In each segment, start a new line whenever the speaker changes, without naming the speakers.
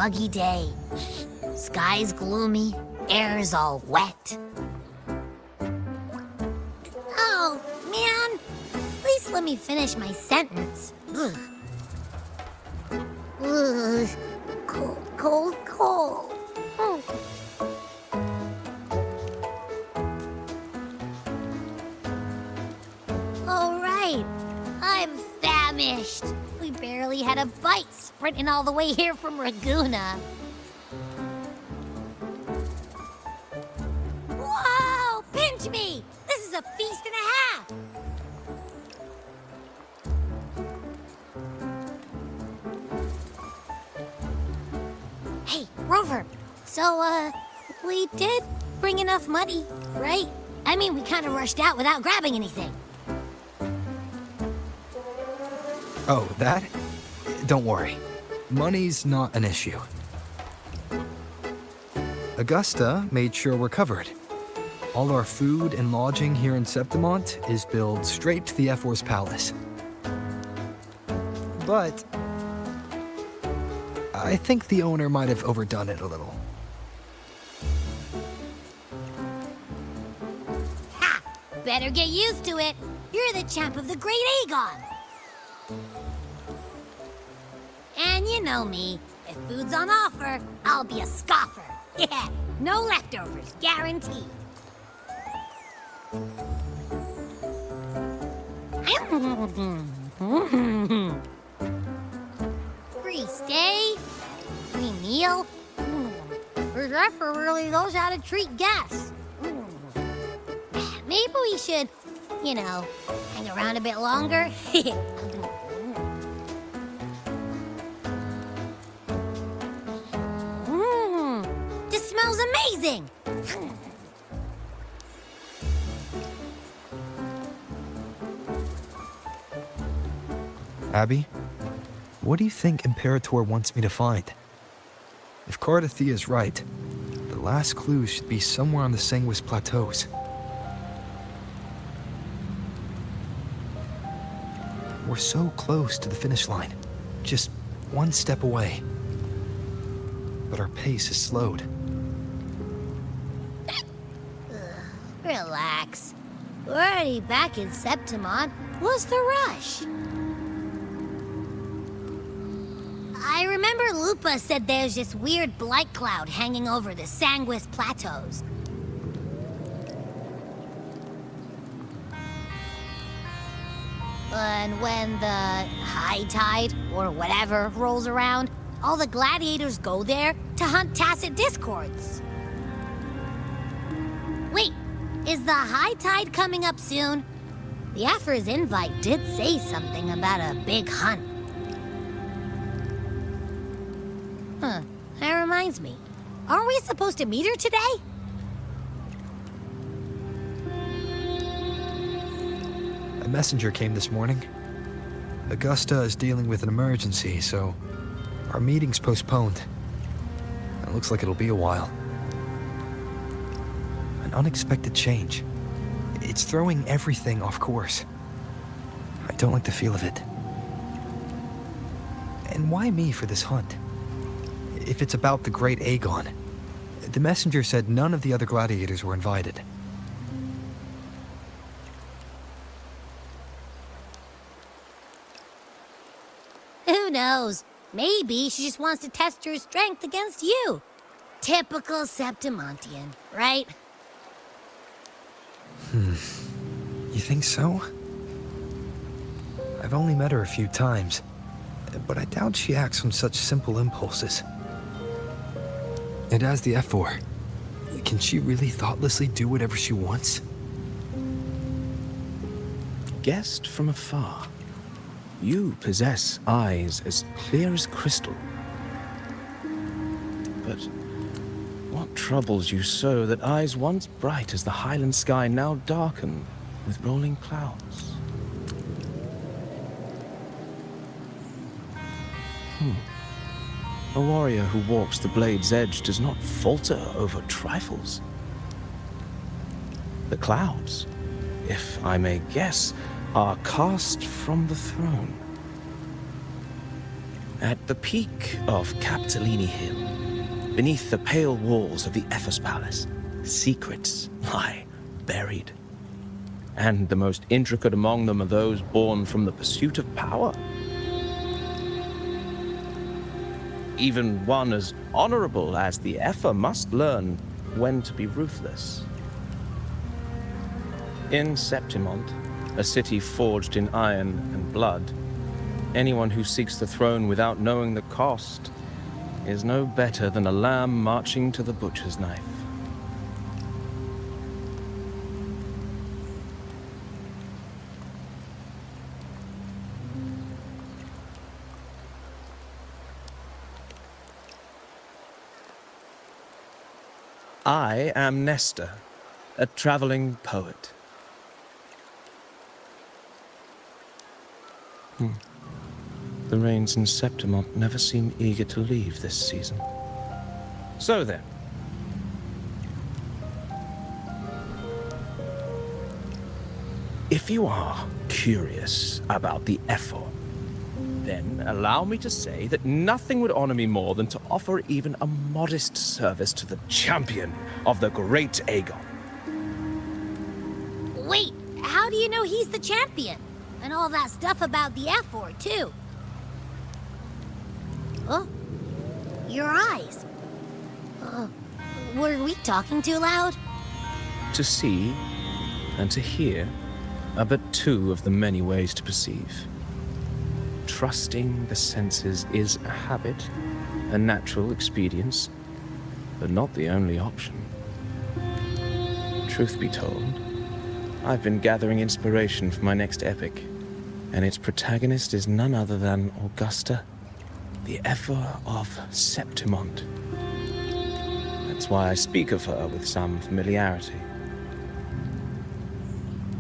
muggy day. Sky's gloomy, air's all wet. Oh, man. At least let me finish my sentence. Ugh. Ugh. Cold, cold, cold. Oh. All right. I'm famished. We barely had a bite sprinting all the way here from Ragusa. Whoa! Pinch me! This is a feast and a half! Hey, Rover. So, we did bring enough money, right? I mean, we kind of rushed out without grabbing anything.
Oh, that? Don't worry. Money's not an issue. Augusta made sure we're covered. All our food and lodging here in Septimont is billed straight to the Ephor's palace. But I think the owner might have overdone it a little.
Ha! Better get used to it. You're the champ of the Great Aegon. And you know me. If food's on offer, I'll be a scoffer. Yeah, no leftovers, guaranteed. Free stay, free meal. This Ephor really knows how to treat guests. Maybe we should, you know, hang around a bit longer. This smells amazing.
Abby, what do you think Imperator wants me to find? If Cardathia is right, the last clue should be somewhere on the Sanguis Plateaus. We're so close to the finish line, just one step away. But our pace is slowed.
Relax. We're already back in Septimont. What's the rush? I remember Lupa said there's this weird blight cloud hanging over the Sanguis Plateaus. And when the high tide, or whatever, rolls around, all the gladiators go there to hunt tacit discords. Wait, is the high tide coming up soon? The Ephor's invite did say something about a big hunt. Huh, that reminds me. Aren't we supposed to meet her today?
A messenger came this morning. Augusta is dealing with an emergency, so our meeting's postponed. It looks like it'll be a while. An unexpected change. It's throwing everything off course. I don't like the feel of it. And why me for this hunt? If it's about the Great Aegon, the messenger said none of the other gladiators were invited.
Who knows? Maybe she just wants to test her strength against you. Typical Septimontian, right?
You think so? I've only met her a few times, but I doubt she acts on such simple impulses. And as the Ephor, can she really thoughtlessly do whatever she wants?
Guessed from afar, you possess eyes as clear as crystal. But what troubles you so that eyes once bright as the highland sky now darken with rolling clouds? A warrior who walks the blade's edge does not falter over trifles. The clouds, if I may guess, are cast from the throne. At the peak of Capitolini Hill, beneath the pale walls of the Ephor's palace, secrets lie buried. And the most intricate among them are those born from the pursuit of power. Even one as honorable as the Ephor must learn when to be ruthless. In Septimont, a city forged in iron and blood, anyone who seeks the throne without knowing the cost is no better than a lamb marching to the butcher's knife. I am Nestor, a traveling poet. The rains in Septimont never seem eager to leave this season. So then. If you are curious about the Ephor, then allow me to say that nothing would honor me more than to offer even a modest service to the champion of the great Aegon.
Wait, how do you know he's the champion? And all that stuff about the Ephor, too. Oh, your eyes. Were we talking too loud?
To see and to hear are but two of the many ways to perceive. Trusting the senses is a habit, a natural expedience, but not the only option. Truth be told, I've been gathering inspiration for my next epic, and its protagonist is none other than Augusta, the Ephor of Septimont. That's why I speak of her with some familiarity.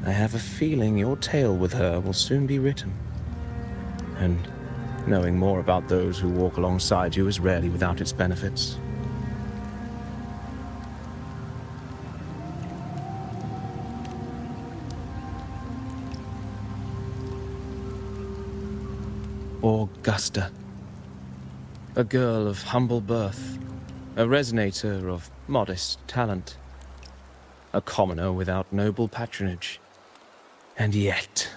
I have a feeling your tale with her will soon be written. And knowing more about those who walk alongside you is rarely without its benefits. Augusta. A girl of humble birth, a resonator of modest talent, a commoner without noble patronage. And yet,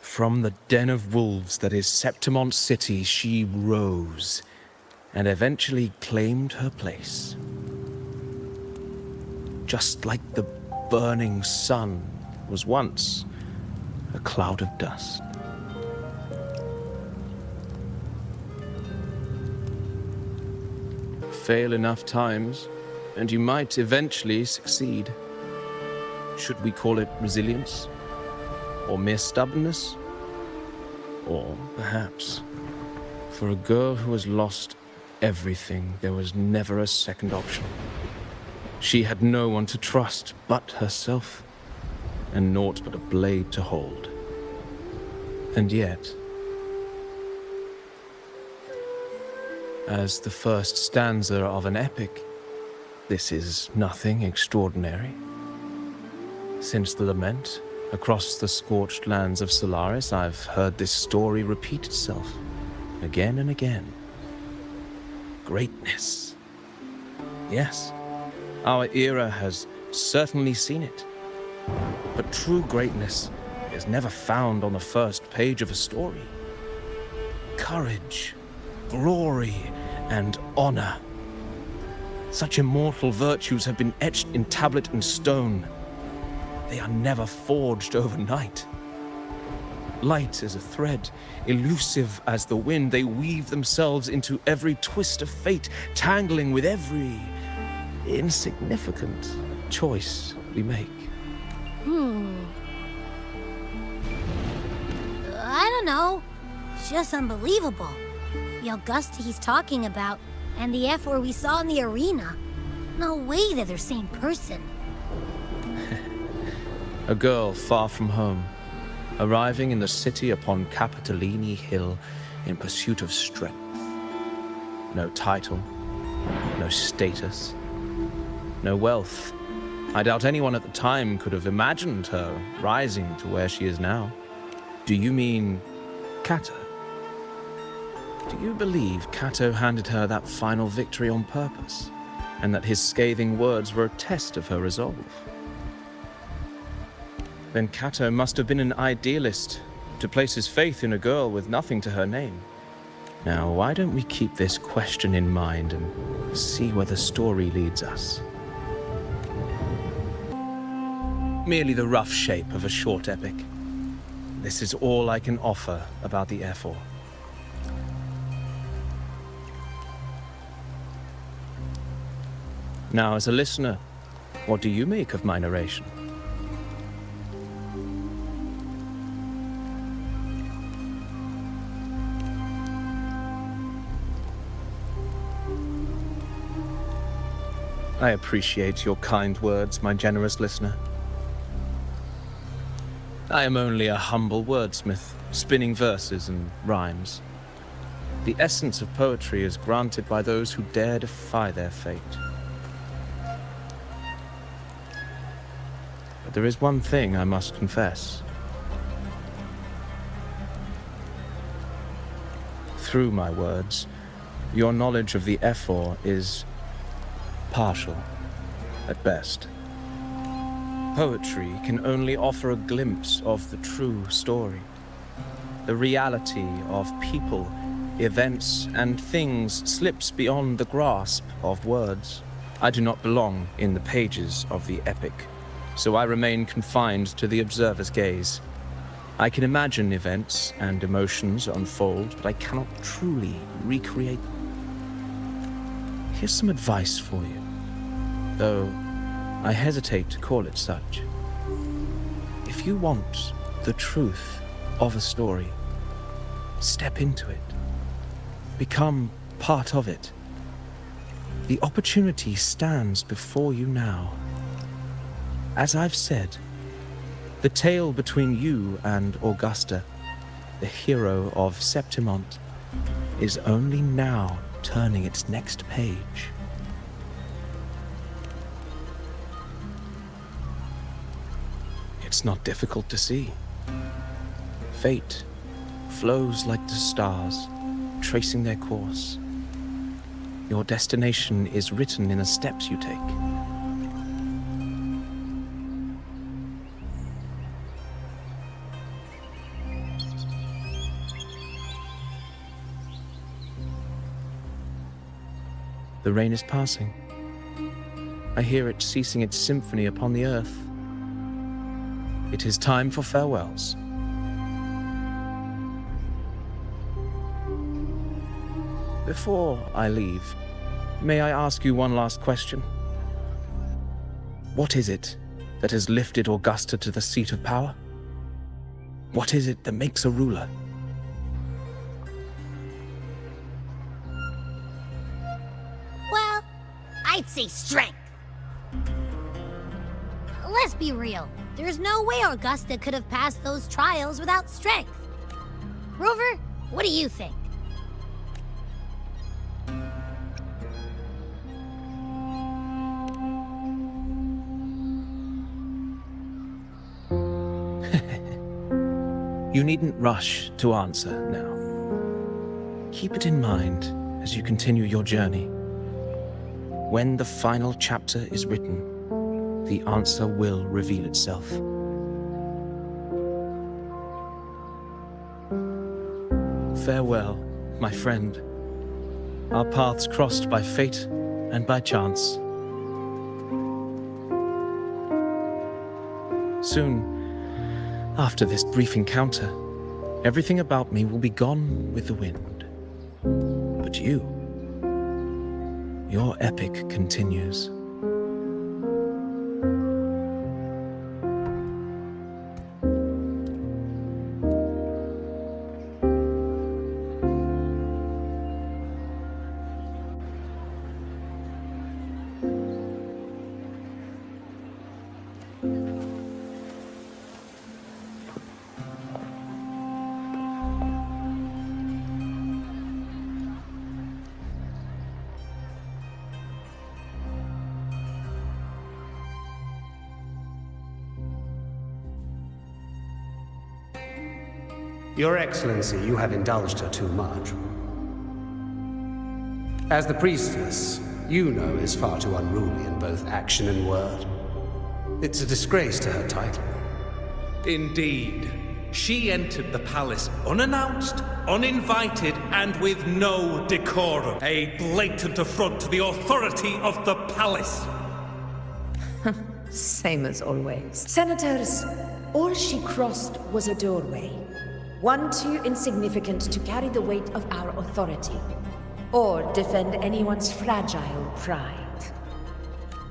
from the den of wolves that is Septimont City, she rose and eventually claimed her place. Just like the burning sun was once a cloud of dust. Fail enough times, and you might eventually succeed. Should we call it resilience? Or mere stubbornness? Or perhaps, for a girl who has lost everything, there was never a second option. She had no one to trust but herself, and naught but a blade to hold. And yet, as the first stanza of an epic, this is nothing extraordinary. Since the Lament, across the scorched lands of Solaris, I've heard this story repeat itself, again and again. Greatness. Yes, our era has certainly seen it. But true greatness is never found on the first page of a story. Courage, glory, and honor. Such immortal virtues have been etched in tablet and stone. They are never forged overnight. Light as a thread, elusive as the wind, they weave themselves into every twist of fate, tangling with every insignificant choice we make.
I don't know. It's just unbelievable. The Augusta he's talking about, and the Ephor we saw in the arena. No way they're the same person.
A girl far from home, arriving in the city upon Capitolini Hill in pursuit of strength. No title, no status, no wealth. I doubt anyone at the time could have imagined her rising to where she is now. Do you mean Kata? Do you believe Cato handed her that final victory on purpose, and that his scathing words were a test of her resolve? Then Cato must have been an idealist to place his faith in a girl with nothing to her name. Now, why don't we keep this question in mind and see where the story leads us? Merely the rough shape of a short epic. This is all I can offer about the Ephor. Now, as a listener, what do you make of my narration? I appreciate your kind words, my generous listener. I am only a humble wordsmith, spinning verses and rhymes. The essence of poetry is granted by those who dare defy their fate. But there is one thing I must confess. Through my words, your knowledge of the Ephor is partial, at best. Poetry can only offer a glimpse of the true story, the reality of people, events, and things slips beyond the grasp of words. I do not belong in the pages of the epic, so I remain confined to the observer's gaze. I can imagine events and emotions unfold, but I cannot truly recreate them. Here's some advice for you, though I hesitate to call it such. If you want the truth of a story, step into it. Become part of it. The opportunity stands before you now. As I've said, the tale between you and Augusta, the hero of Septimont, is only now turning its next page. It's not difficult to see. Fate flows like the stars, tracing their course. Your destination is written in the steps you take. The rain is passing. I hear it ceasing its symphony upon the earth. It is time for farewells. Before I leave, may I ask you one last question? What is it that has lifted Augusta to the seat of power? What is it that makes a ruler?
Well, I'd say strength. Let's be real. There's no way Augusta could have passed those trials without strength. Rover, what do you think?
You needn't rush to answer now. Keep it in mind as you continue your journey. When the final chapter is written, the answer will reveal itself. Farewell, my friend. Our paths crossed by fate and by chance. Soon, after this brief encounter, everything about me will be gone with the wind. But you, your epic continues.
Your Excellency, you have indulged her too much. As the priestess, Iuno is far too unruly in both action and word. It's a disgrace to her title.
Indeed. She entered the palace unannounced, uninvited, and with no decorum. A blatant affront to the authority of the palace.
Same as always. Senators, all she crossed was a doorway. One too insignificant to carry the weight of our authority, or defend anyone's fragile pride.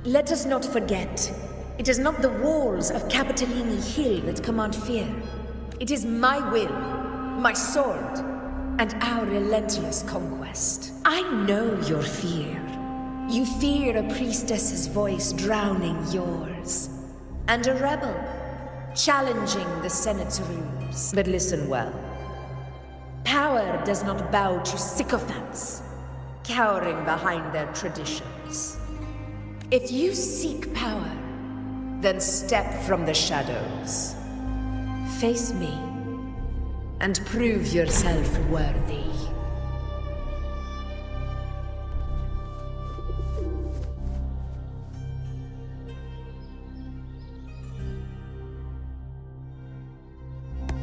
Let us not forget, it is not the walls of Capitolini Hill that command fear. It is my will, my sword, and our relentless conquest. I know your fear. You fear a priestess's voice drowning yours, and a rebel challenging the Senate's rules. But listen well. Power does not bow to sycophants, cowering behind their traditions. If you seek power, then step from the shadows. Face me, and prove yourself worthy.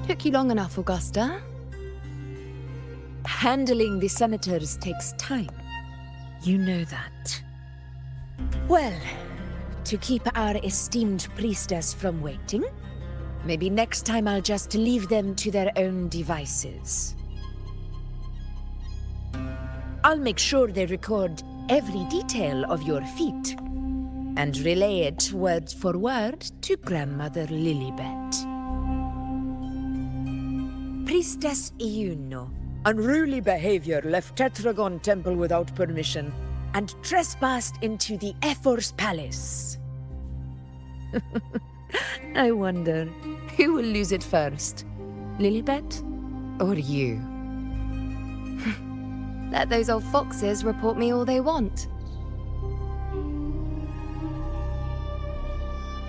Took you long enough, Augusta.
Handling the Senators takes time. You know that. Well, to keep our esteemed priestess from waiting, maybe next time I'll just leave them to their own devices. I'll make sure they record every detail of your feat, and relay it word for word to Grandmother Lilibet. Priestess Iuno. Unruly behavior left Tetragon Temple without permission, and trespassed into the Ephor's palace. I wonder, who will lose it first? Lilibet or you?
Let those old foxes report me all they want.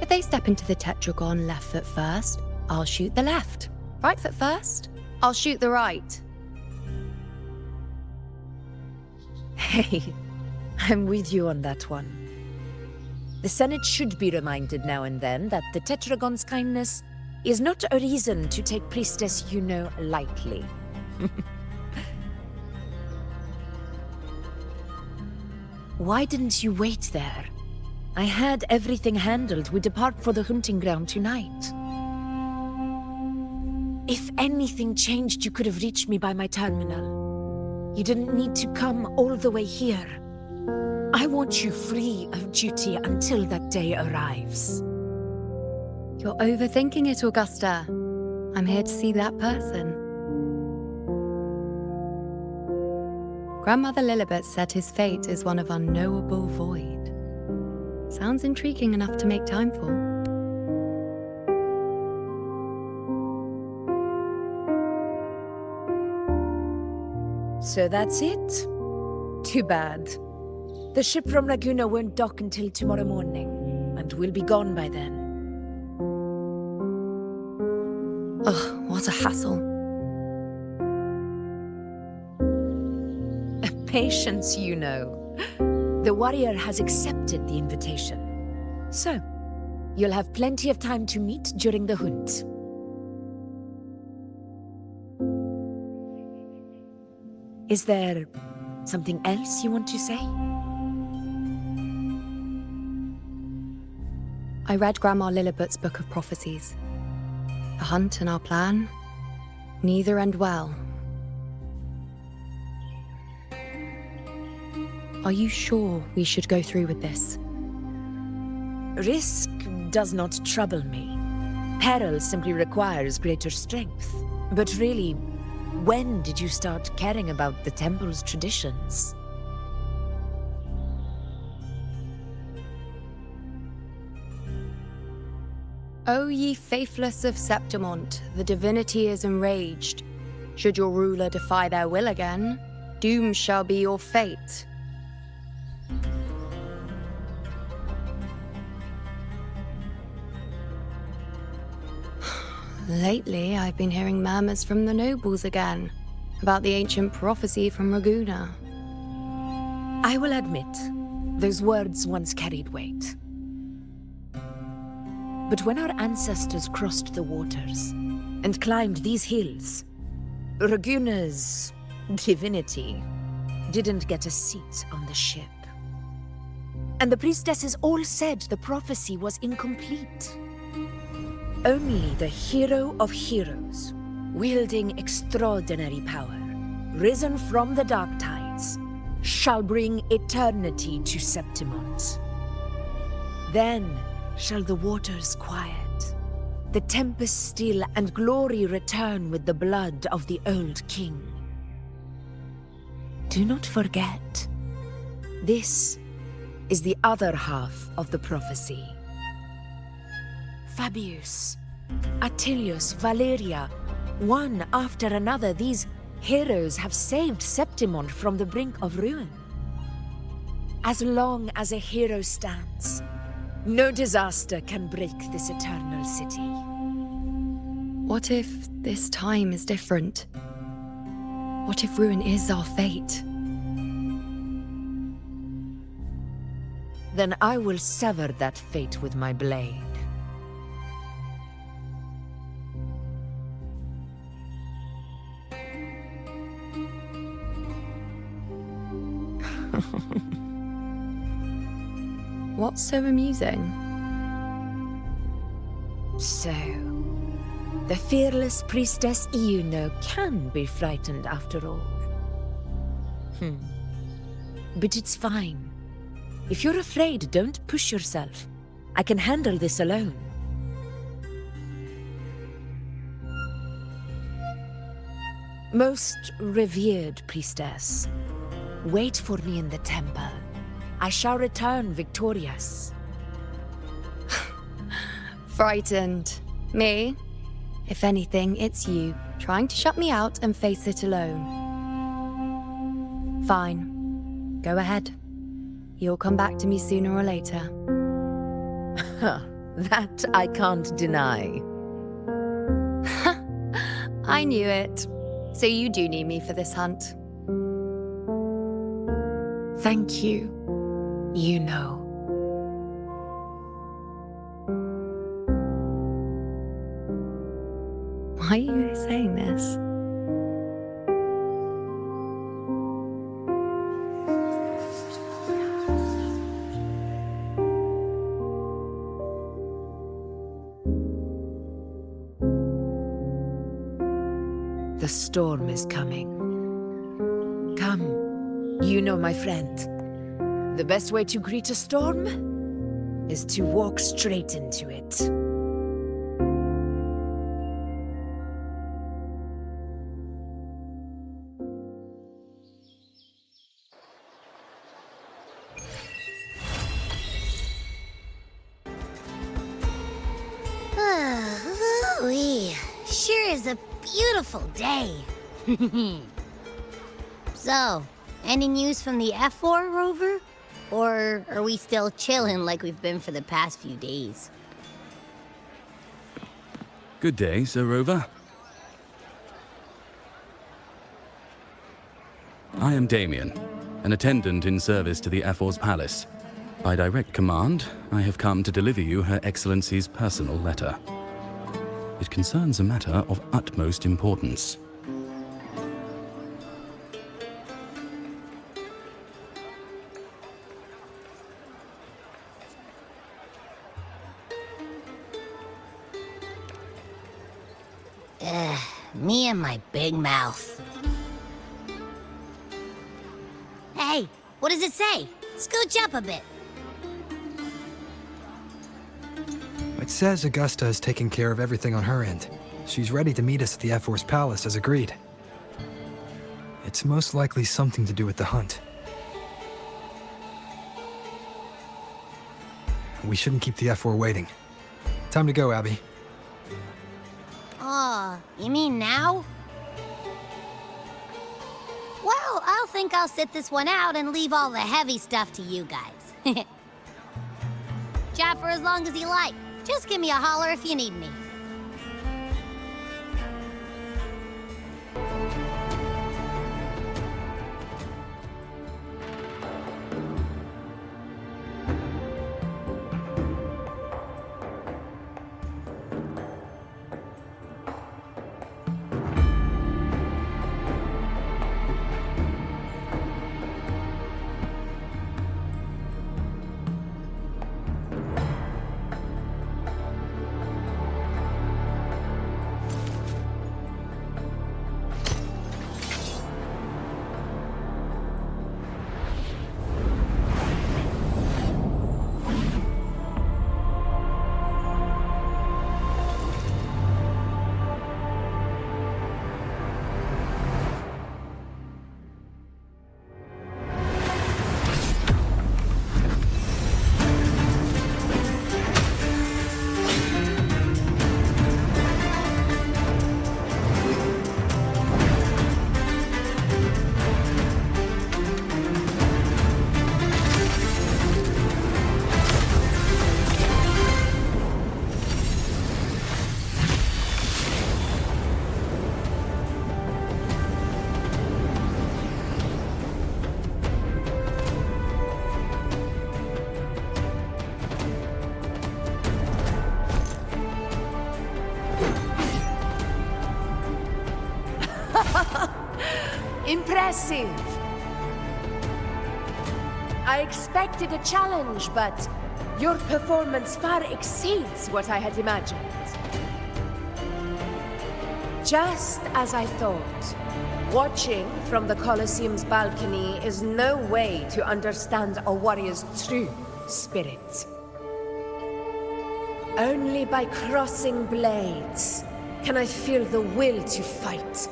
If they step into the tetragon left foot first, I'll shoot the left. Right foot first, I'll shoot the right.
Hey, I'm with you on that one. The Senate should be reminded now and then that the Tetragon's kindness is not a reason to take Priestess Iuno lightly. Why didn't you wait there? I had everything handled. We depart for the hunting ground tonight. If anything changed, you could have reached me by my terminal. You didn't need to come all the way here. I want you free of duty until that day arrives.
You're overthinking it, Augusta. I'm here to see that person. Grandmother Lilibet said his fate is one of unknowable void. Sounds intriguing enough to make time for.
So that's it? Too bad. The ship from Laguna won't dock until tomorrow morning, and we'll be gone by then.
Ugh, what a hassle.
Patience, you know. The warrior has accepted the invitation. So, you'll have plenty of time to meet during the hunt. Is there something else you want to say?
I read Grandma Lilibet's Book of Prophecies. The hunt and our plan, neither end well. Are you sure we should go through with this?
Risk does not trouble me. Peril simply requires greater strength. But really, when did you start caring about the temple's traditions?
O ye faithless of Septimont, the divinity is enraged. Should your ruler defy their will again, doom shall be your fate. Lately, I've been hearing murmurs from the nobles again, about the ancient prophecy from Laguna.
I will admit, those words once carried weight. But when our ancestors crossed the waters and climbed these hills, Raguna's divinity didn't get a seat on the ship. And the priestesses all said the prophecy was incomplete. Only the hero of heroes, wielding extraordinary power, risen from the dark tides, shall bring eternity to Septimont. Then shall the waters quiet, the tempest still, and glory return with the blood of the old king. Do not forget, this is the other half of the prophecy. Fabius, Attilius, Valeria, one after another, these heroes have saved Septimont from the brink of ruin. As long as a hero stands, no disaster can break this eternal city.
What if this time is different? What if ruin is our fate?
Then I will sever that fate with my blade.
What's so amusing?
So, the fearless priestess Iuno can be frightened after all. But it's fine. If you're afraid, don't push yourself. I can handle this alone. Most revered priestess, wait for me in the temple. I shall return victorious.
Frightened. Me? If anything, it's you, trying to shut me out and face it alone. Fine. Go ahead. You'll come back to me sooner or later.
That I can't deny.
I knew it. So you do need me for this hunt.
Thank you, Iuno.
Why are you saying this?
The storm is coming. Come, Iuno, my friend. The best way to greet a storm is to walk straight into it.
Ooh-wee. Sure is a beautiful day. So, any news from the Ephor, Rover? Or are we still chilling like we've been for the past few days?
Good day, Sir Rover. I am Damien, an attendant in service to the Ephor's palace. By direct command, I have come to deliver you Her Excellency's personal letter. It concerns a matter of utmost importance.
Me and my big mouth. Hey, what does it say? Scooch up a bit.
It says Augusta is taking care of everything on her end. She's ready to meet us at the Ephor's palace as agreed. It's most likely something to do with the hunt. We shouldn't keep the Ephor waiting. Time to go, Abby.
Oh, you mean now? Well, I'll think I'll sit this one out and leave all the heavy stuff to you guys. Chat for as long as you like. Just give me a holler if you need me.
Impressive! I expected a challenge, but your performance far exceeds what I had imagined. Just as I thought, watching from the Colosseum's balcony is no way to understand a warrior's true spirit. Only by crossing blades can I feel the will to fight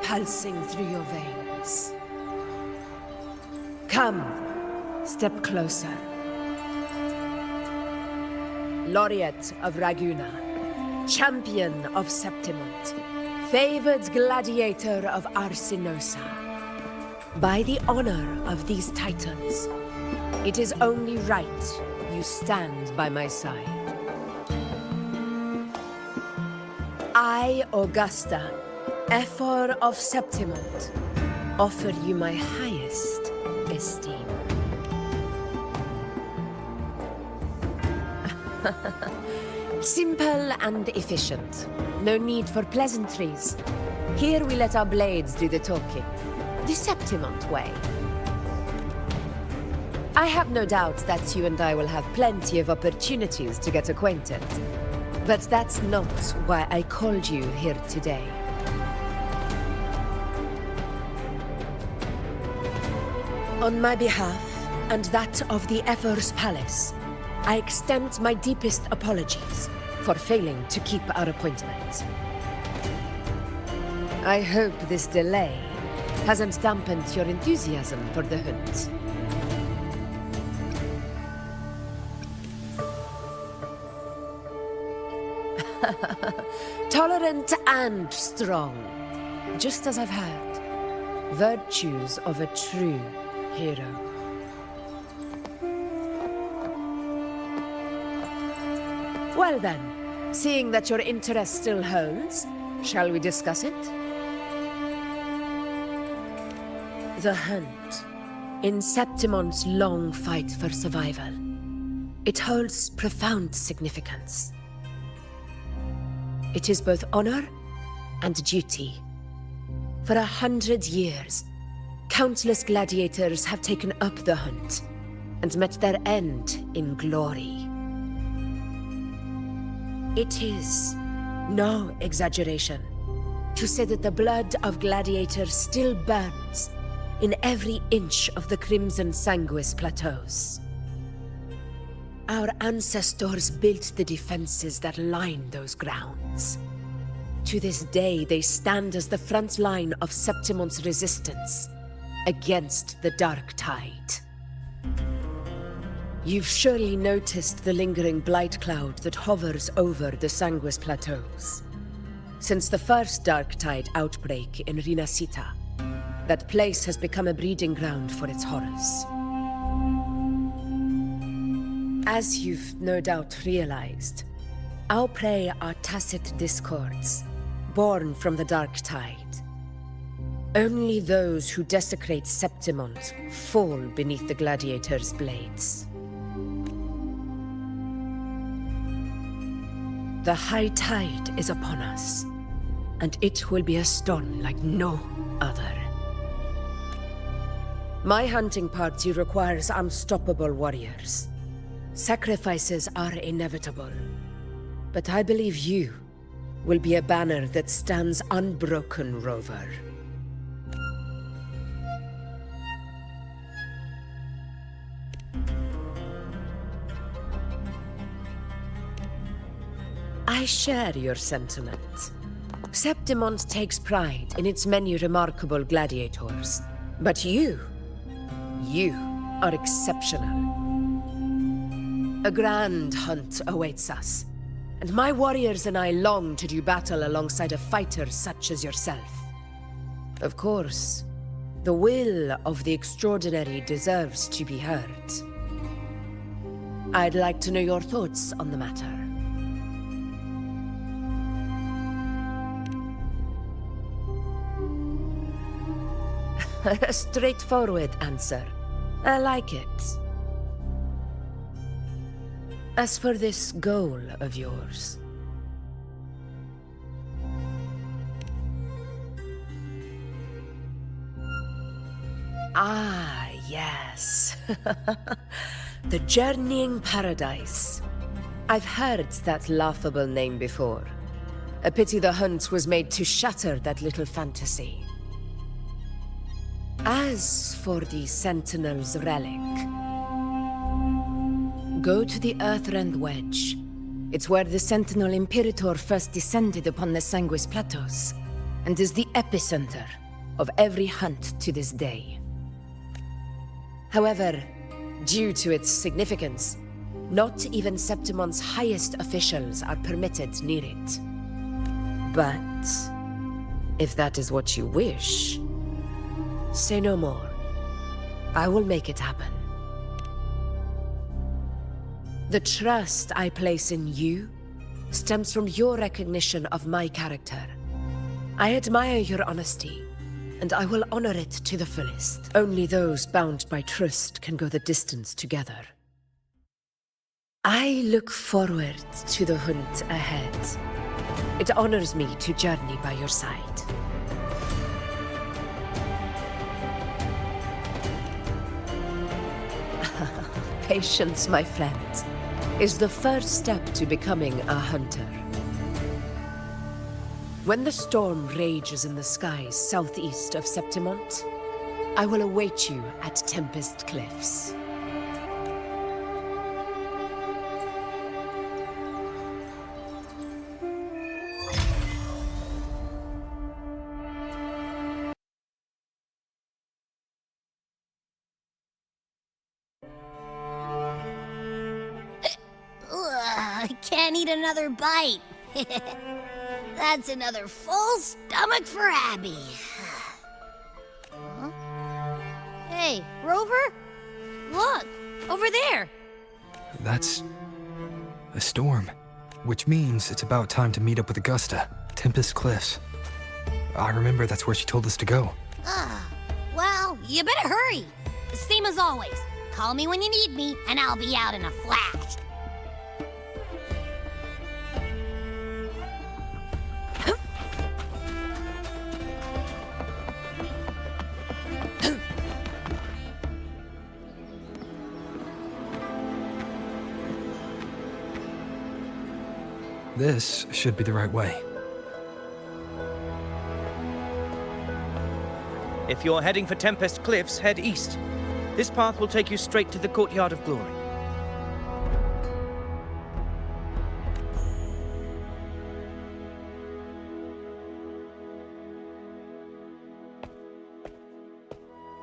pulsing through your veins. Come, step closer. Laureate of Raguna, champion of Septimont, favored gladiator of Arsinosa. By the honor of these titans, it is only right you stand by my side. I, Augusta, Ephor of Septimont, offer you my highest esteem. Simple and efficient. No need for pleasantries. Here we let our blades do the talking. The Septimont way. I have no doubt that you and I will have plenty of opportunities to get acquainted. But that's not why I called you here today. On my behalf, and that of the Ephor's Palace, I extend my deepest apologies for failing to keep our appointment. I hope this delay hasn't dampened your enthusiasm for the hunt. Tolerant and strong, just as I've heard. Virtues of a true hero. Well then, seeing that your interest still holds, shall we discuss it? The hunt. In Septimont's long fight for survival, it holds profound significance. It is both honor and duty. For 100 years, countless gladiators have taken up the hunt and met their end in glory. It is no exaggeration to say that the blood of gladiators still burns in every inch of the Crimson Sanguis plateaus. Our ancestors built the defenses that line those grounds. To this day, they stand as the front line of Septimont's resistance against the Dark Tide. You've surely noticed the lingering blight cloud that hovers over the Sanguis plateaus. Since the first Dark Tide outbreak in Rinasita, that place has become a breeding ground for its horrors. As you've no doubt realized, our prey are tacit discords, born from the Dark Tide. Only those who desecrate Septimont fall beneath the gladiators' blades. The high tide is upon us, and it will be a storm like no other. My hunting party requires unstoppable warriors. Sacrifices are inevitable, but I believe you will be a banner that stands unbroken, Rover. I share your sentiment. Septimont takes pride in its many remarkable gladiators, but you are exceptional. A grand hunt awaits us, and my warriors and I long to do battle alongside a fighter such as yourself. Of course, the will of the extraordinary deserves to be heard. I'd like to know your thoughts on the matter. A straightforward answer. I like it. As for this goal of yours, Ah, yes. The Journeying Paradise. I've heard that laughable name before. A pity the hunt was made to shatter that little fantasy. As for the Sentinel's relic, go to the Earthrend Wedge. It's where the Sentinel Imperator first descended upon the Sanguis Plateaus, and is the epicenter of every hunt to this day. However, due to its significance, not even Septimont's highest officials are permitted near it. But if that is what you wish, say no more. I will make it happen. The trust I place in you stems from your recognition of my character. I admire your honesty, and I will honor it to the fullest. Only those bound by trust can go the distance together. I look forward to the hunt ahead. It honors me to journey by your side. Patience, my friend, is the first step to becoming a hunter. When the storm rages in the skies southeast of Septimont, I will await you at Tempest Cliffs.
Ugh, can't eat another bite. That's another full stomach for Abby. Huh? Hey, Rover? Look, over there.
That's a storm, which means it's about time to meet up with Augusta, Tempest Cliffs. I remember that's where she told us to go.
Well, you better hurry. Same as always. Call me when you need me, and I'll be out in a flash.
This should be the right way.
If you're heading for Tempest Cliffs, head east. This path will take you straight to the Courtyard of Glory.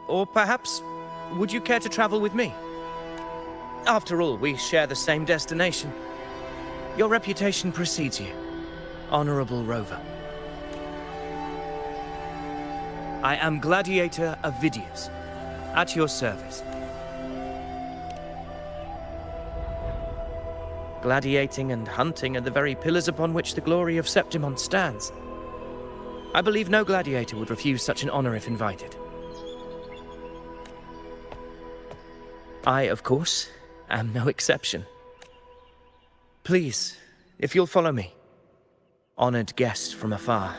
Or perhaps, would you care to travel with me? After all, we share the same destination. Your reputation precedes you, Honorable Rover. I am Gladiator Avidius, at your service. Gladiating and hunting are the very pillars upon which the glory of Septimont stands. I believe no gladiator would refuse such an honor if invited. I, of course, am no exception. Please, if you'll follow me, honored guest from afar.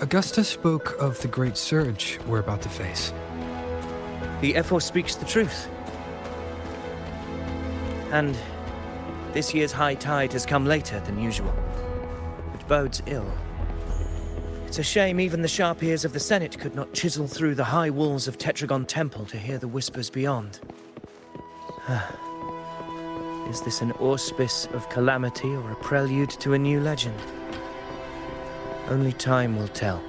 Augusta spoke of the great surge we're about to face.
The Ephor speaks the truth. And this year's high tide has come later than usual, which bodes ill. It's a shame even the sharp ears of the Senate could not chisel through the high walls of Tetragon Temple to hear the whispers beyond. Is this an auspice of calamity or a prelude to a new legend? Only time will tell.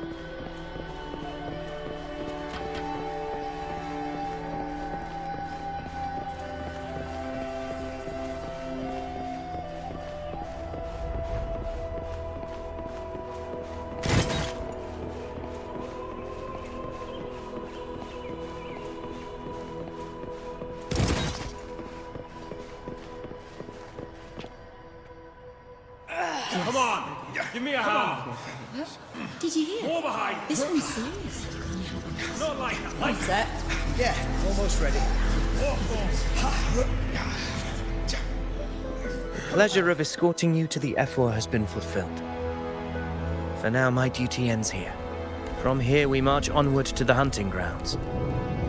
Come on, give me a hand.
Did you hear?
More behind.
This one's serious.
Not like that. Like
Set.
Yeah, almost ready.
The pleasure of escorting you to the Ephor has been fulfilled. For now, my duty ends here. From here, we march onward to the hunting grounds,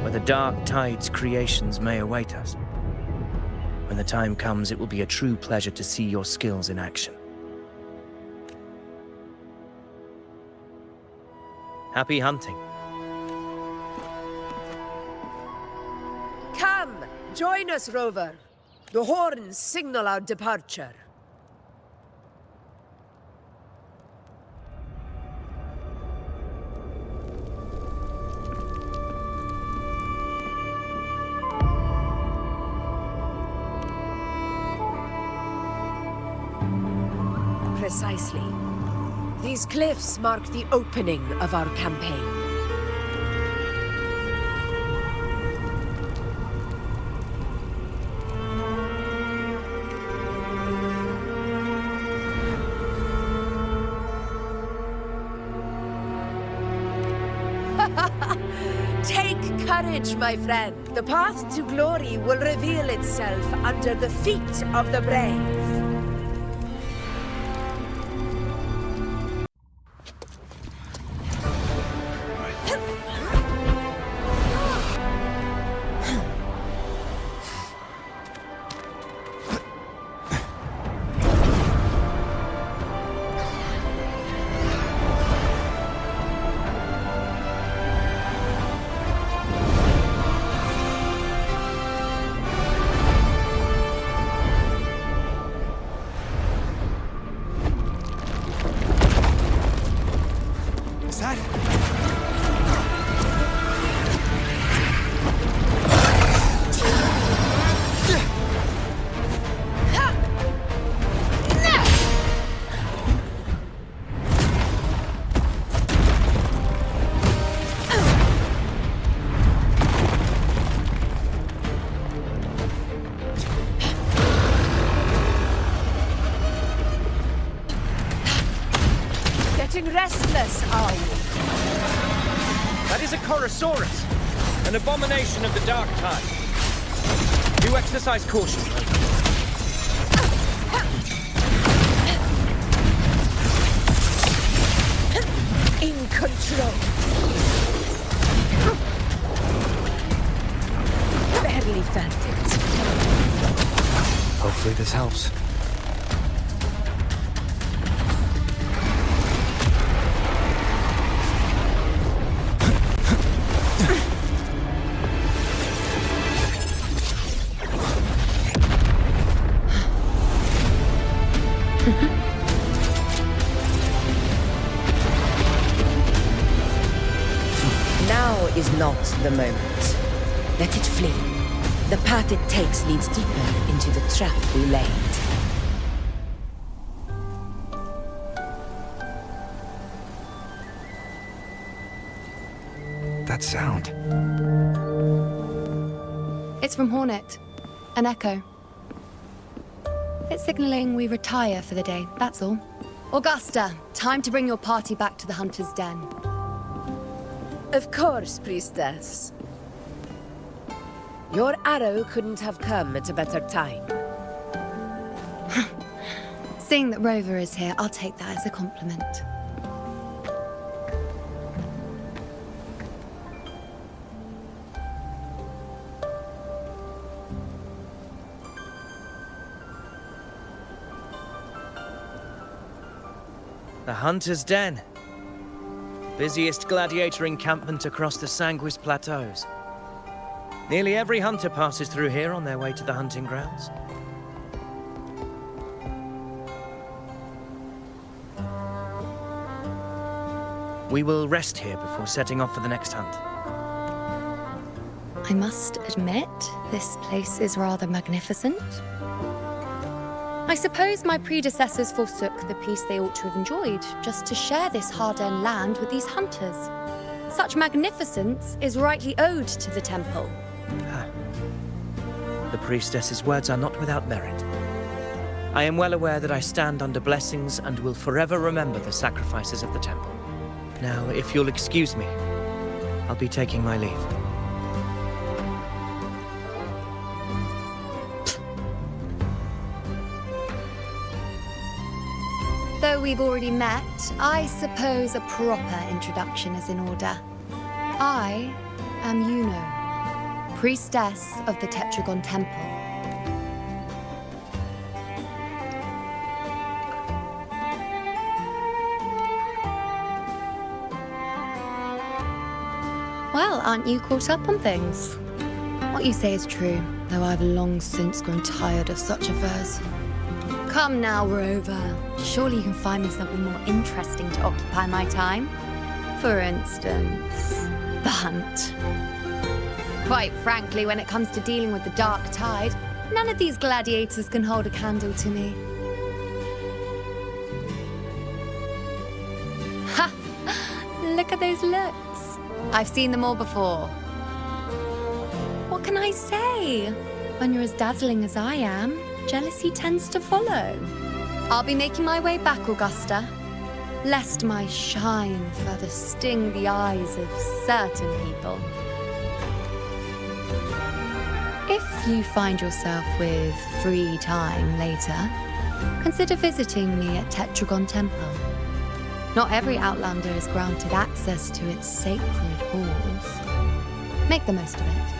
where the dark tide's creations may await us. When the time comes, it will be a true pleasure to see your skills in action. Happy hunting.
Come, join us, Rover. The horns signal our departure. Precisely. These cliffs mark the opening of our campaign. Take courage, my friend. The path to glory will reveal itself under the feet of the brave. Restless, are we?
That is a Chorosaurus, an abomination of the dark tide. Do exercise caution.
In control. Barely felt it.
Hopefully this helps.
Is not the moment. Let it flee. The path it takes leads deeper into the trap we laid.
That sound.
It's from Hornet. An echo. It's signaling we retire for the day, that's all. Augusta, time to bring your party back to the Hunter's Den.
Of course, Priestess. Your arrow couldn't have come at a better time.
Seeing that Rover is here, I'll take that as a compliment.
The Hunter's Den. Busiest gladiator encampment across the Sanguis Plateaus. Nearly every hunter passes through here on their way to the hunting grounds. We will rest here before setting off for the next hunt.
I must admit, this place is rather magnificent. I suppose my predecessors forsook the peace they ought to have enjoyed just to share this hard-earned land with these hunters. Such magnificence is rightly owed to the temple.
The priestess's words are not without merit. I am well aware that I stand under blessings and will forever remember the sacrifices of the temple. Now, if you'll excuse me, I'll be taking my leave.
though we've already met, I suppose a proper introduction is in order. I am Iuno, priestess of the Tetragon Temple. Well, aren't you caught up on things? What you say is true, though I've long since grown tired of such affairs. Come now, Rover. Surely you can find me something more interesting to occupy my time. For instance, the hunt. Quite frankly, when it comes to dealing with the dark tide, none of these gladiators can hold a candle to me. Ha! Look at those looks. I've seen them all before. What can I say? When you're as dazzling as I am, jealousy tends to follow. I'll be making my way back, Augusta, lest my shine further sting the eyes of certain people. If you find yourself with free time later, consider visiting me at Tetragon Temple. Not every Outlander is granted access to its sacred halls. Make the most of it.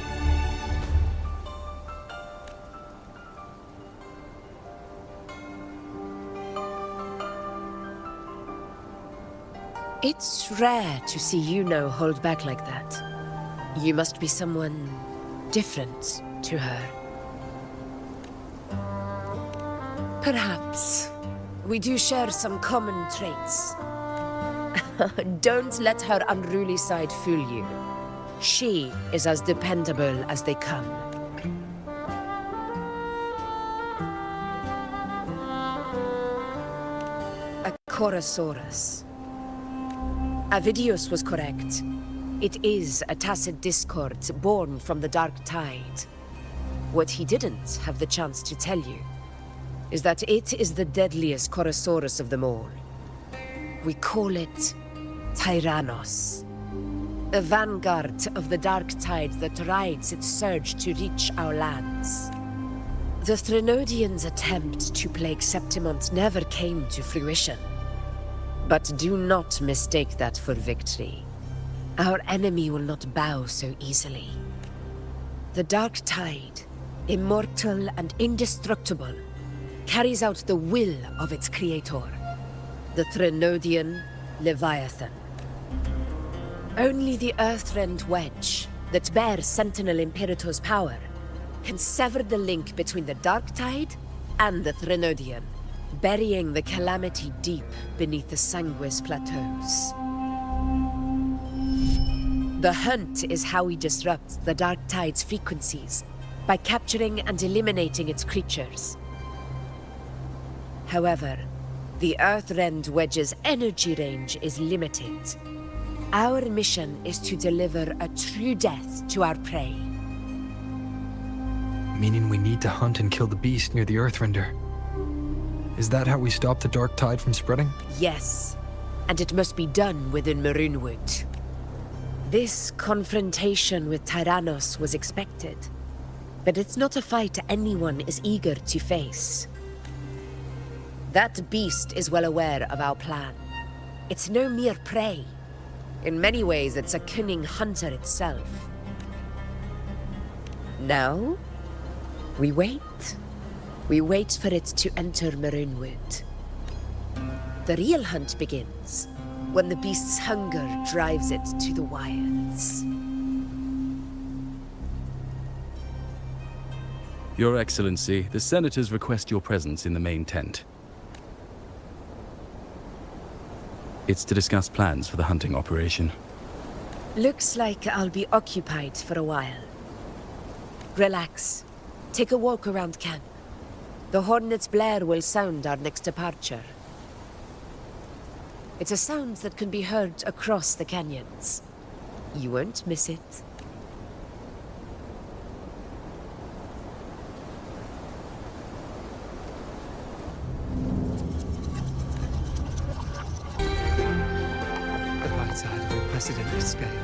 It's rare to see Iuno hold back like that. You must be someone different to her. Perhaps. We do share some common traits. Don't let her unruly side fool you. She is as dependable as they come. A Chorosaurus. Avidius was correct. It is a tacit discord born from the dark tide. What he didn't have the chance to tell you is that it is the deadliest Chorosaurus of them all. We call it Tyrannos, a vanguard of the dark tide that rides its surge to reach our lands. The Threnodians' attempt to plague Septimont never came to fruition. But do not mistake that for victory. Our enemy will not bow so easily. The dark tide, immortal and indestructible, carries out the will of its creator, the Threnodian Leviathan. Only the Earthrend Wedge, that bears Sentinel Imperator's power, can sever the link between the dark tide and the Threnodian, burying the calamity deep beneath the Sanguis plateaus. The hunt is how we disrupt the dark tide's frequencies, by capturing and eliminating its creatures. However, the Earthrend Wedge's energy range is limited. Our mission is to deliver a true death to our prey.
Meaning we need to hunt and kill the beast near the Earthrender. Is that how we stop the dark tide from spreading?
Yes, and it must be done within Maroonwood. This confrontation with Tyrannos was expected, but it's not a fight anyone is eager to face. That beast is well aware of our plan. It's no mere prey. In many ways, it's a cunning hunter itself. Now, we wait. We wait for it to enter Maroonwood. The real hunt begins when the beast's hunger drives it to the wilds.
Your Excellency, the Senators request your presence in the main tent. It's to discuss plans for the hunting operation.
Looks like I'll be occupied for a while. Relax. Take a walk around camp. The hornet's blare will sound our next departure. It's a sound that can be heard across the canyons. You won't miss it.
The high tide of unprecedented scale.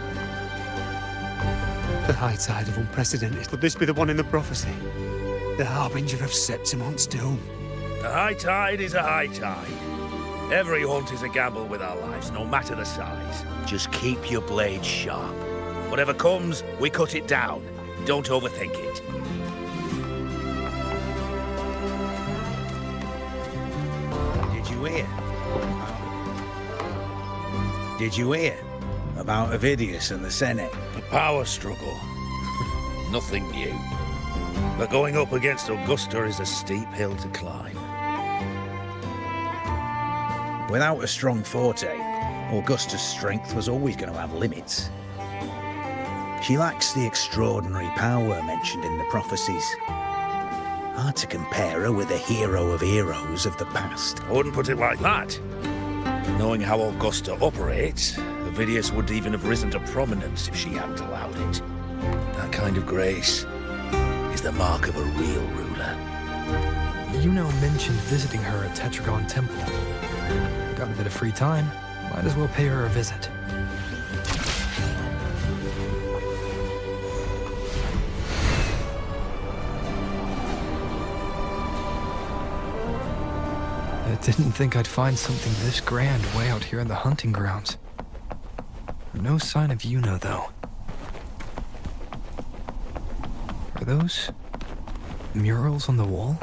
The high tide of unprecedented. Could this be the one in the prophecy? The harbinger of Septimont's doom.
A high tide is a high tide. Every hunt is a gamble with our lives, no matter the size. Just keep your blade sharp. Whatever comes, we cut it down. Don't overthink it.
Did you hear about Avidius and the Senate?
The power struggle. Nothing new. But going up against Augusta is a steep hill to climb.
Without a strong forte, Augusta's strength was always going to have limits. She lacks the extraordinary power mentioned in the prophecies. Hard to compare her with the hero of heroes of the past.
I wouldn't put it like that. Knowing how Augusta operates, Avidius would even have risen to prominence if she hadn't allowed it. That kind of grace is the mark of a real ruler.
Iuno mentioned visiting her at Tetragon Temple. Got a bit of free time, might as well pay her a visit. I didn't think I'd find something this grand way out here in the hunting grounds. No sign of Iuno, though. Are those murals on the wall?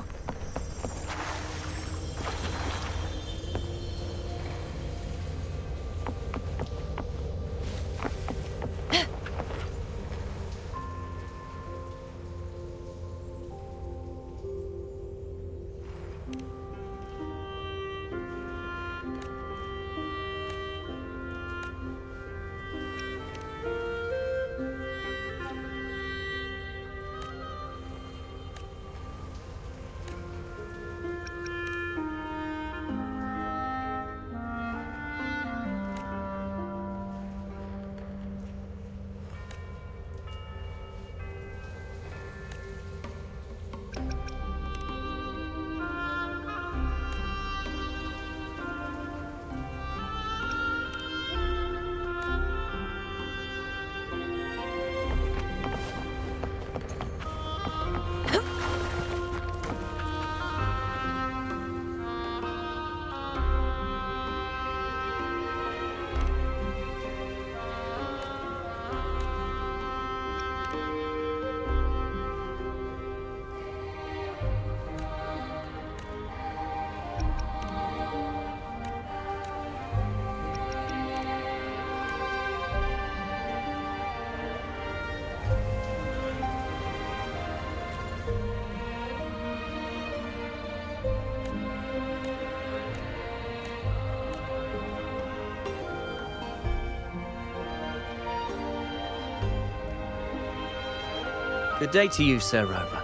Good day to you, Sir Rover.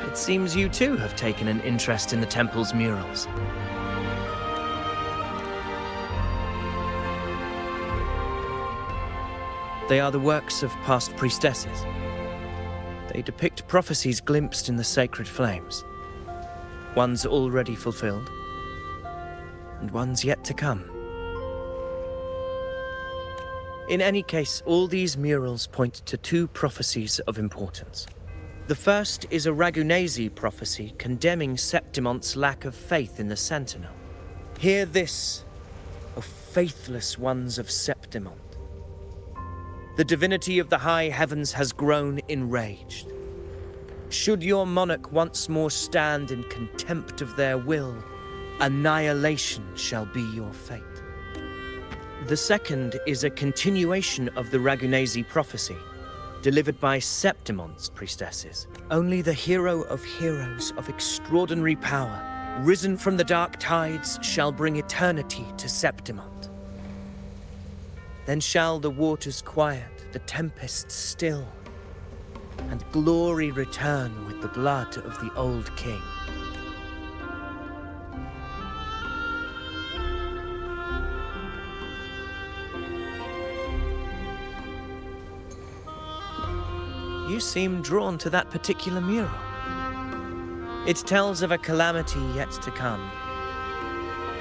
It seems you too have taken an interest in the temple's murals. They are the works of past priestesses. They depict prophecies glimpsed in the sacred flames. Ones already fulfilled, and ones yet to come. In any case, all these murals point to two prophecies of importance. The first is a Ragunasi prophecy condemning Septimont's lack of faith in the Sentinel. Hear this, O faithless ones of Septimont. The divinity of the high heavens has grown enraged. Should your monarch once more stand in contempt of their will, annihilation shall be your fate. The second is a continuation of the Ragunasi prophecy, delivered by Septimont's priestesses. Only the hero of heroes of extraordinary power, risen from the dark tides, shall bring eternity to Septimont. Then shall the waters quiet, the tempests still, and glory return with the blood of the old king. You seem drawn to that particular mural. It tells of a calamity yet to come.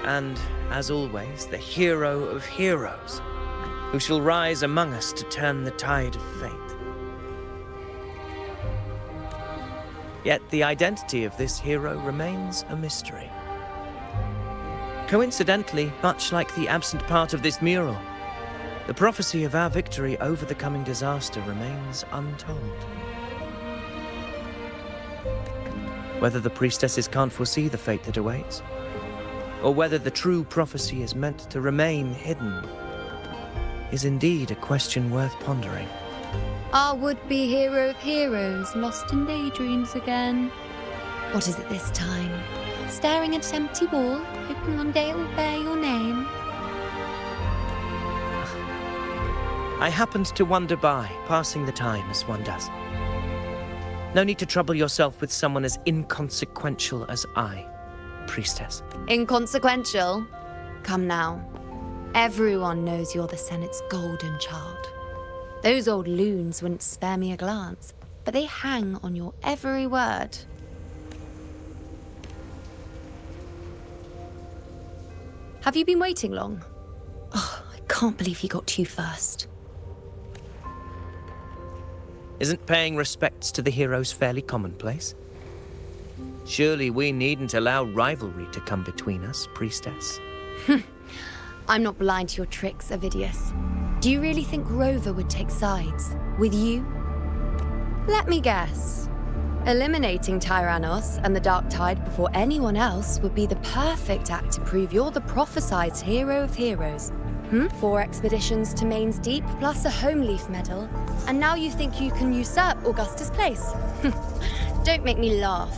And, as always, the hero of heroes, who shall rise among us to turn the tide of fate. Yet the identity of this hero remains a mystery. Coincidentally, much like the absent part of this mural, the prophecy of our victory over the coming disaster remains untold. Whether the priestesses can't foresee the fate that awaits, or whether the true prophecy is meant to remain hidden, is indeed a question worth pondering.
Our would-be hero of heroes lost in daydreams again. What is it this time? Staring at an empty wall, hoping one day it will bear your name?
I happened to wander by, passing the time as one does. No need to trouble yourself with someone as inconsequential as I, priestess.
Inconsequential? Come now. Everyone knows you're the Senate's golden child. Those old loons wouldn't spare me a glance, but they hang on your every word. Have you been waiting long? Oh, I can't believe he got to you first.
Isn't paying respects to the heroes fairly commonplace? Surely we needn't allow rivalry to come between us, priestess.
I'm not blind to your tricks, Avidius. Do you really think Rover would take sides with you? Let me guess. Eliminating Tyrannos and the Dark Tide before anyone else would be the perfect act to prove you're the prophesied hero of heroes. 4 expeditions to Main's Deep, plus a Home Leaf medal, and now you think you can usurp Augusta's place? Don't make me laugh.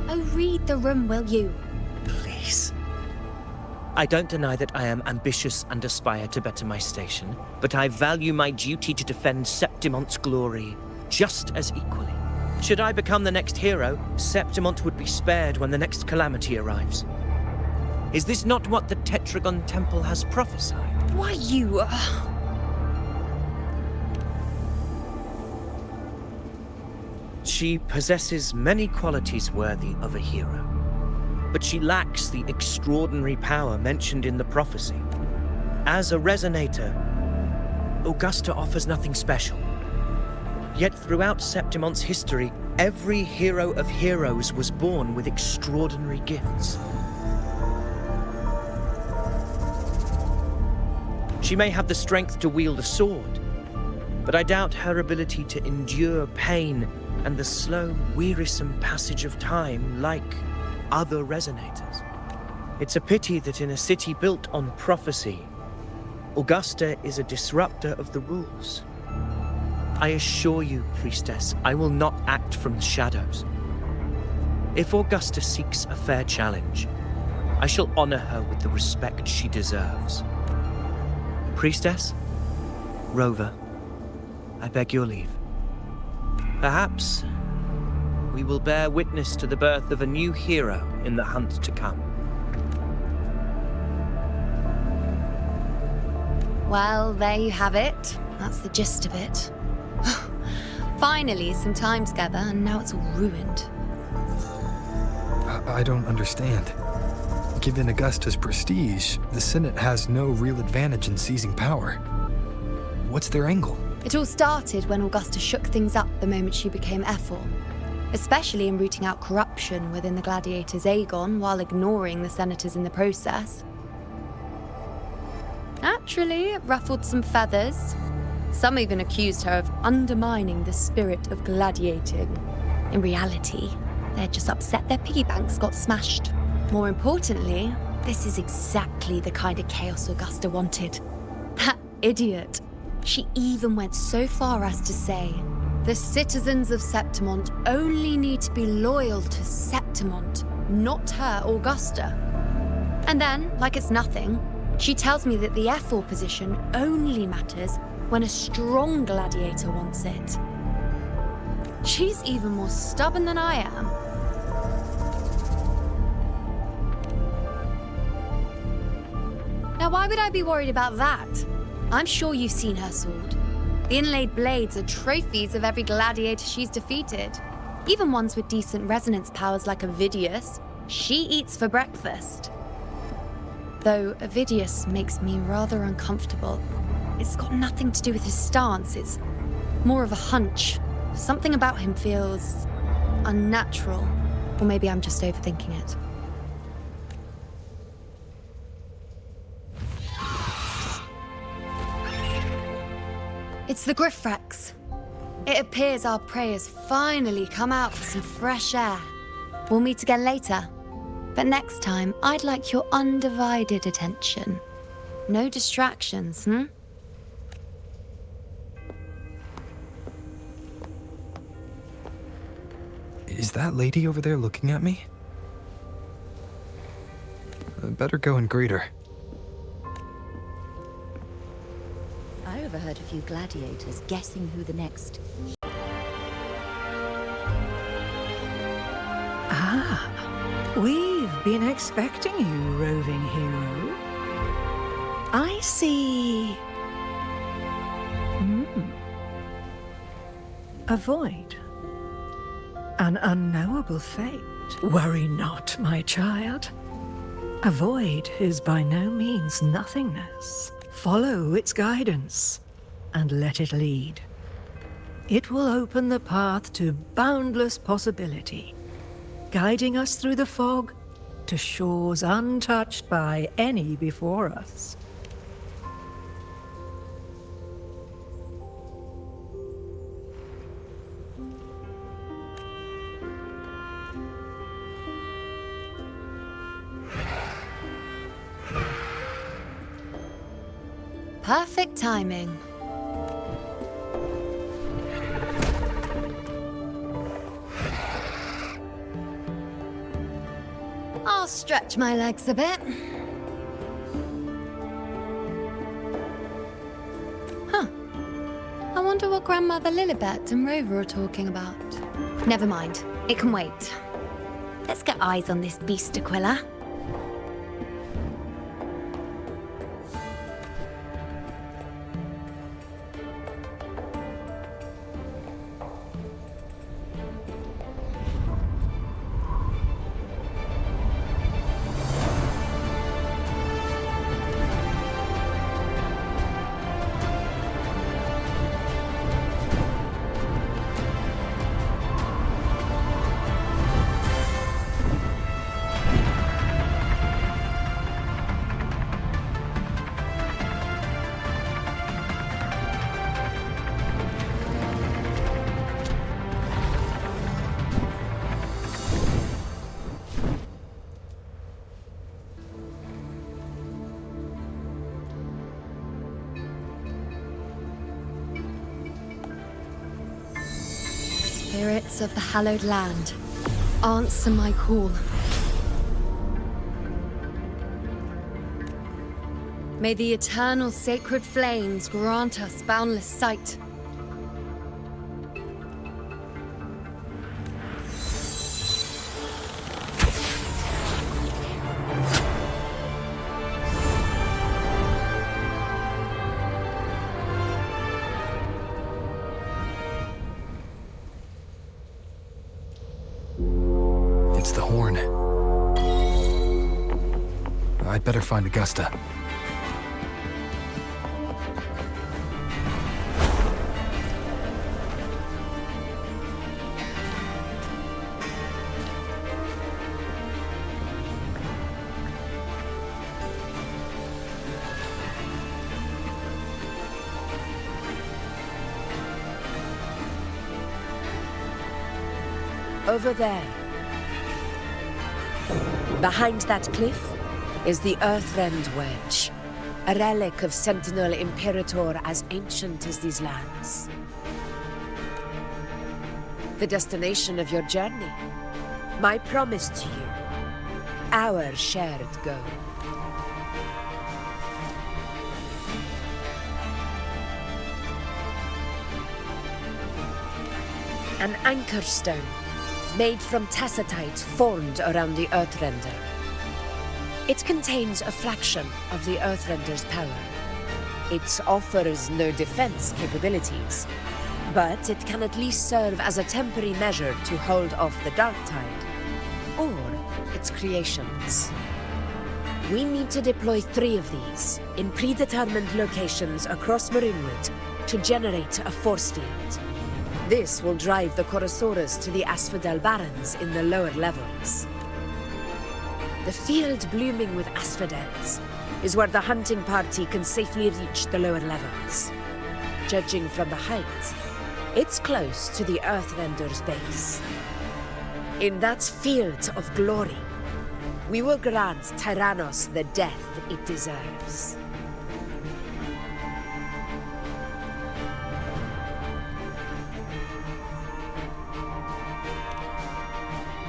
Oh, read the room, will you?
Please. I don't deny that I am ambitious and aspire to better my station, but I value my duty to defend Septimont's glory just as equally. Should I become the next hero, Septimont would be spared when the next calamity arrives. Is this not what the Tetragon Temple has prophesied?
Why, you...
She possesses many qualities worthy of a hero, but she lacks the extraordinary power mentioned in the prophecy. As a Resonator, Augusta offers nothing special. Yet throughout Septimont's history, every hero of heroes was born with extraordinary gifts. She may have the strength to wield a sword, but I doubt her ability to endure pain and the slow, wearisome passage of time like other Resonators. It's a pity that in a city built on prophecy, Augusta is a disruptor of the rules. I assure you, priestess, I will not act from the shadows. If Augusta seeks a fair challenge, I shall honor her with the respect she deserves. Priestess, Rover, I beg your leave. Perhaps we will bear witness to the birth of a new hero in the hunt to come.
Well, there you have it. That's the gist of it. Finally, some time together, and now it's all ruined.
I don't understand. Given Augusta's prestige, the Senate has no real advantage in seizing power. What's their angle?
It all started when Augusta shook things up the moment she became Ephor, especially in rooting out corruption within the gladiators' Aegon while ignoring the senators in the process. Naturally, it ruffled some feathers. Some even accused her of undermining the spirit of gladiating. In reality, they'd just upset their piggy banks got smashed. More importantly, this is exactly the kind of chaos Augusta wanted. That idiot. She even went so far as to say, the citizens of Septimont only need to be loyal to Septimont, not her, Augusta. And then, like it's nothing, she tells me that the Ephor position only matters when a strong gladiator wants it. She's even more stubborn than I am. Now, why would I be worried about that? I'm sure you've seen her sword. The inlaid blades are trophies of every gladiator she's defeated. Even ones with decent resonance powers like Avidius, she eats for breakfast. Though Avidius makes me rather uncomfortable. It's got nothing to do with his stance, it's more of a hunch. Something about him feels unnatural. Or maybe I'm just overthinking it. It's the Griffrex. It appears our prey has finally come out for some fresh air. We'll meet again later. But next time, I'd like your undivided attention. No distractions,
Is that lady over there looking at me? I better go and greet her.
I overheard a few gladiators guessing who the next...
We've been expecting you, roving hero. I see... A void. An unknowable fate. Worry not, my child. A void is by no means nothingness. Follow its guidance, and let it lead. It will open the path to boundless possibility, guiding us through the fog to shores untouched by any before us.
Perfect timing. I'll stretch my legs a bit. Huh. I wonder what Grandmother Lilibet and Rover are talking about. Never mind. It can wait. Let's get eyes on this beast Aquila. Spirits of the hallowed land, answer my call. May the eternal sacred flames grant us boundless sight.
It's the horn. I'd better find Augusta.
Over there. Behind that cliff is the Earthrend Wedge, a relic of Sentinel Imperator as ancient as these lands. The destination of your journey, my promise to you, our shared goal. An anchor stone made from tacitite formed around the Earthrender. It contains a fraction of the Earthrender's power. It offers no defense capabilities, but it can at least serve as a temporary measure to hold off the dark tide, or its creations. We need to deploy 3 of these in predetermined locations across Marinewood to generate a force field. This will drive the Chorosaurus to the Asphodel Barrens in the lower levels. The field blooming with asphodels is where the hunting party can safely reach the lower levels. Judging from the height, it's close to the Earthrender's base. In that field of glory, we will grant Tyrannos the death it deserves.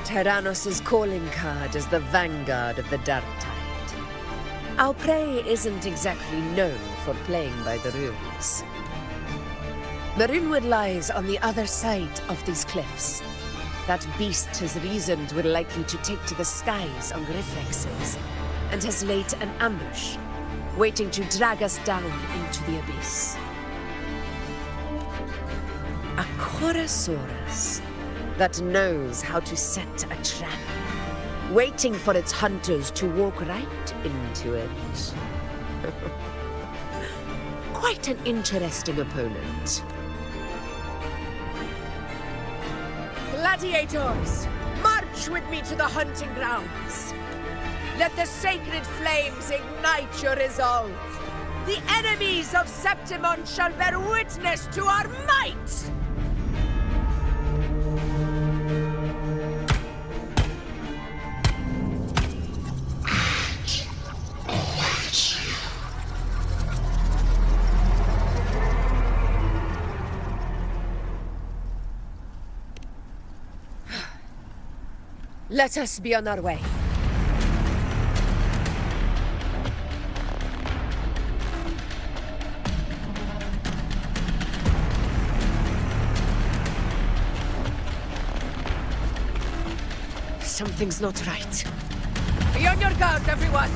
Tyrannos' calling card is the vanguard of the Dark Tide. Our prey isn't exactly known for playing by the rules. Marinwood lies on the other side of these cliffs. That beast has reasoned we're likely to take to the skies on Griffrexes, and has laid an ambush, waiting to drag us down into the abyss. A Chorosaurus that knows how to set a trap, waiting for its hunters to walk right into it. Quite an interesting opponent. Gladiators, march with me to the hunting grounds. Let the sacred flames ignite your resolve. The enemies of Septimont shall bear witness to our might! Let us be on our way. Something's not right. Be on your guard, everyone!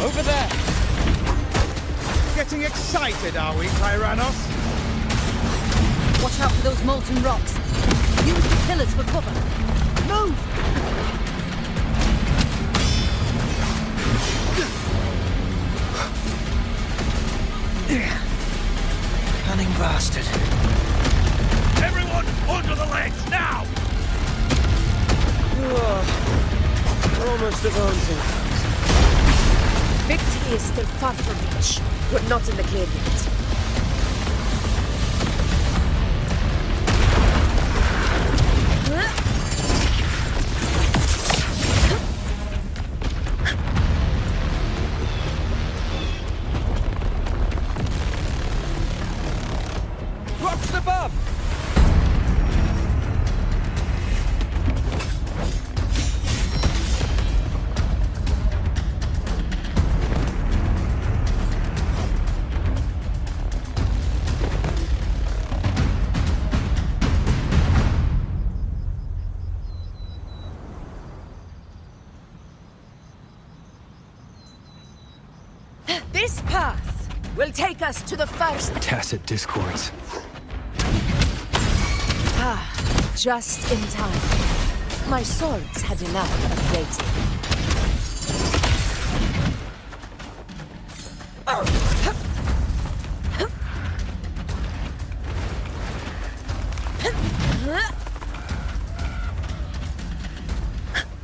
Over there! Getting excited, are we, Tyrannos?
Watch out for those molten rocks. Use the pillars for cover. Move!
Cunning bastard.
Everyone under the ledge, now!
We're almost advancing.
Victory is still far from reach. We're not in the clear yet.
Rocks above!
This path will take us to the first...
Tacit discords.
Ah, just in time. My swords had enough of waiting.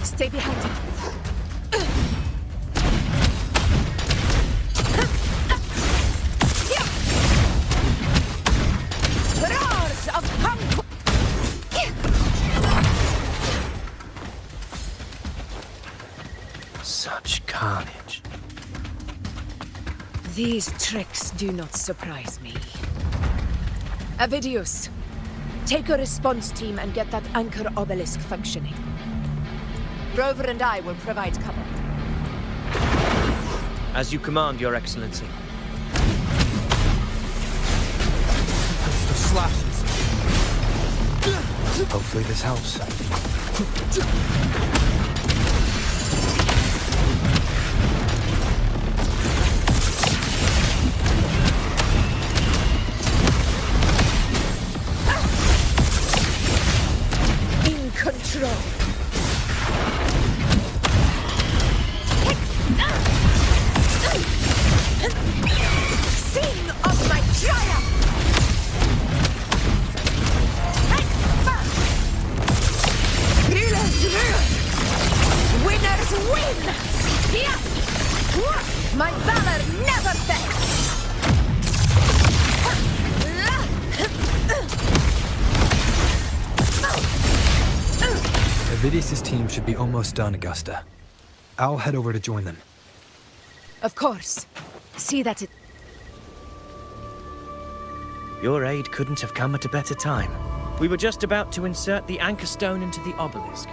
Stay behind me.
Such carnage.
These tricks do not surprise me. Avidius, take a response team and get that anchor obelisk functioning. Rover and I will provide cover.
As you command, Your Excellency.
Host of slashes.
Hopefully this helps.
Sing of my triumph! Rulers rule! Winners win! Yeah! My valor never fails!
Avidius' team should be almost done, Augusta. I'll head over to join them.
Of course. See that it...
Your aid couldn't have come at a better time. We were just about to insert the anchor stone into the obelisk.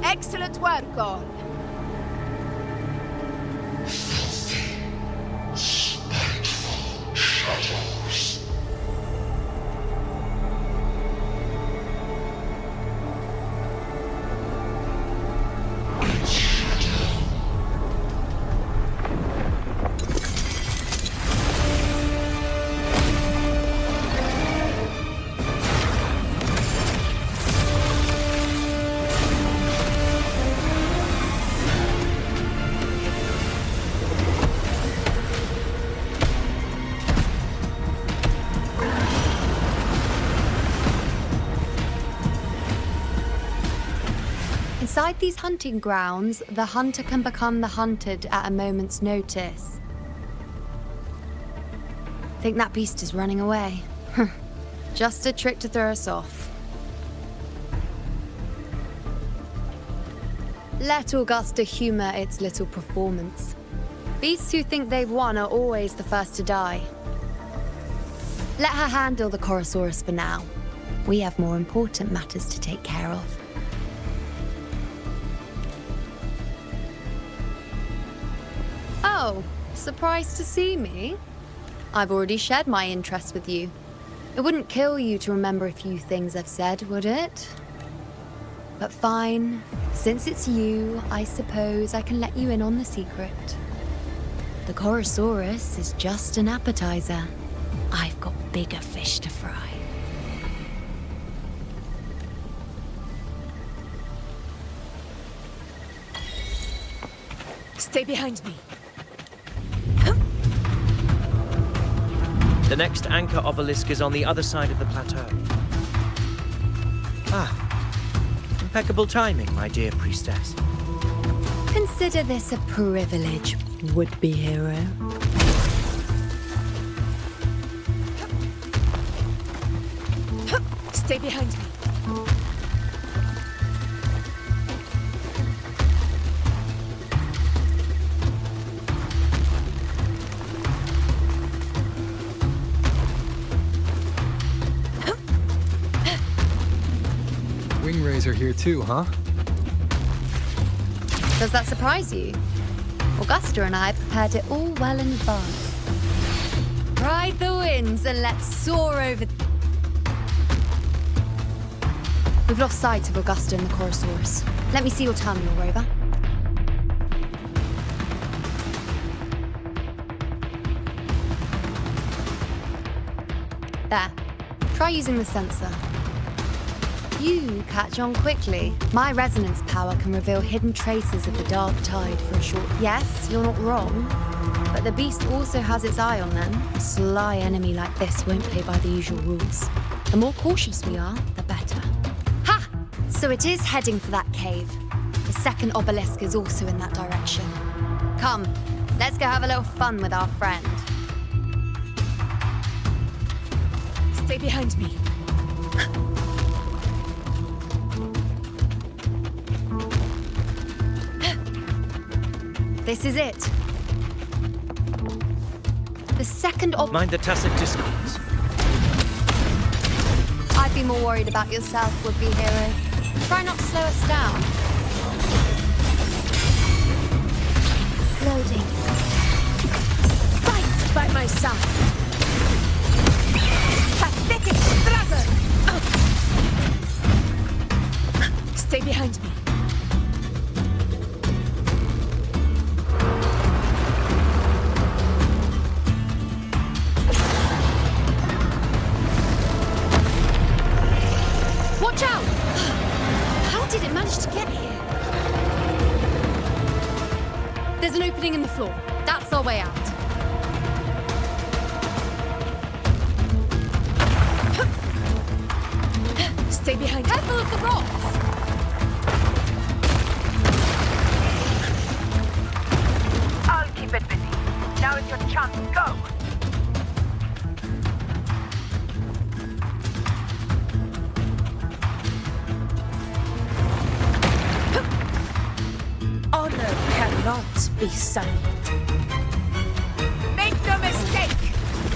Excellent work, all.
Inside these hunting grounds, the hunter can become the hunted at a moment's notice. Think that beast is running away? Just a trick to throw us off. Let Augusta humor its little performance. Beasts who think they've won are always the first to die. Let her handle the Chorosaurus for now. We have more important matters to take care of. Oh, surprised to see me? I've already shared my interest with you. It wouldn't kill you to remember a few things I've said, would it? But fine. Since it's you, I suppose I can let you in on the secret. The Chorosaurus is just an appetizer. I've got bigger fish to fry.
Stay behind me.
The next anchor obelisk is on the other side of the plateau. Ah, impeccable timing, my dear priestess.
Consider this a privilege, would-be hero.
Stay behind me.
Wingrais are here too, huh?
Does that surprise you? Augusta and I prepared it all well in advance. Ride the winds and let's soar over... We've lost sight of Augusta and the Chorosaurus. Let me see your terminal, Rover. There. Try using the sensor. You catch on quickly. My resonance power can reveal hidden traces of the dark tide for a short... Yes, you're not wrong. But the beast also has its eye on them. A sly enemy like this won't play by the usual rules. The more cautious we are, the better. Ha! So it is heading for that cave. The second obelisk is also in that direction. Come, let's go have a little fun with our friend.
Stay behind me.
This is it. The second
Mind the tacit discords.
I'd be more worried about yourself, would-be hero. Try not to slow us down.
Loading.
Fight by my side. Pathetic struggle. Stay behind me.
Watch out! How did it manage to get here? There's an opening in the floor. That's our way out.
Stay behind.
Careful of the rocks!
I'll keep it busy. Now is your chance. Go!
Honor cannot be silent.
Make no mistake!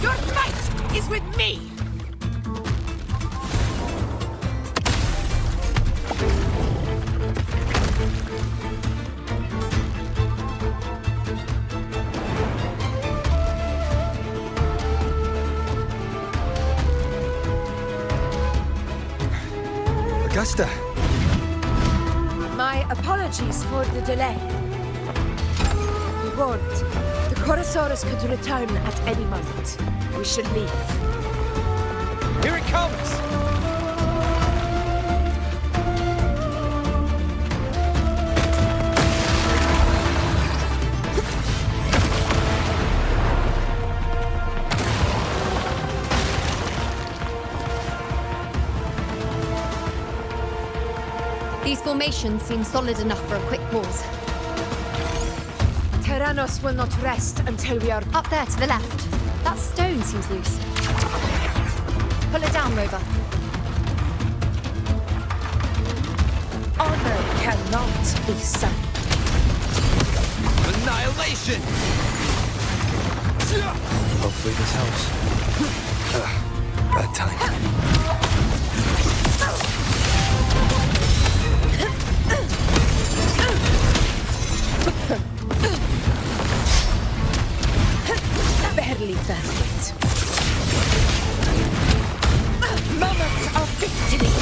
Your fight is with me!
Augusta!
My apologies for the delay. We warned. The Chorosaurus could return at any moment. We should leave.
Here it comes!
These formations seem solid enough for a quick pause.
Tyrannos will not rest until we are...
Up there to the left. That stone seems loose. Pull it down, Rover.
Honor cannot be silent.
Annihilation!
Hopefully this helps. Bad time.
Barely perfect. Moment of victory!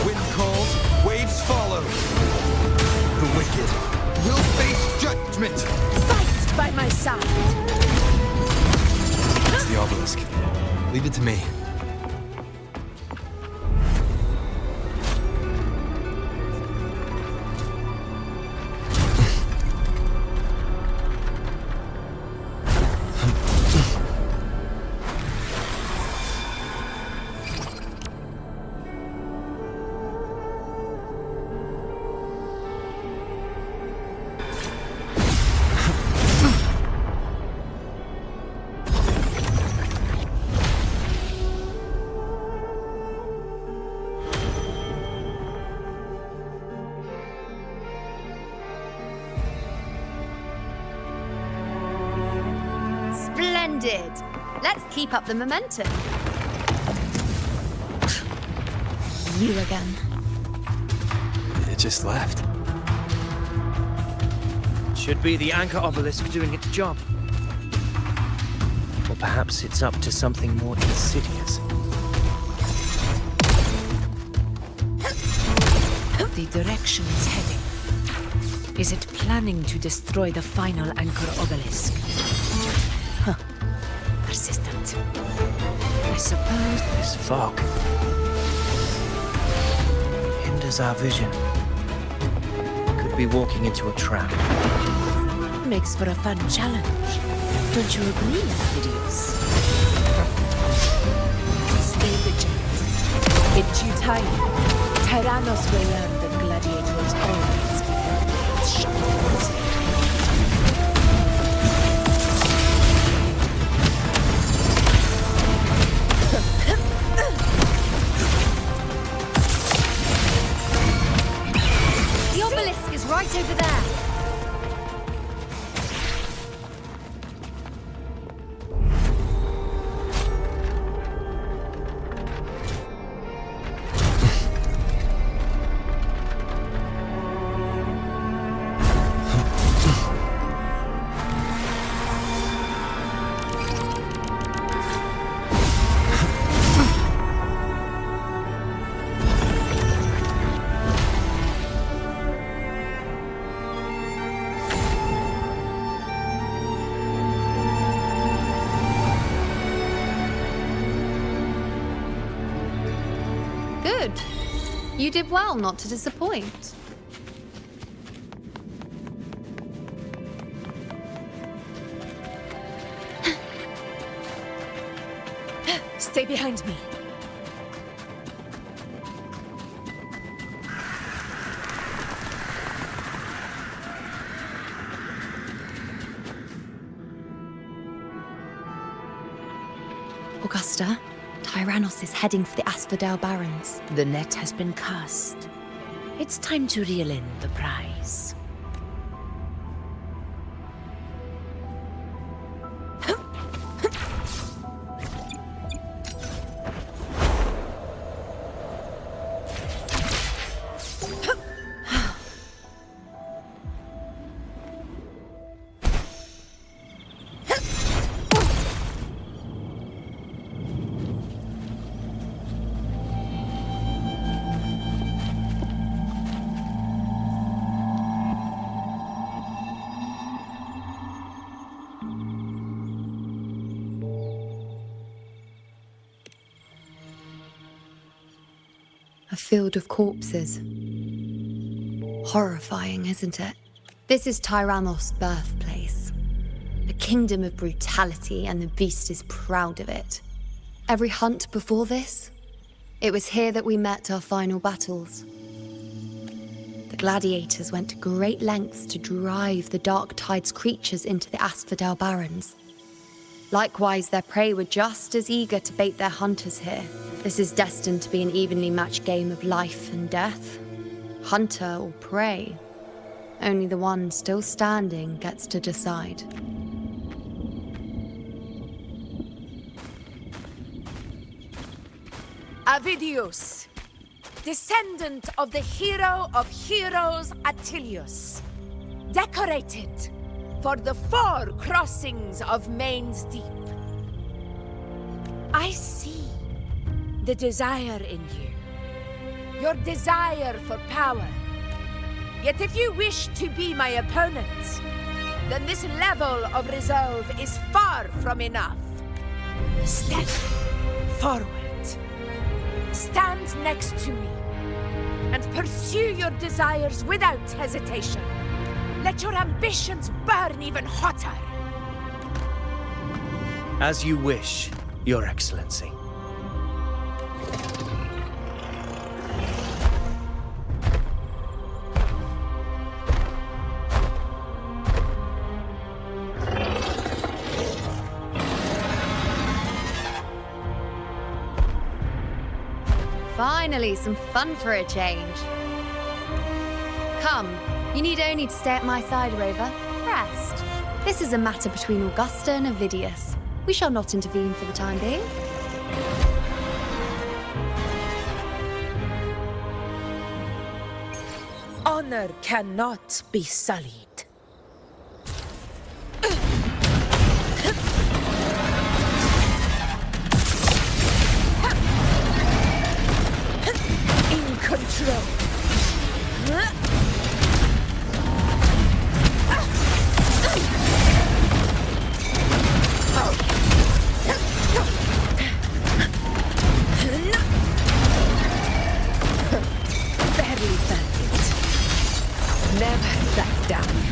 Wind calls, waves follow. The wicked will face judgment.
Fight by my side.
It's the obelisk. Leave it to me.
Splendid! Let's keep up the momentum. You again.
It just left.
Should be the anchor obelisk doing its job. Or perhaps it's up to something more insidious.
The direction it's heading. Is it planning to destroy the final anchor obelisk? Huh. Persistent. I suppose...
This fog hinders our vision. Could be walking into a trap.
Makes for a fun challenge. Don't you agree, Amphidius? Stay vigilant. In due time, Tyrannos will learn that gladiators always keep shut.
The obelisk is right over there. Good. You did well not to disappoint.
Stay behind me.
Augusta, Tyrannos is heading for the Asphodel Barrens.
The net has been cast. It's time to reel in the prize.
A field of corpses. Horrifying, isn't it? This is Tyrannos' birthplace. A kingdom of brutality, and the beast is proud of it. Every hunt before this, it was here that we met our final battles. The gladiators went to great lengths to drive the Dark Tide's creatures into the Asphodel Barrens. Likewise, their prey were just as eager to bait their hunters here. This is destined to be an evenly matched game of life and death. Hunter or prey. Only the one still standing gets to decide.
Avidius, descendant of the hero of heroes Attilius, decorated for the 4 crossings of Main's Deep. I see the desire in you, your desire for power. Yet if you wish to be my opponent, then this level of resolve is far from enough. Step forward. Stand next to me, and pursue your desires without hesitation. Let your ambitions burn even hotter.
As you wish, Your Excellency.
Finally, some fun for a change. Come, you need only to stay at my side, Rover. Rest. This is a matter between Augusta and Avidius. We shall not intervene for the time being.
Honor cannot be sullied. In control. Barely felt it. Never back down.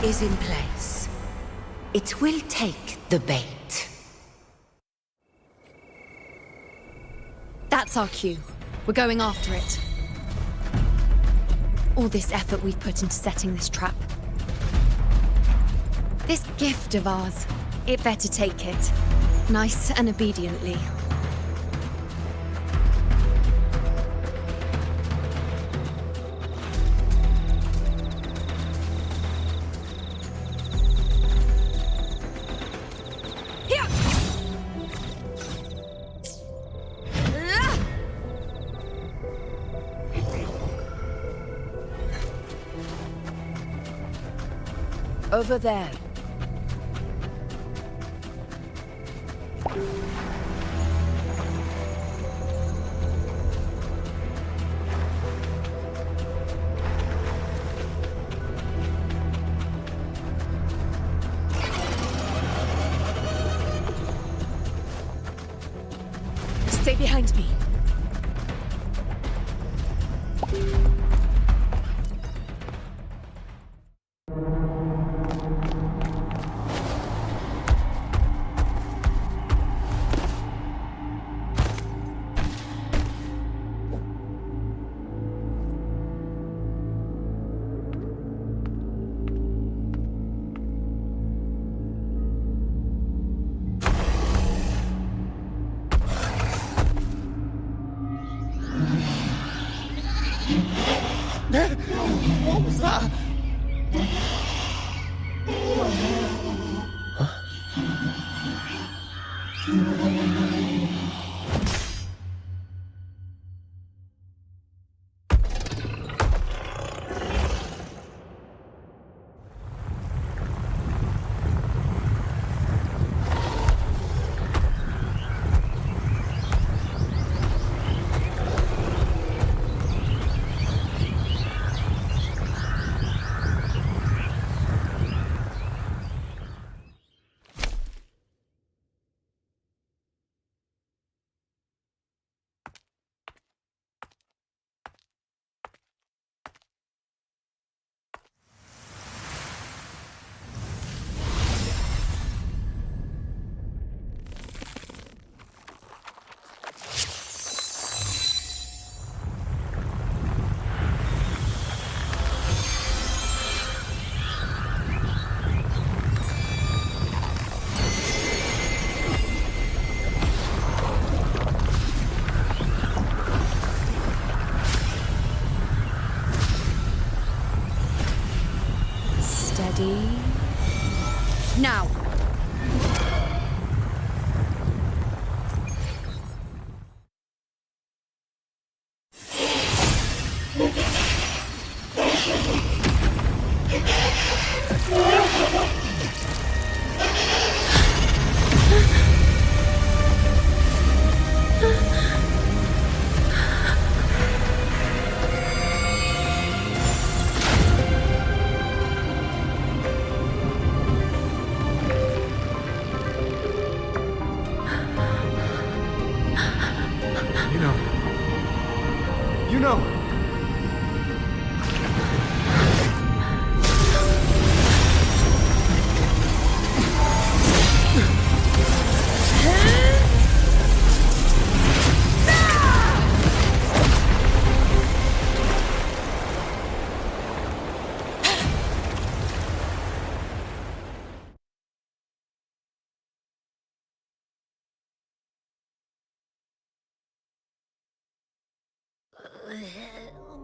is in place. It will take the bait.
That's our cue. We're going after it. All this effort we've put into setting this trap. This gift of ours, it better take it. Nice and obediently.
Over there. Stay behind me.
What was that?
Now!
Iuno!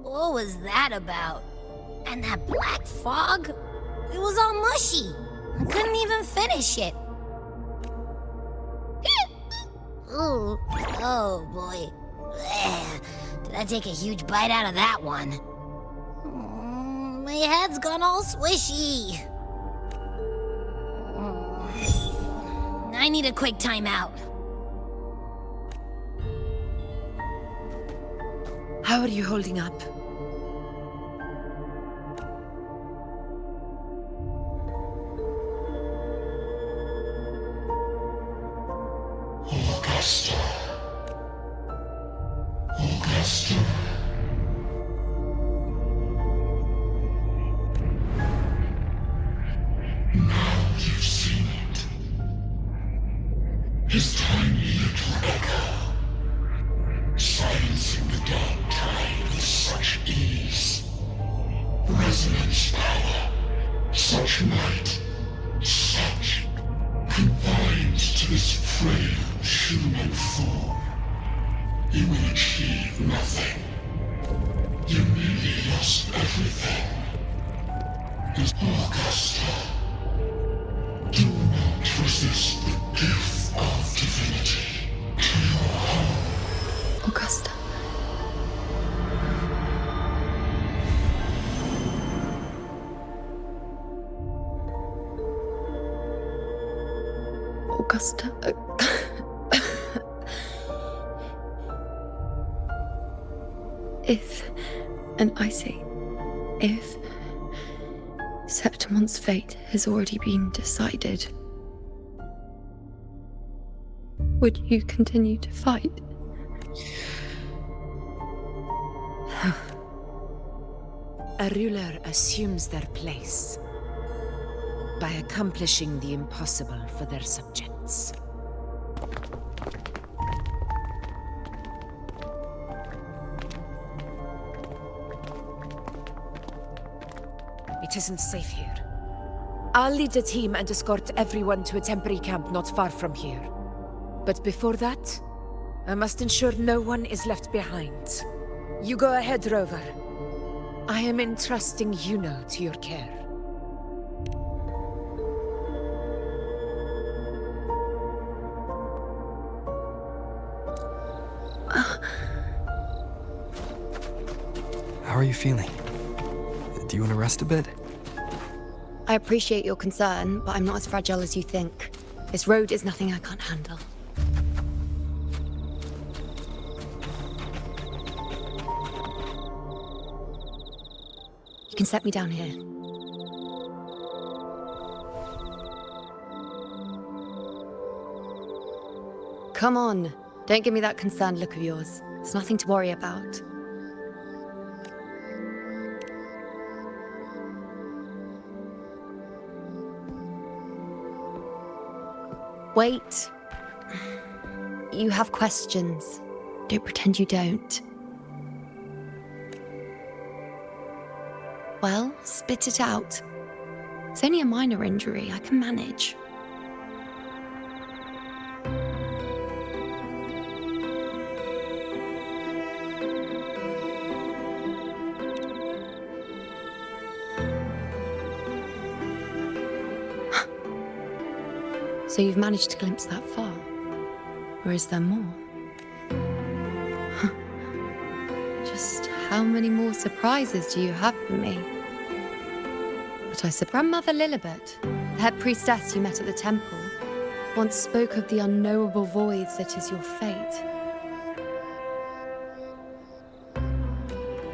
What was that about? And that black fog? It was all mushy. I couldn't even finish it. Ooh, oh boy. Did I take a huge bite out of that one? My head's gone all swishy. I need a quick timeout.
How are you holding up?
Augusta. Augusta. you've seen it. His tiny little echo, silencing the dark tide with such ease. Resonance power, such might, such confined to this frail human form. You will achieve nothing. You nearly lost everything. Augusta, do not resist the gift of divinity to your home.
Augusta. Augusta. If Septimont's fate has already been decided, would you continue to fight?
A ruler assumes their place by accomplishing the impossible for their subjects. It isn't safe here. I'll lead a team and escort everyone to a temporary camp not far from here. But before that, I must ensure no one is left behind. You go ahead, Rover. I am entrusting Iuno to your care.
How are you feeling? Do you want to rest a bit?
I appreciate your concern, but I'm not as fragile as you think. This road is nothing I can't handle. You can set me down here. Come on, don't give me that concerned look of yours. It's nothing to worry about. Wait. You have questions. Don't pretend you don't. Well, spit it out. It's only a minor injury. I can manage. So you've managed to glimpse that far? Or is there more? Just how many more surprises do you have for me? But I suppose Grandmother Lilibet, the head priestess you met at the temple, once spoke of the unknowable void that is your fate.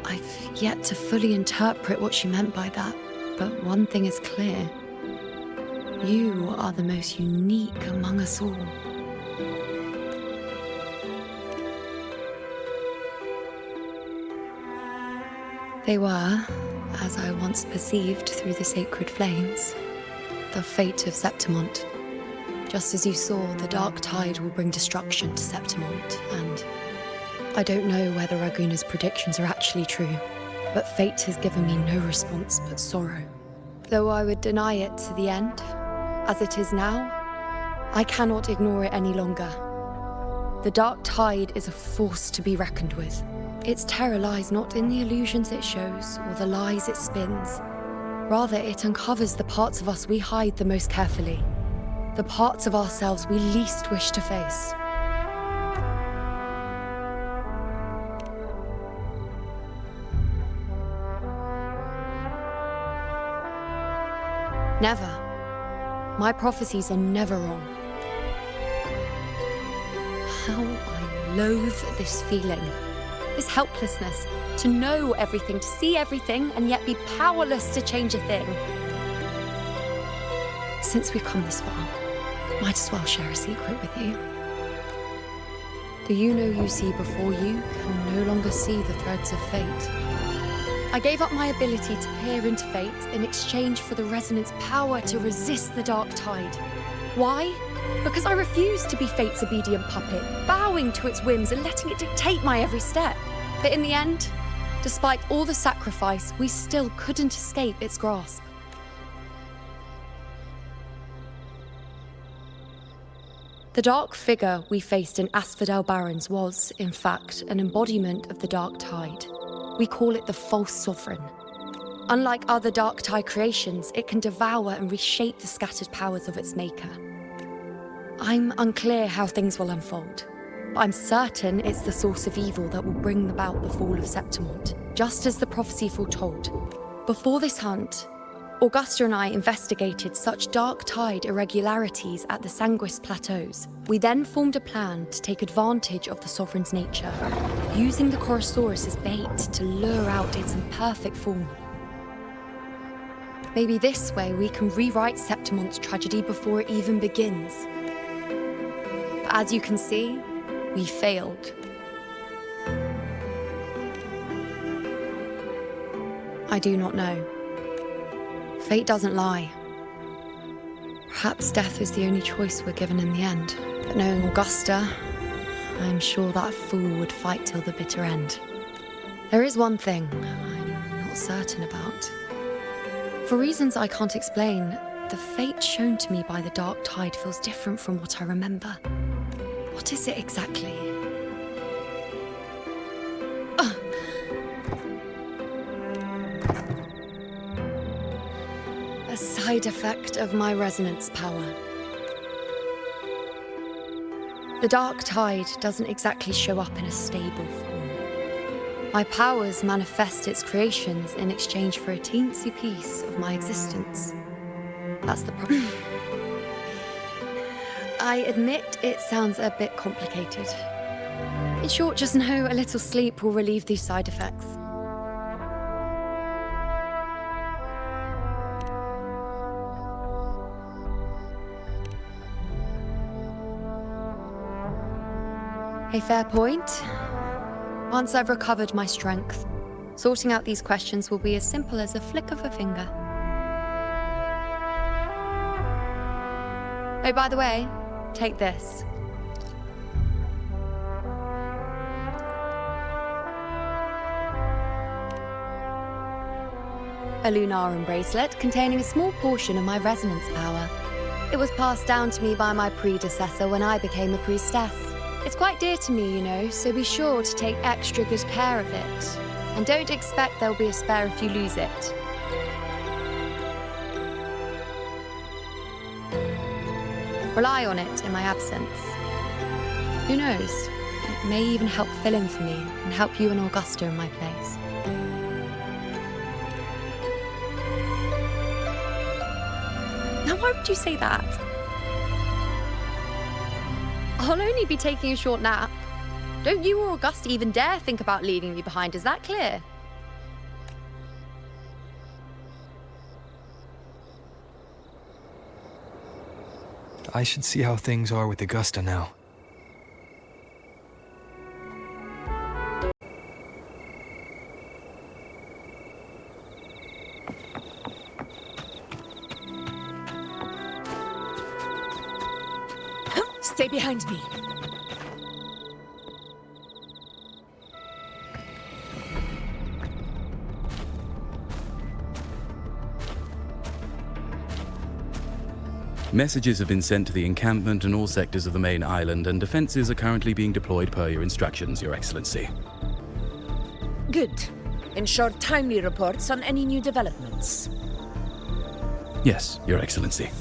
I've yet to fully interpret what she meant by that, but one thing is clear. You are the most unique among us all. They were, as I once perceived through the sacred flames, the fate of Septimont. Just as you saw, the dark tide will bring destruction to Septimont, and I don't know whether Raguna's predictions are actually true, but fate has given me no response but sorrow. Though I would deny it to the end, as it is now, I cannot ignore it any longer. The dark tide is a force to be reckoned with. Its terror lies not in the illusions it shows or the lies it spins. Rather, it uncovers the parts of us we hide the most carefully, the parts of ourselves we least wish to face. Never. My prophecies are never wrong. How I loathe this feeling, this helplessness, to know everything, to see everything, and yet be powerless to change a thing. Since we've come this far, might as well share a secret with you. The Iuno you see before you can no longer see the threads of fate. I gave up my ability to peer into fate in exchange for the resonance power to resist the dark tide. Why? Because I refused to be fate's obedient puppet, bowing to its whims and letting it dictate my every step. But in the end, despite all the sacrifice, we still couldn't escape its grasp. The dark figure we faced in Asphodel Barrens was, in fact, an embodiment of the dark tide. We call it the false sovereign. Unlike other dark tide creations, it can devour and reshape the scattered powers of its maker. I'm unclear how things will unfold, but I'm certain it's the source of evil that will bring about the fall of Septimont, just as the prophecy foretold. Before this hunt, Augusta and I investigated such dark tide irregularities at the Sanguis Plateaus. We then formed a plan to take advantage of the Sovereign's nature, using the Chorosaurus as bait to lure out its imperfect form. Maybe this way we can rewrite Septimont's tragedy before it even begins. But as you can see, we failed. I do not know. Fate doesn't lie. Perhaps death is the only choice we're given in the end. But knowing Augusta, I'm sure that fool would fight till the bitter end. There is one thing I'm not certain about. For reasons I can't explain, the fate shown to me by the dark tide feels different from what I remember. What is it exactly? A side effect of my resonance power. The dark tide doesn't exactly show up in a stable form. My powers manifest its creations in exchange for a teensy piece of my existence. That's the problem. I admit it sounds a bit complicated. In short, just know a little sleep will relieve these side effects. A fair point. Once I've recovered my strength, sorting out these questions will be as simple as a flick of a finger. Oh, by the way, take this. A Lunarum bracelet containing a small portion of my resonance power. It was passed down to me by my predecessor when I became a priestess. It's quite dear to me, you know, so be sure to take extra good care of it. And don't expect there'll be a spare if you lose it. Rely on it in my absence. Who knows? It may even help fill in for me and help you and Augusta in my place. Now, why would you say that? I'll only be taking a short nap. Don't you or Augusta even dare think about leaving me behind, is that clear?
I should see how things are with Augusta now.
Stay behind me.
Messages have been sent to the encampment and all sectors of the main island, and defenses are currently being deployed per your instructions, Your Excellency.
Good. Ensure timely reports on any new developments.
Yes, Your Excellency.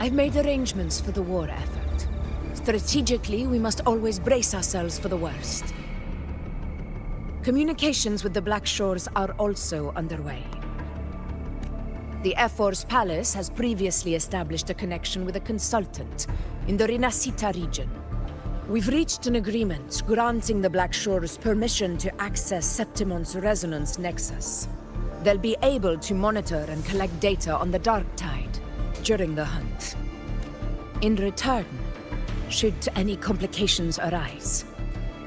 I've made arrangements for the war effort. Strategically, we must always brace ourselves for the worst. Communications with the Black Shores are also underway. The Ephor's palace has previously established a connection with a consultant in the Renacita region. We've reached an agreement granting the Black Shores permission to access Septimont's resonance nexus. They'll be able to monitor and collect data on the Dark Tide during the hunt. In return, should any complications arise,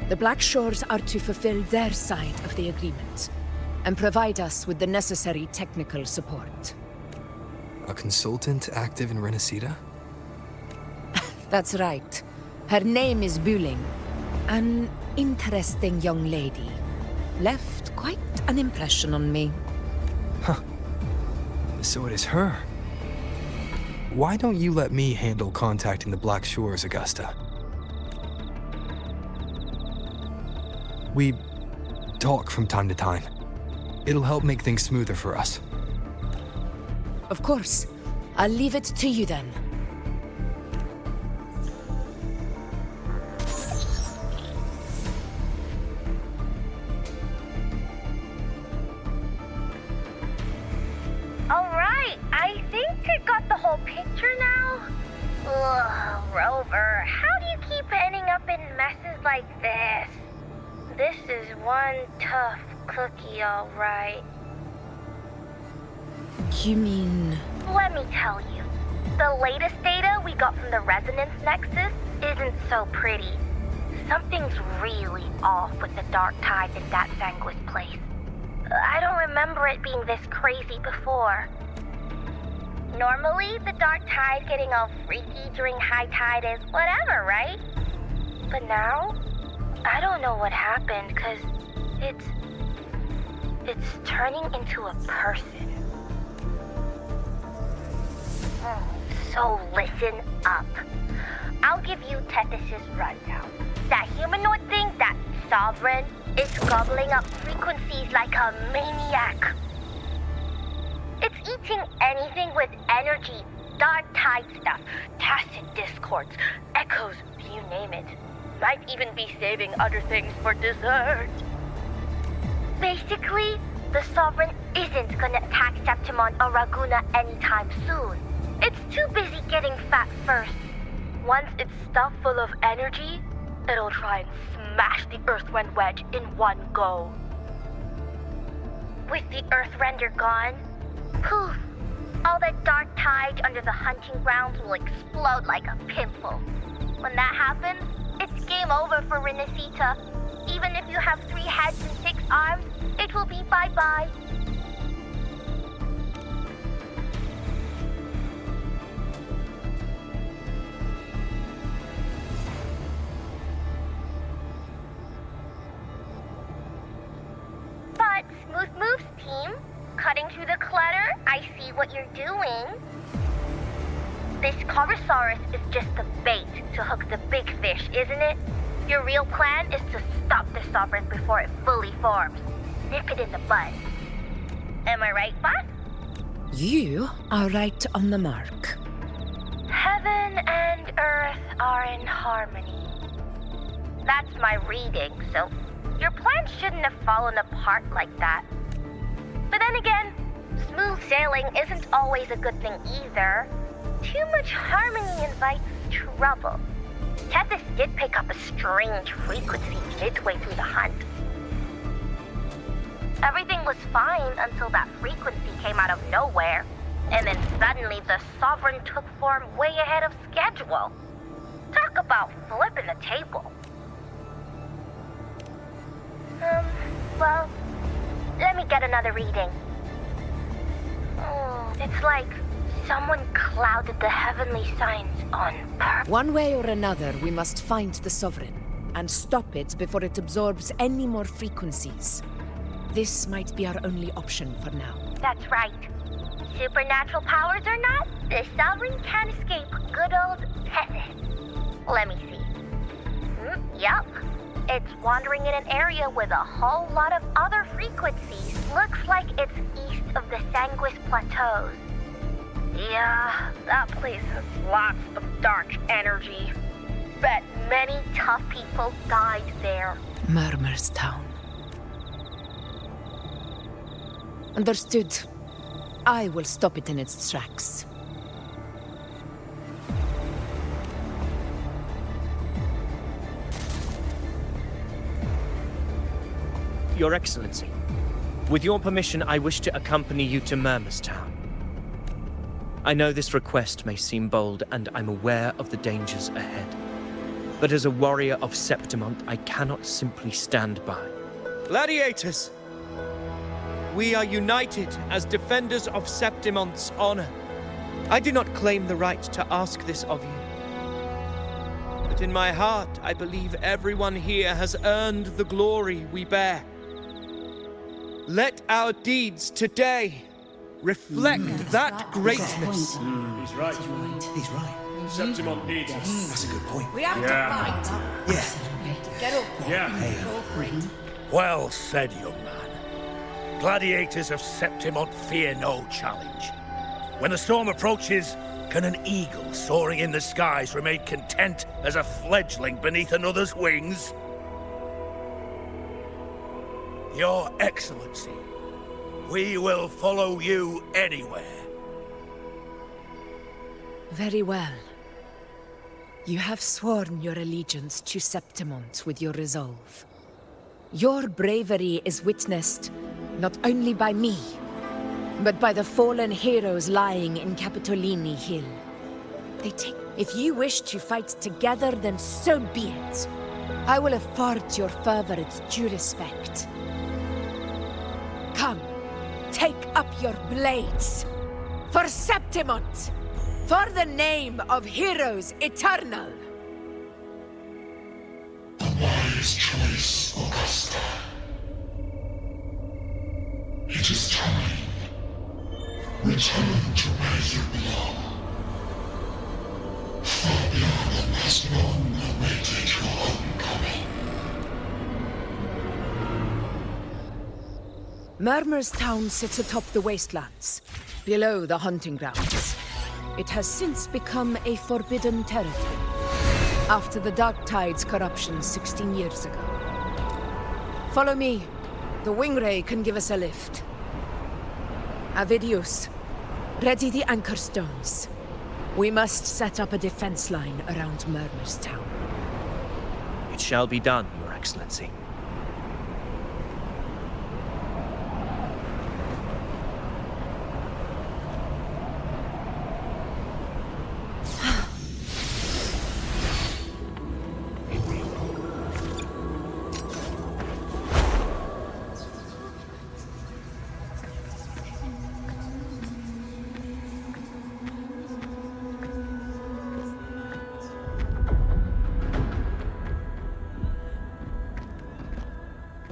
the Black Shores are to fulfill their side of the agreement and provide us with the necessary technical support.
A consultant active in Renacita?
That's right. Her name is Buling. An interesting young lady. Left quite an impression on me.
Huh. So it is her. Why don't you let me handle contacting the Black Shores, Augusta? We talk from time to time. It'll help make things smoother for us.
Of course. I'll leave it to you then.
Alright, I think I got the whole picture now. Ugh, Rover, how do you keep ending up in messes like this? This is one tough cookie, alright.
You mean...
Let me tell you. The latest data we got from the Resonance Nexus isn't so pretty. Something's really off with the Dark Tide in that Sanguis place. I don't remember it being this crazy before. Normally, the Dark Tide getting all freaky during high tide is whatever, right? But now, I don't know what happened, because it's turning into a person. So listen up. I'll give you Tethys' rundown. That humanoid thing, that Sovereign, is gobbling up frequencies like a maniac. It's eating anything with energy, Dark Tide stuff, tacit discords, echoes, you name it. Might even be saving other things for dessert. Basically, the Sovereign isn't gonna attack Septimont or Raguna anytime soon. It's too busy getting fat first. Once it's stuffed full of energy, it'll try and smash the Earthrend wedge in one go. With the Earthrender gone, poof, all that Dark Tide under the hunting grounds will explode like a pimple. When that happens, it's game over for Renacita. Even if you have 3 heads and 6 arms, it will be bye-bye. But Smooth Moves team, cutting through the clutter, I see what you're doing. This Corosaurus is just the bait to hook the big fish, isn't it? Your real plan is to stop the Sovereign before it fully forms. Nip it in the bud. Am I right, boss?
You are right on the mark.
Heaven and Earth are in harmony. That's my reading, so your plan shouldn't have fallen apart like that. But then again, smooth sailing isn't always a good thing either. Too much harmony invites trouble. Tethys did pick up a strange frequency midway through the hunt. Everything was fine until that frequency came out of nowhere, and then suddenly the Sovereign took form way ahead of schedule. Talk about flipping the table. Well, let me get another reading. It's like someone clouded the heavenly signs on purpose.
One way or another, we must find the Sovereign and stop it before it absorbs any more frequencies. This might be our only option for now.
That's right. Supernatural powers or not, the Sovereign can't escape good old Tethys. Let me see. Yup. It's wandering in an area with a whole lot of other frequencies. Looks like it's east of the Sanguis Plateaus. Yeah, that place has lots of dark energy. Bet many tough people died there.
Murmur's Town. Understood.
I will stop it in its tracks.
Your Excellency, with your permission, I wish to accompany you to Murmurstown. I know this request may seem bold, and I'm aware of the dangers ahead. But as a warrior of Septimont, I cannot simply stand by. Gladiators! We are united as defenders of Septimont's honor. I do not claim the right to ask this of you. But in my heart, I believe everyone here has earned the glory we bear. Let our deeds today reflect that greatness.
He's right. He's right.
Septimont needs us.
That's a good point.
We have to fight.
Yeah.
Get up.
Yeah. Well said, young man. Gladiators of Septimont fear no challenge. When the storm approaches, can an eagle soaring in the skies remain content as a fledgling beneath another's wings? Your Excellency, we will follow you anywhere.
Very well. You have sworn your allegiance to Septimont with your resolve. Your bravery is witnessed not only by me, but by the fallen heroes lying in Capitolini Hill. If you wish to fight together, then so be it. I will afford your fervor its due respect. Come, take up your blades. For Septimont! For the name of heroes eternal!
A wise choice, Augusta. It is time. Return to where you belong. Fabian has long awaited your homecoming.
Murmurstown sits atop the wastelands, below the hunting grounds. It has since become a forbidden territory, after the Dark Tide's corruption 16 years ago. Follow me. The Wingray can give us a lift. Avidius, ready the anchor stones. We must set up a defense line around Murmurstown.
It shall be done, Your Excellency.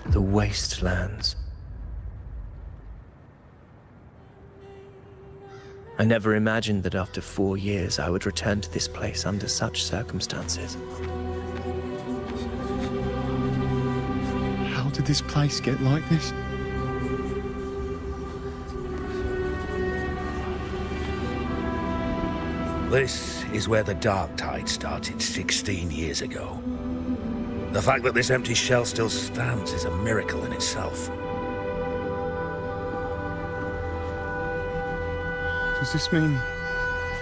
The wastelands. I never imagined that after 4 years I would return to this place under such circumstances.
How did this place get like this?
This is where the Dark Tide started 16 years ago. The fact that this empty shell still stands is a miracle in itself.
Does this mean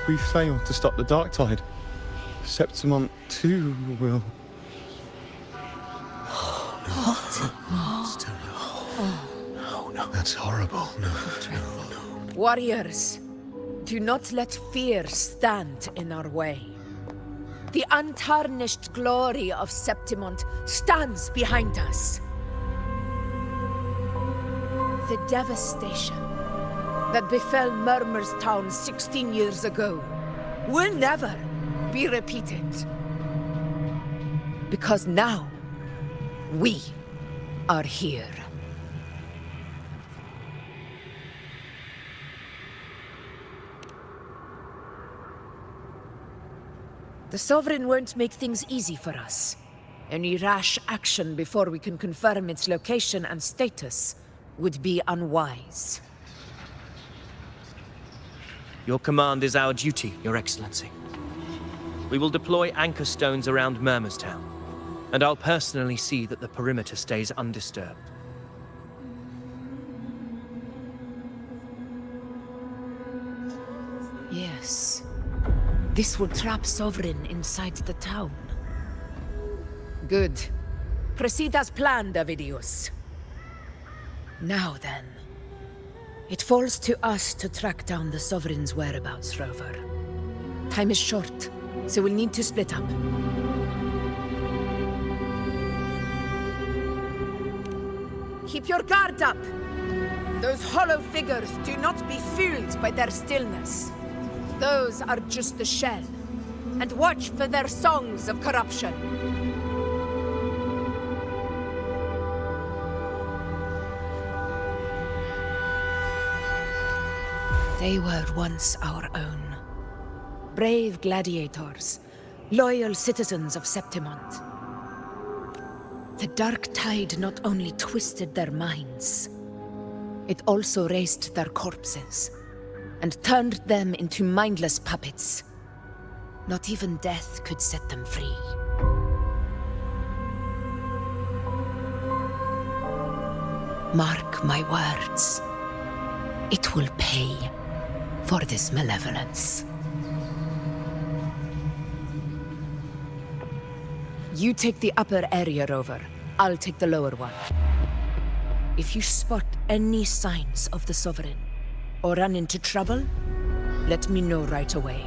if we fail to stop the Dark Tide, Septimont too will...
What? No. That's horrible. No.
Warriors, do not let fear stand in our way. The untarnished glory of Septimont stands behind us. The devastation that befell Murmurstown 16 years ago will never be repeated. Because now, we are here. The Sovereign won't make things easy for us. Any rash action before we can confirm its location and status would be unwise.
Your command is our duty, Your Excellency. We will deploy anchor stones around Murmurstown, and I'll personally see that the perimeter stays undisturbed.
Yes. This will trap Sovereign inside the town. Good. Proceed as planned, Avidius. Now then. It falls to us to track down the Sovereign's whereabouts, Rover. Time is short, so we'll need to split up. Keep your guard up! Those hollow figures do not be fooled by their stillness. Those are just the shell. And watch for their songs of corruption. They were once our own. Brave gladiators, loyal citizens of Septimont. The dark tide not only twisted their minds, it also raised their corpses and turned them into mindless puppets. Not even death could set them free. Mark my words. It will pay for this malevolence. You take the upper area, Rover. I'll take the lower one. If you spot any signs of the Sovereign, or run into trouble, let me know right away.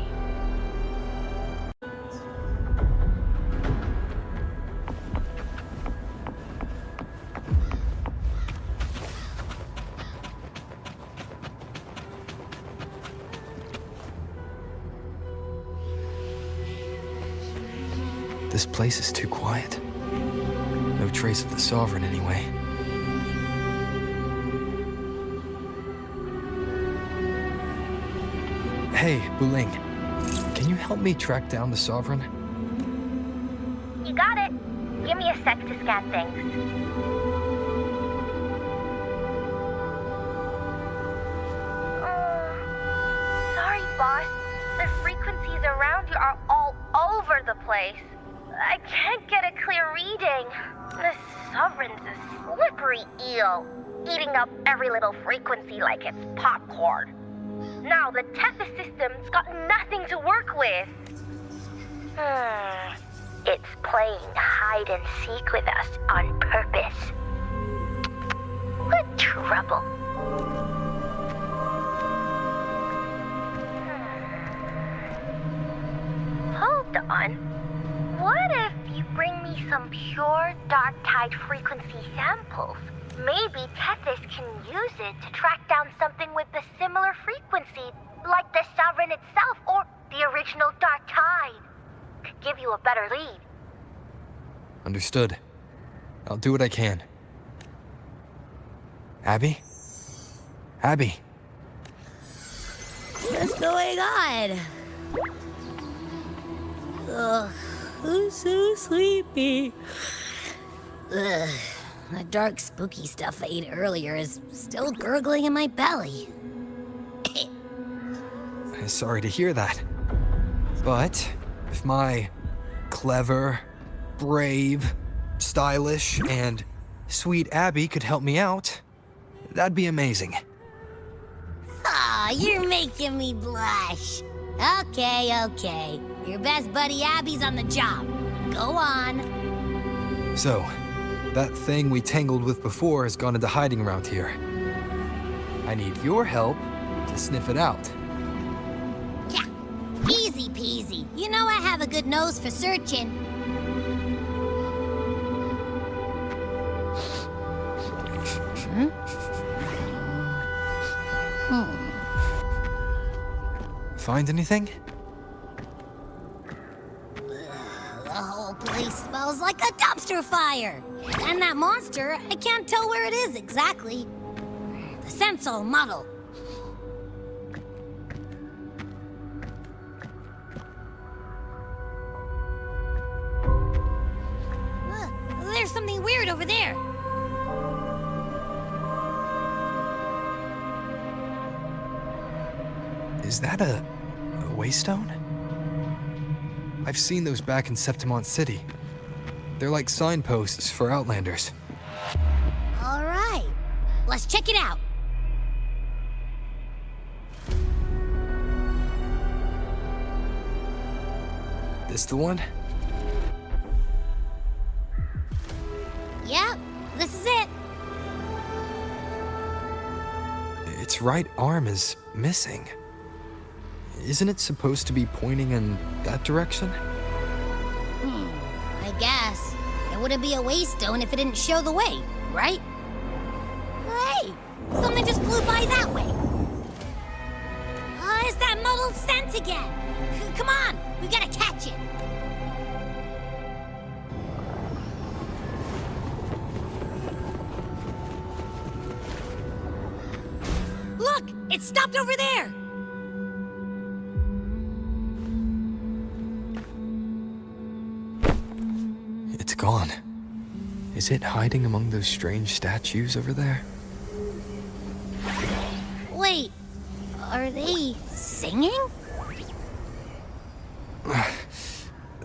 This place is too quiet. No trace of the Sovereign anyway. Hey, Buling. Can you help me track down the Sovereign?
You got it. Give me a sec to scan things. Sorry, boss. The frequencies around you are all over the place. I can't get a clear reading. The Sovereign's a slippery eel, eating up every little frequency like it's popcorn. Now the Tethys system's got nothing to work with. It's playing hide and seek with us on purpose. What trouble? Hold on. What if you bring me some pure dark tide frequency samples? Maybe Tethys can use it to track down something with a similar frequency, like the Sovereign itself or the original dark tide. Could give you a better lead.
Understood. I'll do what I can. Abby? Abby?
What's going on? Ugh, I'm so sleepy. Ugh, that dark, spooky stuff I ate earlier is still gurgling in my belly.
Sorry to hear that. But if my clever, brave, stylish, and sweet Abby could help me out, that'd be amazing.
Aw, you're making me blush. Okay. Your best buddy Abby's on the job. Go on.
So, that thing we tangled with before has gone into hiding around here. I need your help to sniff it out.
Yeah, easy peasy. You know I have a good nose for searching.
Find anything?
The whole place smells like a dumpster fire. And that monster, I can't tell where it is exactly. The scent's all muddled. There's something weird over there.
Is that a waystone? I've seen those back in Septimont City. They're like signposts for Outlanders.
All right, let's check it out.
This the one?
Yep, this is it.
Its right arm is missing. Isn't it supposed to be pointing in that direction?
I guess. It wouldn't be a waystone if it didn't show the way, right? Hey, something just flew by that way. It's that muddled scent again. Come on, we gotta catch it. Look, it stopped over there.
It's gone. Is it hiding among those strange statues over there?
Wait, are they singing?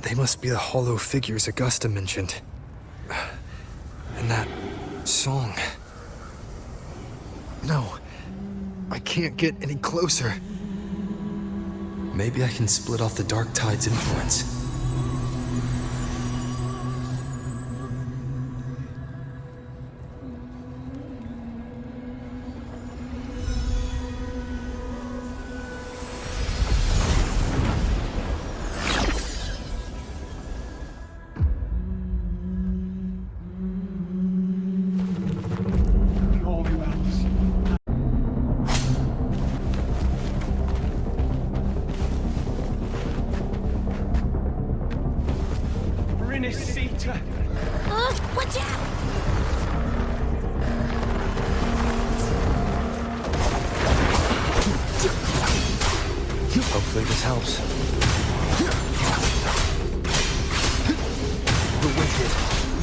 They must be the hollow figures Augusta mentioned. And that song. No, I can't get any closer. Maybe I can split off the Dark Tide's influence.
Watch out!
Hopefully this helps. The wicked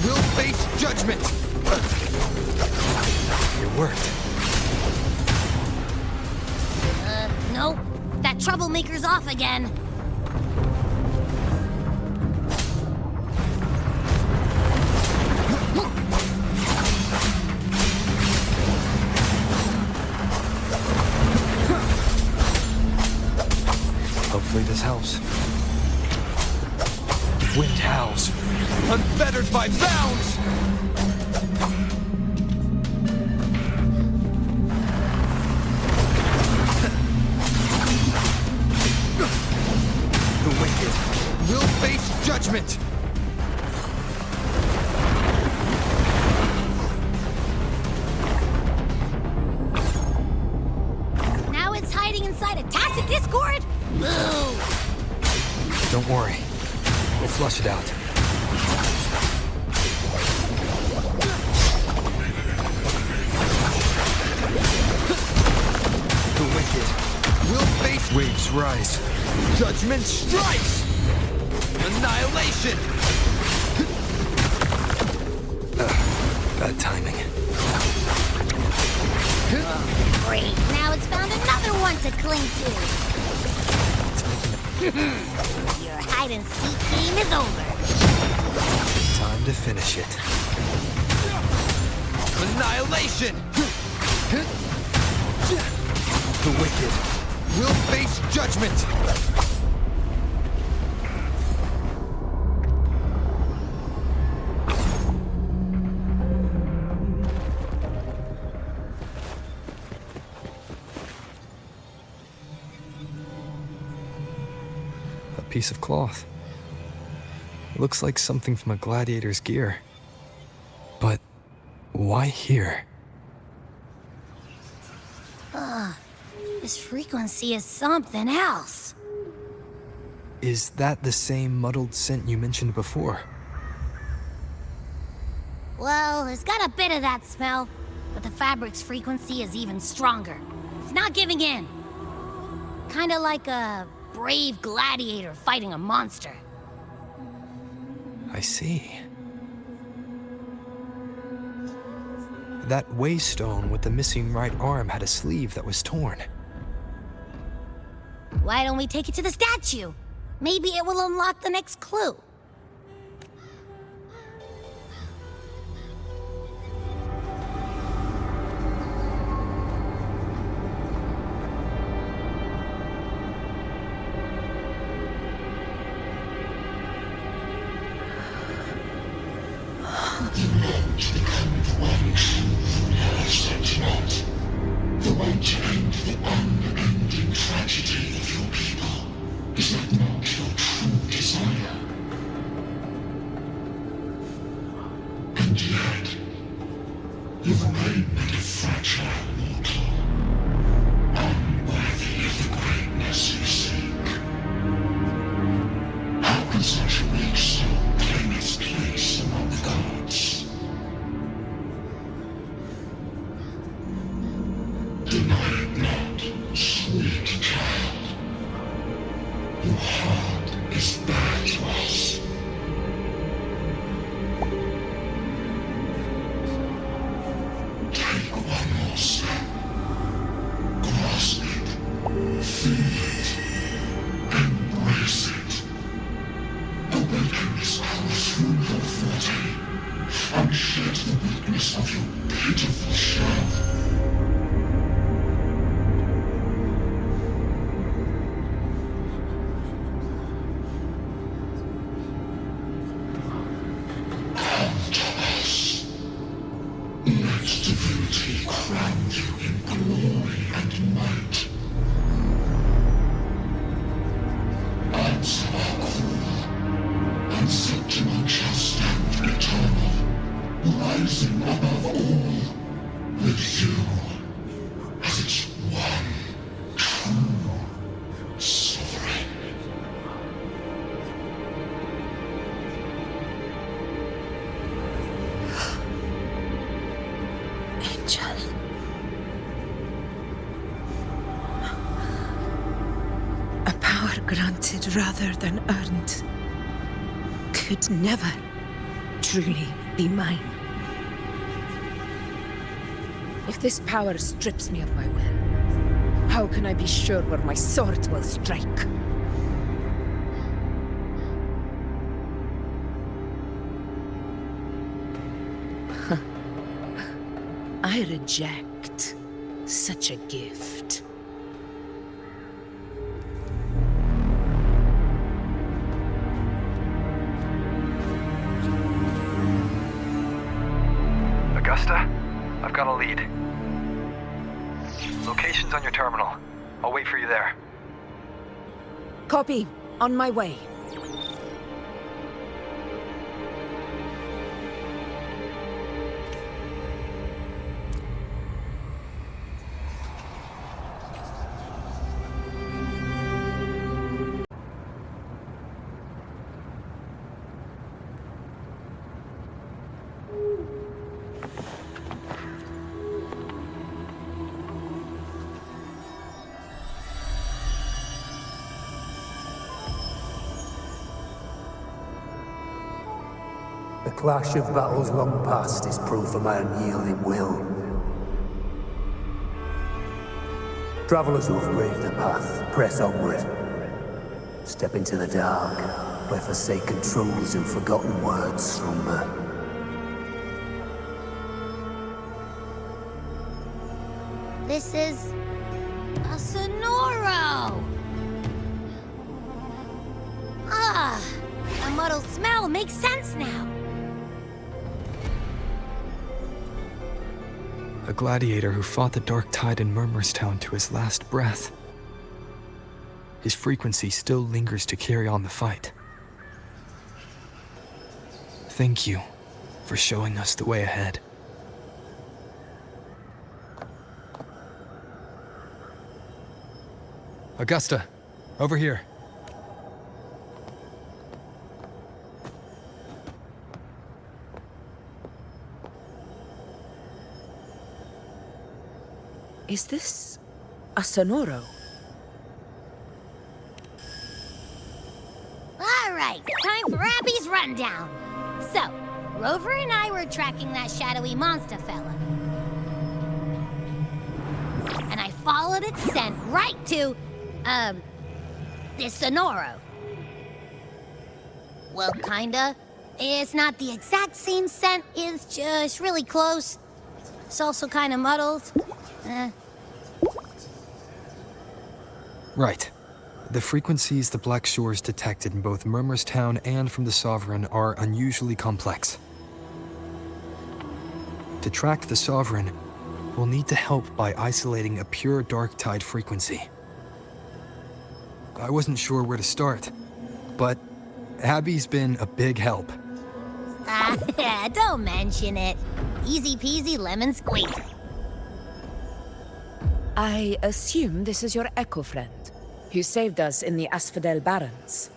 will face judgment! It worked.
Nope. That troublemaker's off again.
Hopefully this helps. Wind howls, unfettered by bounds! The wicked will face judgment!
Now it's hiding inside a tacit discord? Boo!
Don't worry. We'll flush it out. The wicked will face waves rise. Judgment strikes! Annihilation! Bad timing.
Great, now it's found another one to cling to. Your hide-and-seek game is over.
Time to finish it. Annihilation! The wicked will face judgment! Piece of cloth. It looks like something from a gladiator's gear. But why here?
This frequency is something else.
Is that the same muddled scent you mentioned before?
Well, it's got a bit of that smell, but the fabric's frequency is even stronger. It's not giving in. Kinda like a brave gladiator fighting a monster.
I see. That waystone with the missing right arm had a sleeve that was torn.
Why don't we take it to the statue? Maybe it will unlock the next clue.
meant to become the one true Ephor of Septimont. The one to end the unending tragedy of your people. Is that not your true desire? And yet, you remain but a fragile mortal, unworthy of the greatness you seek. How can such a weak soul claim its place among the gods? Deny it not, sweet child. Your heart is bare to us. Take one more step. Grasp it. Feel it. Embrace it. Awaken this power through your forte, and shed the weakness of your pitiful shell. Come to us. Let divinity crown you in glory and might. Answer our call, and Septimont shall stand eternal, rising above all, with you as its one true sovereign.
Angel. A power granted rather than earned could never truly be mine. If this power strips me of my will, how can I be sure where my sword will strike? I reject such a gift.
Augusta, I've got a lead. Location's on your terminal. I'll wait for you there.
Copy. On my way.
The clash of battles long past is proof of my unyielding will. Travelers who have braved the path, press onward. Step into the dark, where forsaken truths and forgotten words slumber.
This is a Sonoro! Ah, the muddled smell makes sense now.
A gladiator who fought the dark tide in Murmurstown to his last breath. His frequency still lingers to carry on the fight. Thank you for showing us the way ahead. Augusta, over here.
Is this a Sonoro?
All right, time for Abby's rundown. So, Rover and I were tracking that shadowy monster fella. And I followed its scent right to, this Sonoro. Well, kinda. It's not the exact same scent, it's just really close. It's also kinda muddled.
Right. The frequencies the Black Shores detected in both Murmurstown and from the Sovereign are unusually complex. To track the Sovereign, we'll need to help by isolating a pure dark tide frequency. I wasn't sure where to start, but Abby's been a big help.
Don't mention it. Easy peasy lemon squeezy.
I assume this is your Echo friend, who saved us in the Asphodel Barrens.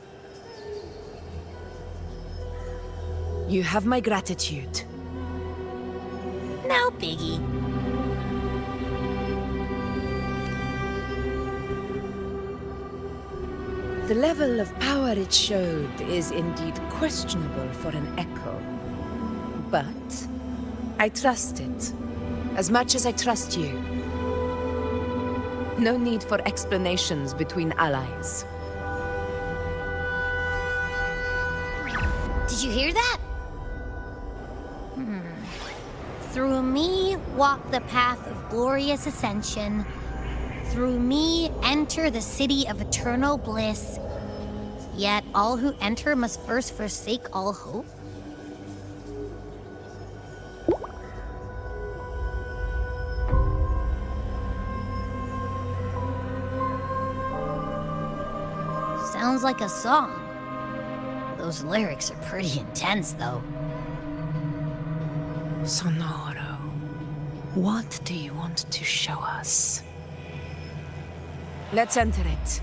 You have my gratitude.
No biggie.
The level of power it showed is indeed questionable for an Echo. But I trust it, as much as I trust you. No need for explanations between allies.
Did you hear that? Through me walk the path of glorious ascension. Through me enter the city of eternal bliss. Yet all who enter must first forsake all hope. Sounds like a song. Those lyrics are pretty intense, though.
Sonoro, what do you want to show us? Let's enter it.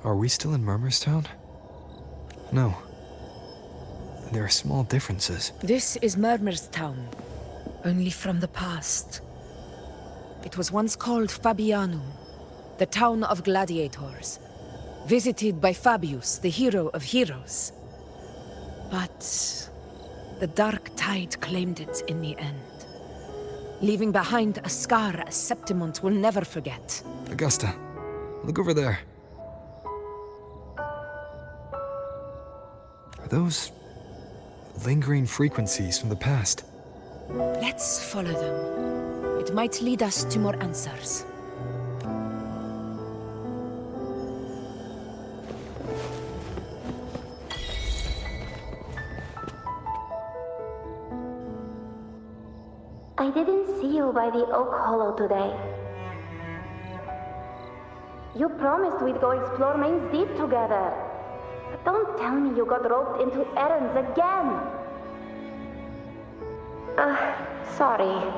Are we still in Murmurstown? No. There are small differences.
This is Murmurstown, only from the past. It was once called Fabianum, the town of gladiators, visited by Fabius, the hero of heroes. But the dark tide claimed it in the end, leaving behind a scar Septimont will never forget.
Augusta, look over there. Are those lingering frequencies from the past?
Let's follow them. It might lead us to more answers.
I didn't see you by the Oak Hollow today. You promised we'd go explore Main's Deep together. But don't tell me you got roped into errands again. Sorry.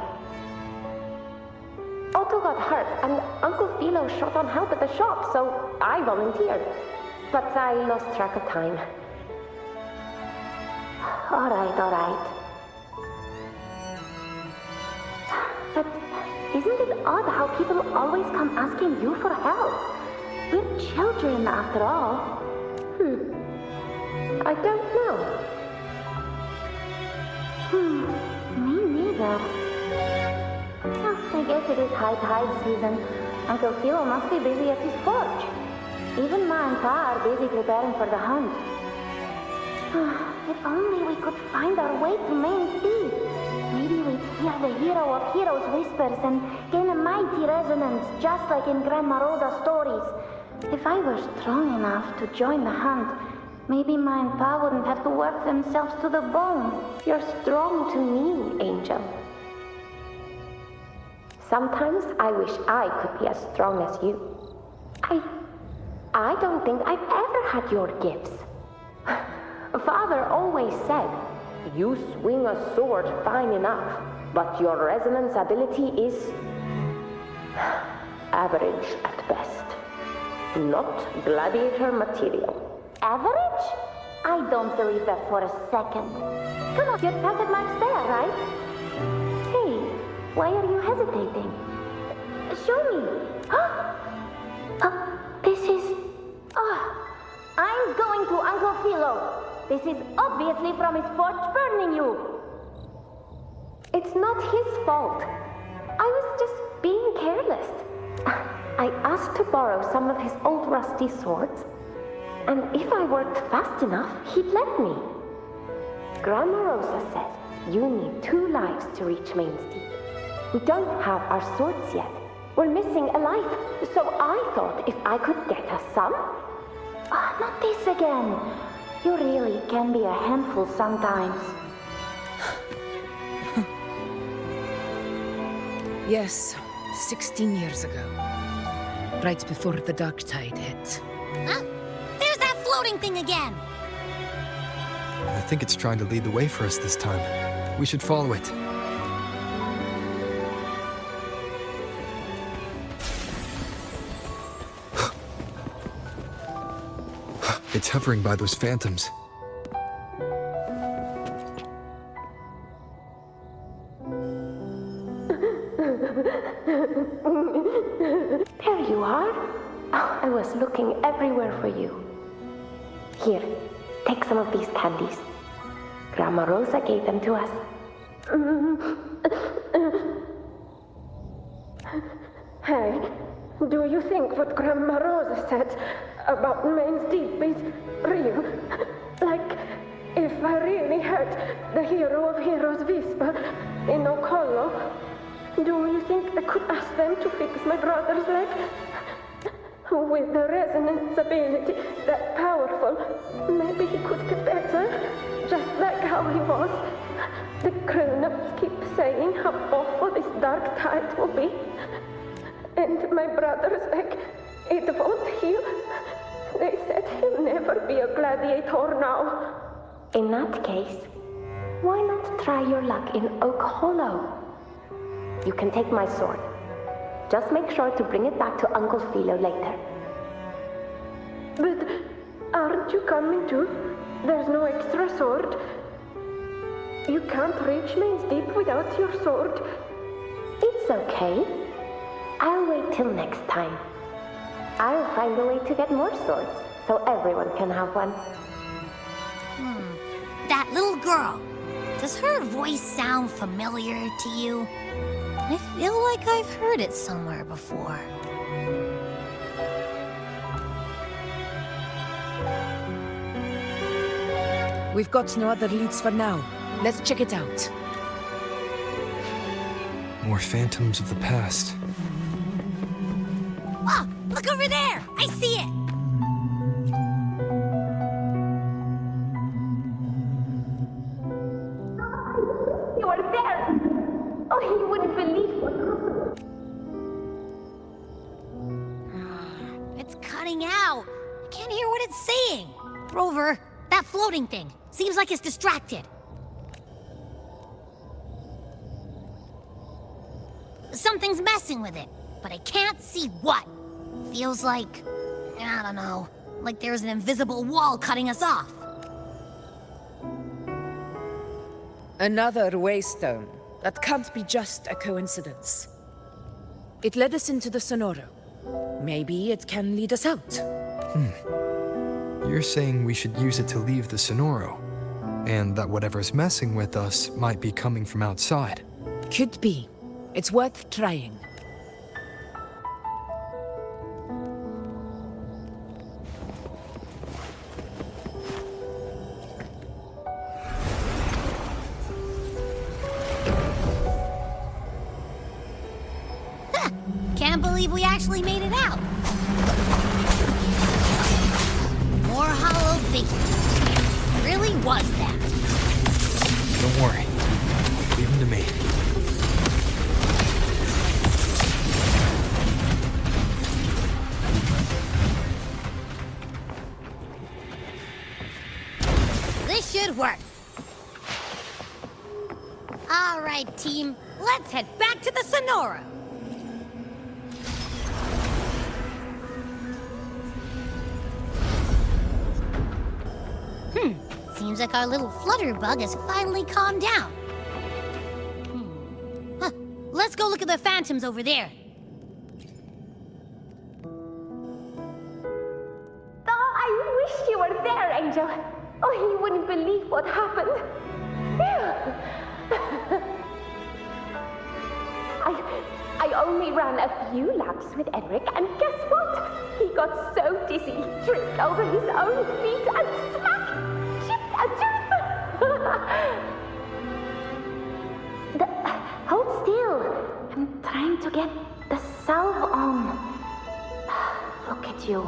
Otto got hurt, and Uncle Philo shot on help at the shop, so I volunteered. But I lost track of time. All right. But isn't it odd how people always come asking you for help? We're children, after all. I don't know. Me neither. I guess it is high tide season. Uncle Philo must be busy at his forge. Even Ma and Pa are busy preparing for the hunt. If only we could find our way to Main's Deep. Maybe we'd hear the hero of heroes whispers and gain a mighty resonance, just like in Grandma Rosa's stories. If I were strong enough to join the hunt, maybe Ma and Pa wouldn't have to work themselves to the bone. You're strong to me, Angel. Sometimes I wish I could be as strong as you. I don't think I've ever had your gifts. Father always said, you swing a sword fine enough, but your resonance ability is average at best. Not gladiator material. Average? I don't believe that for a second. Come on, your passive mark's there, right? Hey, why are you hesitating? Show me. This is... I'm going to Uncle Philo. This is obviously from his forge burning you. It's not his fault. I was just being careless. I asked to borrow some of his old rusty swords, and if I worked fast enough, he'd let me.
Grandma Rosa said, you need 2 lives to reach Main's Deep. We don't have our swords yet. We're missing a life, so I thought if I could get us some... Ah, not this again. You really can be a handful sometimes.
Yes, 16 years ago. Right before the dark tide hit.
Huh? There's that floating thing again!
I think it's trying to lead the way for us this time. We should follow it. It's hovering by those phantoms.
There you are. Oh, I was looking everywhere for you. Here, take some of these candies. Grandma Rosa gave them to us.
Hey, do you think what Grandma Rosa said about Main's Deep is real? Like, if I really had the hero of heroes whisper in Okolo, do you think I could ask them to fix my brother's leg? With the resonance ability that powerful, maybe he could get better, just like how he was. The grown-ups keep saying how awful this dark tide will be. And my brother's leg, it won't heal. They said he'll never be a gladiator now.
In that case, why not try your luck in Oak Hollow? You can take my sword. Just make sure to bring it back to Uncle Philo later.
But aren't you coming too? There's no extra sword. You can't reach Main's Deep without your sword.
It's okay. I'll wait till next time. I'll find a way to get more swords, so everyone can have one.
That little girl. Does her voice sound familiar to you? I feel like I've heard it somewhere before.
We've got no other leads for now. Let's check it out.
More phantoms of the past.
Oh, look over there! I see it!
You are there! Oh, you wouldn't believe what happened.
It's cutting out. I can't hear what it's saying. Rover, that floating thing. Seems like it's distracted. Something's messing with it, but I can't see what. Feels like, I don't know, like there's an invisible wall cutting us off.
Another waystone. That can't be just a coincidence. It led us into the Sonoro. Maybe it can lead us out.
You're saying we should use it to leave the Sonoro, and that whatever's messing with us might be coming from outside.
Could be. It's worth trying.
Can't believe we actually made it out. More hollow figures. Really was that.
Don't worry. Leave them to me.
This should work. All right, team. Let's head back to the Sonoro. Seems like our little flutterbug has finally calmed down. Huh. Let's go look at the phantoms over there.
Oh, I wish you were there, Angel. Oh, you wouldn't believe what happened. I only ran a few laps with Edric, and guess what? He got so dizzy he tripped over his own feet and smack! Chipped a tooth! get the salve on. Look at you.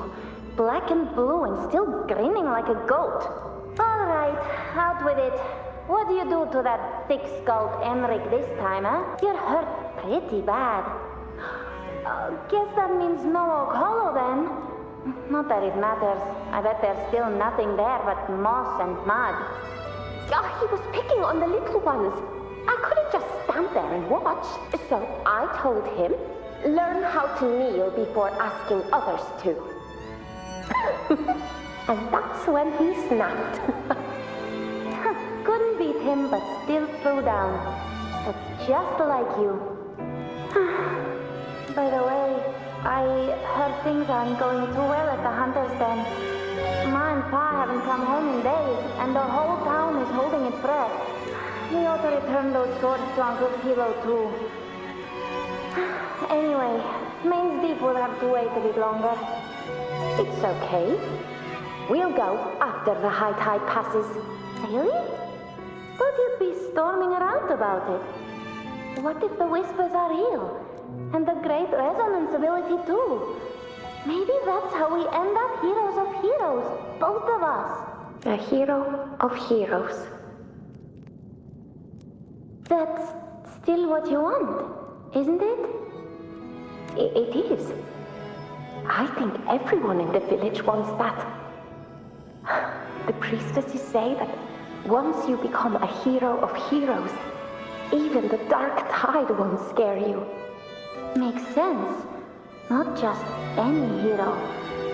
Black and blue and still grinning like a goat. Alright, out with it. What do you do to that thick-skulled Emmerich this time, huh? You're hurt pretty bad. Guess that means no Oak Hollow then. Not that it matters. I bet there's still nothing there but moss and mud.
He was picking on the little ones. I couldn't just stand there and watch. So I told him, learn how to kneel before asking others to. And that's when he snapped.
Couldn't beat him, but still threw down. That's just like you. By the way, I heard things aren't going too well at the Hunter's Den. Ma and Pa haven't come home in days, and the whole town is holding its breath. We ought to return those swords to Uncle Hero too. Anyway, Main's Deep will have to wait a bit longer.
It's okay. We'll go after the high tide passes.
Really? Thought you'd be storming around about it. What if the whispers are real? And the great resonance ability too? Maybe that's how we end up heroes of heroes, both of us.
A hero of heroes.
That's still what you want, isn't it?
It is. I think everyone in the village wants that. The priestesses say that once you become a hero of heroes, even the dark tide won't scare you.
Makes sense. Not just any hero,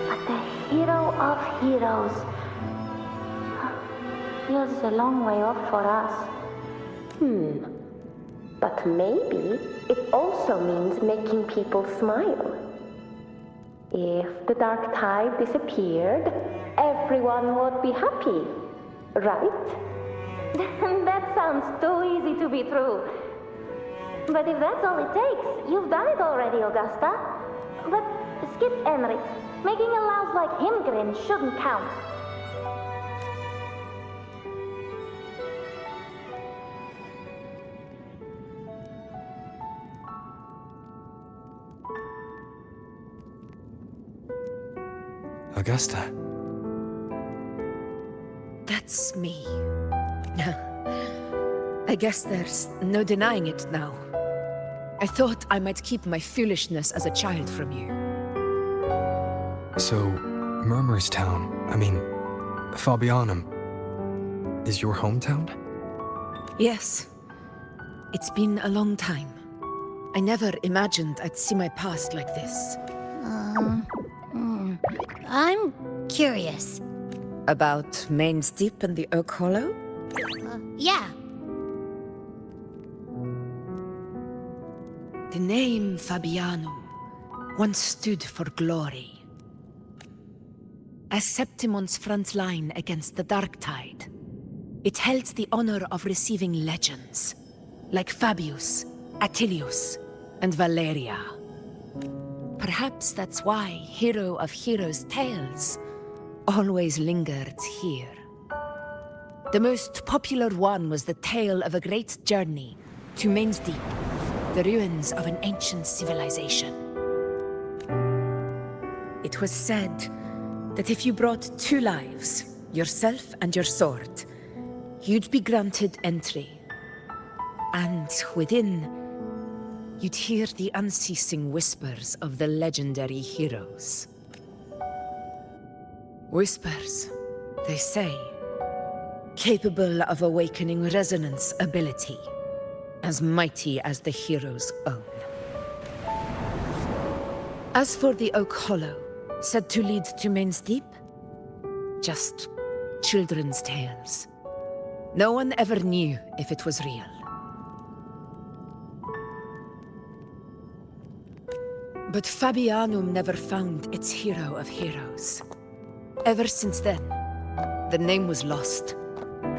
but the hero of heroes. Feels a long way off for us.
But maybe it also means making people smile. If the dark tide disappeared, everyone would be happy, right?
That sounds too easy to be true. But if that's all it takes, you've done it already, Augusta. But skip Emmerich. Making a louse like him grin shouldn't count.
Augusta.
That's me. I guess there's no denying it now. I thought I might keep my foolishness as a child from you.
So, Murmurstown, Fabianum, is your hometown?
Yes. It's been a long time. I never imagined I'd see my past like this.
I'm curious.
About Main's Deep and the Oak Hollow?
Yeah.
The name Fabianum once stood for glory. As Septimont's front line against the Dark Tide, it held the honor of receiving legends, like Fabius, Attilius, and Valeria. Perhaps that's why Hero of Heroes' tales always lingered here. The most popular one was the tale of a great journey to Main's Deep, the ruins of an ancient civilization. It was said that if you brought 2 lives, yourself and your sword, you'd be granted entry. And within, you'd hear the unceasing whispers of the legendary heroes. Whispers, they say, capable of awakening resonance ability, as mighty as the hero's own. As for the Oak Hollow, said to lead to Main's Deep, just children's tales. No one ever knew if it was real. But Fabianum never found its hero of heroes. Ever since then, the name was lost,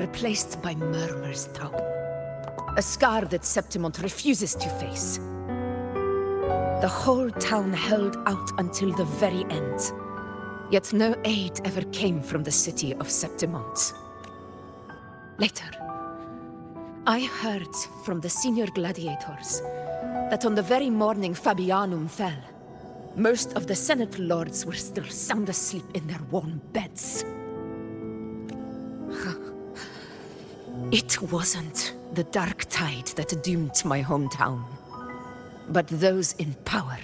replaced by Murmur's Tome. A scar that Septimont refuses to face. The whole town held out until the very end, yet no aid ever came from the city of Septimont. Later, I heard from the senior gladiators
that on the very morning Fabianum fell, most of the Senate lords were still sound asleep in their warm beds. It wasn't the dark tide that doomed my hometown, but those in power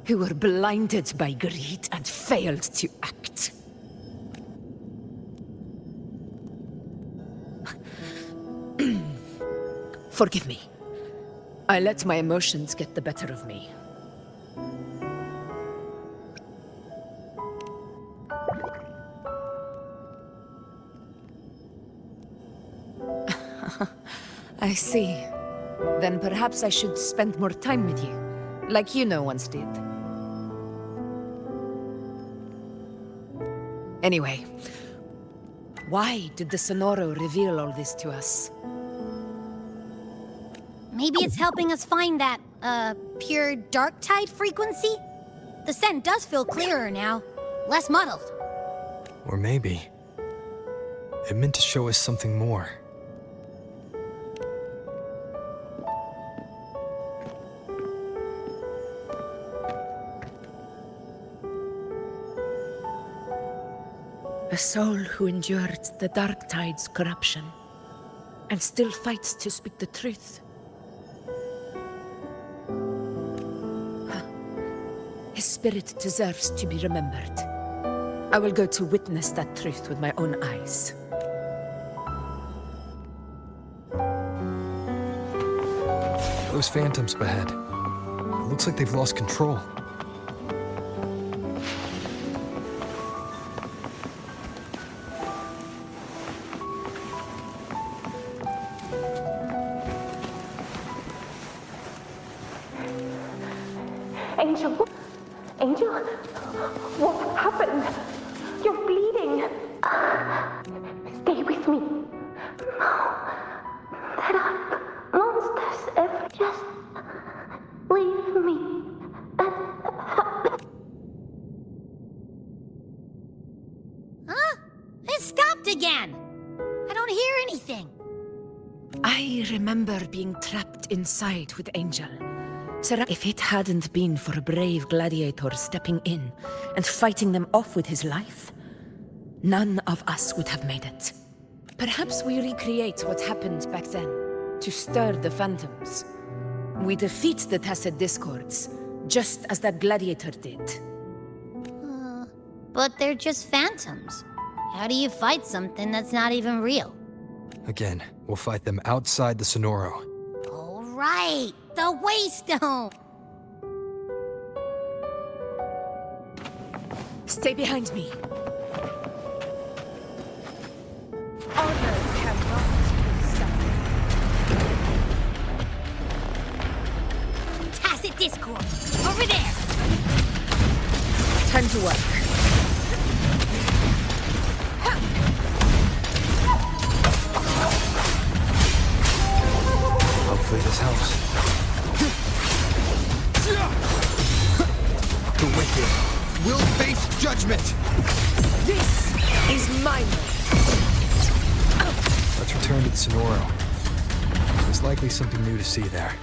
who were blinded by greed and failed to act. Forgive me. I let my emotions get the better of me. I see. Then perhaps I should spend more time with you, like Iuno once did. Anyway, why did the Sonoro reveal all this to us?
Maybe it's helping us find that, pure dark tide frequency? The scent does feel clearer now, less muddled.
Or maybe it meant to show us something more.
A soul who endured the dark tide's corruption and still fights to speak the truth. His spirit deserves to be remembered. I will go to witness that truth with my own eyes.
Those phantoms ahead. It looks like they've lost control.
Angel? Angel? What happened? You're bleeding. Stay with me. No. There are monsters ever. Just leave me.
Huh? It stopped again! I don't hear anything.
I remember being trapped inside with Angel. If it hadn't been for a brave gladiator stepping in and fighting them off with his life, none of us would have made it. Perhaps we recreate what happened back then, to stir the phantoms. We defeat the tacit discords, just as that gladiator did.
But they're just phantoms. How do you fight something that's not even real?
Again, we'll fight them outside the Sonoro.
All right, the Waystone!
Stay behind me. Honor cannot be separated.
Tacit discord! Over there!
Time to work.
Hopefully this helps. The wicked will face judgment!
This is my
Let's return to the Sonoro. There's likely something new to see there.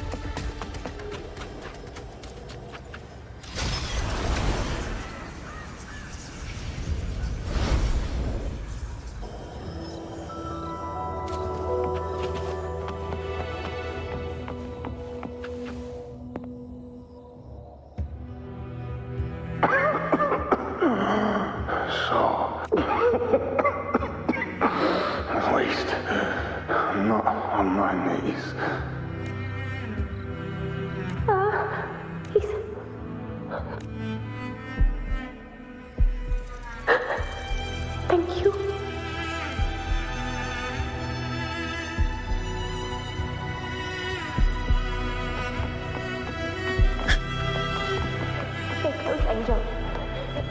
Thank you. Stay close, Angel.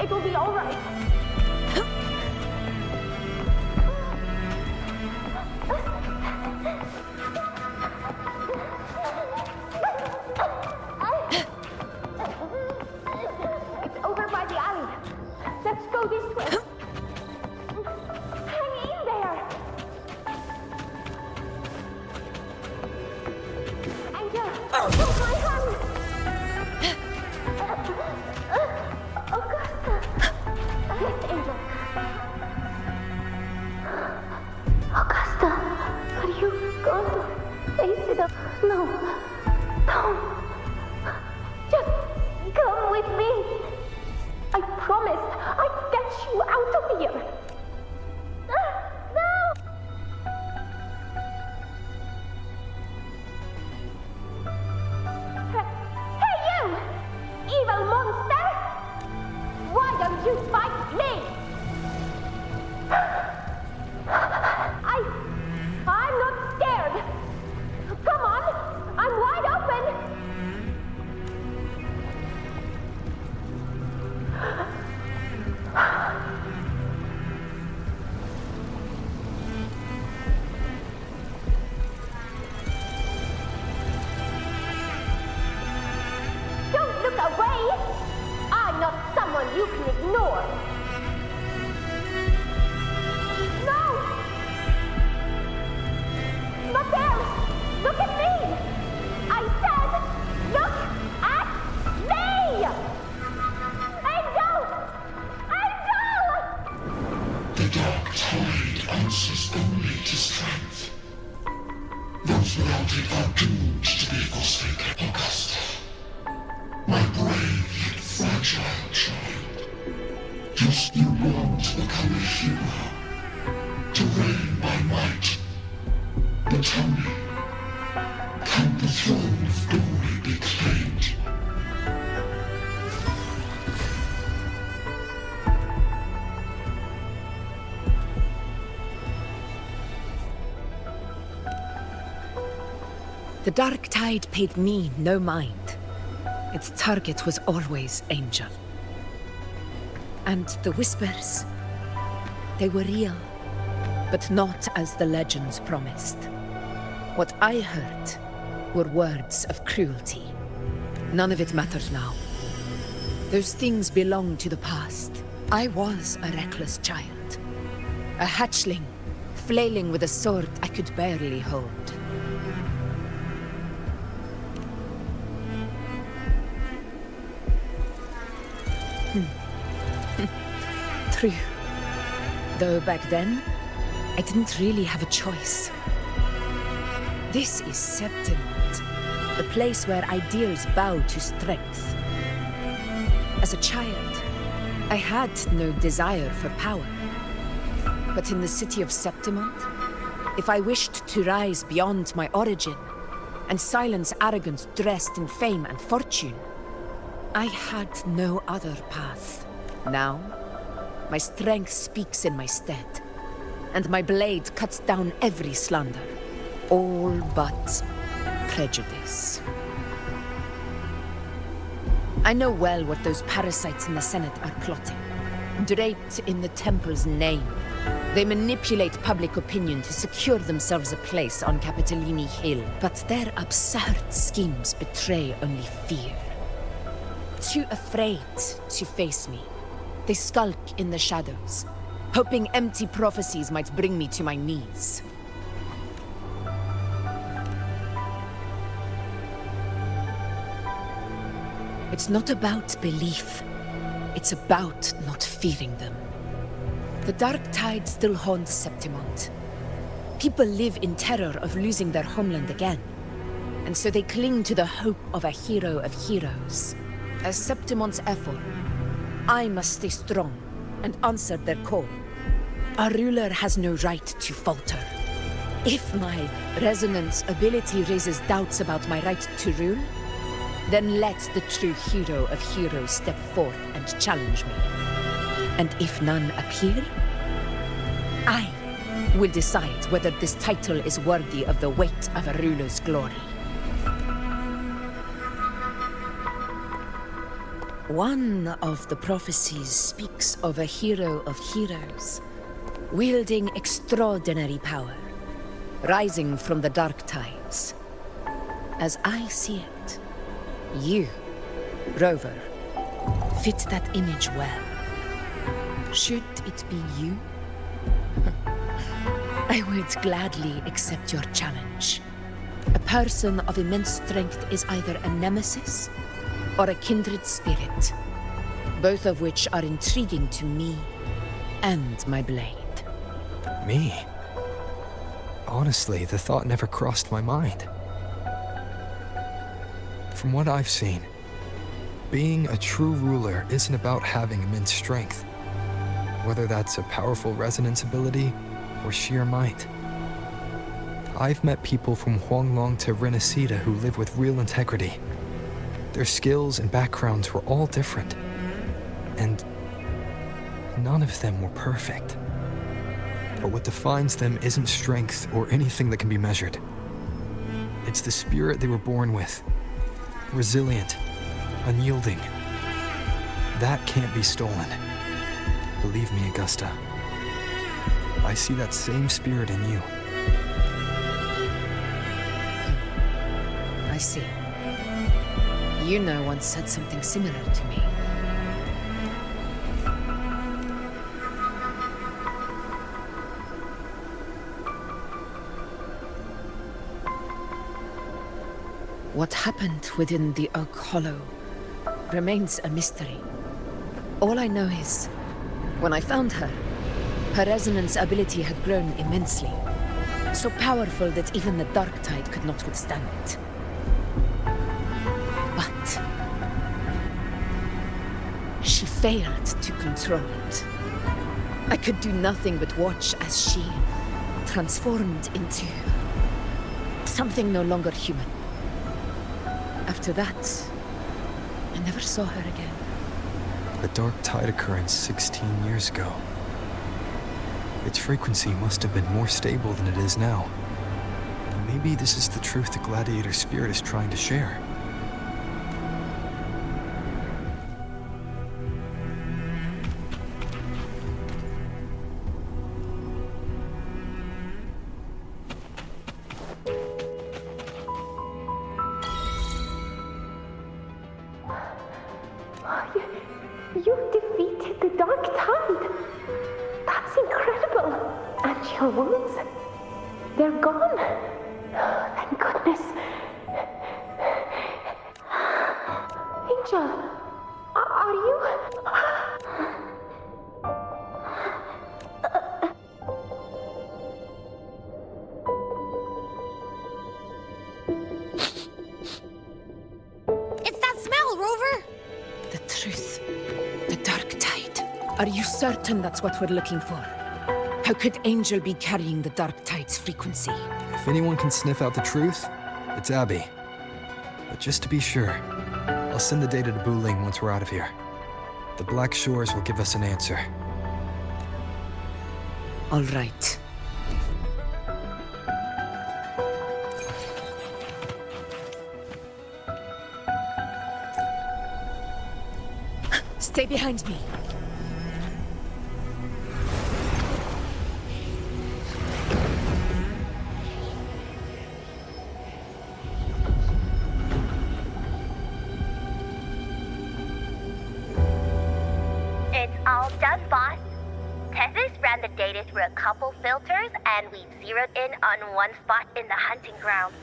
It will be all right.
face it up. No, don't. Just come with me. I promised I'd get you out of here. No! Hey you! Evil monster! Why don't you fight me? I'm not scared. Come on, I'm wide open. Don't look away. I'm not someone you can ignore. No! Not there! Look at me! I said, look at me! Angel! Angel!
The dark tide answers only to strength. Those without it are doomed to be forsaken. Augusta, my brave yet fragile child, just you long to become a hero, to reign by might. But tell me, can the throne of glory be claimed?
The dark tide paid me no mind. Its target was always Angel. And the whispers, they were real, but not as the legends promised. What I heard were words of cruelty. None of it matters now. Those things belong to the past. I was a reckless child. A hatchling, flailing with a sword I could barely hold. True. Though back then, I didn't really have a choice. This is Septimont, the place where ideals bow to strength. As a child, I had no desire for power. But in the city of Septimont, if I wished to rise beyond my origin and silence arrogance dressed in fame and fortune, I had no other path. Now, my strength speaks in my stead, and my blade cuts down every slander, all but prejudice. I know well what those parasites in the Senate are plotting. Draped in the Temple's name, they manipulate public opinion to secure themselves a place on Capitolini Hill. But their absurd schemes betray only fear. Too afraid to face me, they skulk in the shadows, hoping empty prophecies might bring me to my knees. It's not about belief. It's about not fearing them. The dark tide still haunts Septimont. People live in terror of losing their homeland again, and so they cling to the hope of a hero of heroes. As Septimont's Ephor, I must stay strong and answer their call. A ruler has no right to falter. If my resonance ability raises doubts about my right to rule, then let the true hero of heroes step forth and challenge me. And if none appear, I will decide whether this title is worthy of the weight of a ruler's glory. One of the prophecies speaks of a hero of heroes, wielding extraordinary power, rising from the dark tides. As I see it, you, Rover, fit that image well. Should it be you? I would gladly accept your challenge. A person of immense strength is either a nemesis or a kindred spirit, both of which are intriguing to me and my blade.
Me? honestly, the thought never crossed my mind. From what I've seen, being a true ruler isn't about having immense strength, whether that's a powerful resonance ability or sheer might. I've met people from Huanglong to Renacida who live with real integrity. Their skills and backgrounds were all different, and none of them were perfect. But what defines them isn't strength or anything that can be measured. It's the spirit they were born with. Resilient, unyielding. That can't be stolen. Believe me, Augusta. I see that same spirit in you.
I see. Iuno once said something similar to me. What happened within the Oak Hollow remains a mystery. All I know is, when I found her, her resonance ability had grown immensely. So powerful that even the Dark Tide could not withstand it. But she failed to control it. I could do nothing but watch as she transformed into something no longer human. After that, I never saw her again.
The Dark Tide occurrence 16 years ago. Its frequency must have been more stable than it is now. And maybe this is the truth the gladiator spirit is trying to share.
You defeated the Dark Tide! That's incredible! And your wounds? They're gone! Thank goodness! Angel! Are you...
It's that smell, Rover!
The truth. The Dark Tide. Are you certain that's what we're looking for? How could Angel be carrying the Dark Tide's frequency?
If anyone can sniff out the truth, it's Abby. But just to be sure, I'll send the data to Buling once we're out of here. The Black Shores will give us an answer.
All right. Stay behind me.
It's all done, boss. Tethys ran the data through a couple filters, and we've zeroed in on one spot in the hunting grounds.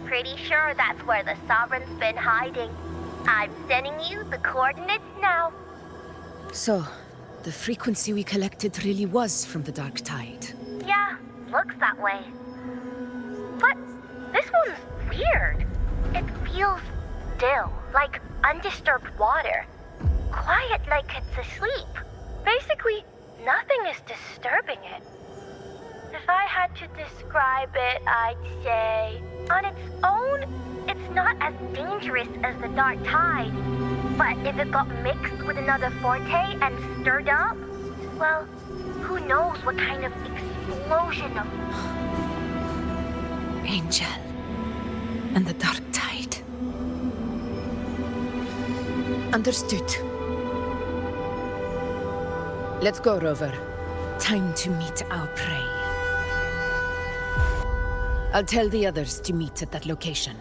Pretty sure that's where the Sovereign's been hiding. I'm sending you the coordinates now.
So, the frequency we collected really was from the Dark Tide.
Yeah, looks that way. But this one's weird. It feels still, like undisturbed water. Quiet like it's asleep. Basically, nothing is disturbing it. If I had to describe it, I'd say, on its own, it's not as dangerous as the Dark Tide. But if it got mixed with another forte and stirred up, well, who knows what kind of explosion of...
Angel and the Dark Tide. Understood. Let's go, Rover. Time to meet our prey. I'll tell the others to meet at that location.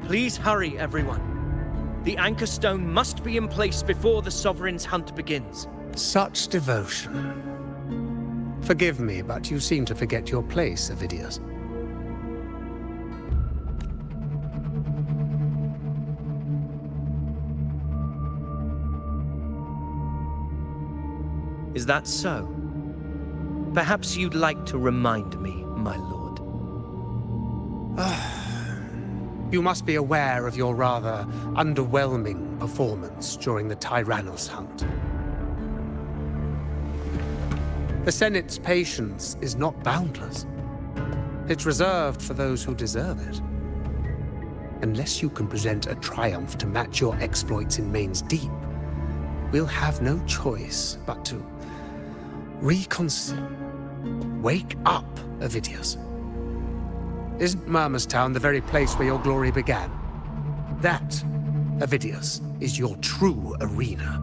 Please hurry, everyone. The anchor stone must be in place before the Sovereign's hunt begins.
Such devotion.
Forgive me, but you seem to forget your place, Avidius.
Is that so? Perhaps you'd like to remind me, my lord.
You must be aware of your rather underwhelming performance during the Tyrannos hunt. The Senate's patience is not boundless. It's reserved for those who deserve it. Unless you can present a triumph to match your exploits in Main's Deep, we'll have no choice but to reconsider. Wake up, Avidius. Isn't Murmurstown the very place where your glory began? That, Avidius, is your true arena.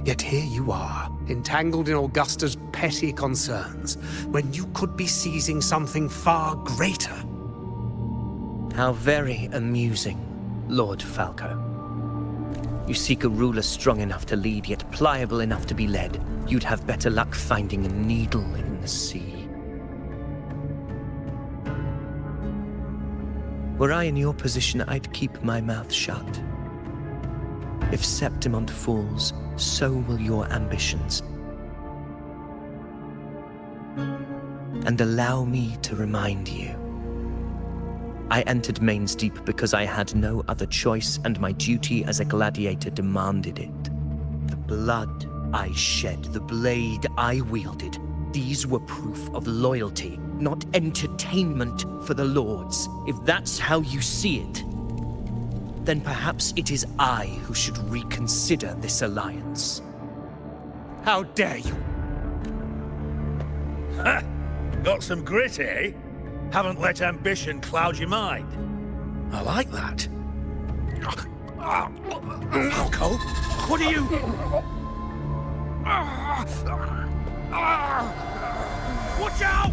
Yet here you are, entangled in Augusta's petty concerns, when you could be seizing something far greater.
How very amusing, Lord Falco. You seek a ruler strong enough to lead, yet pliable enough to be led. You'd have better luck finding a needle in the sea. Were I in your position, I'd keep my mouth shut. If Septimont falls, so will your ambitions. And allow me to remind you. I entered Main's Deep because I had no other choice, and my duty as a gladiator demanded it. The blood I shed, the blade I wielded, these were proof of loyalty, not entertainment for the lords. If that's how you see it, then perhaps it is I who should reconsider this alliance.
How dare you?
Ha! Got some grit, eh? Haven't let ambition cloud your mind. I like that. Falco, what are you... Watch out!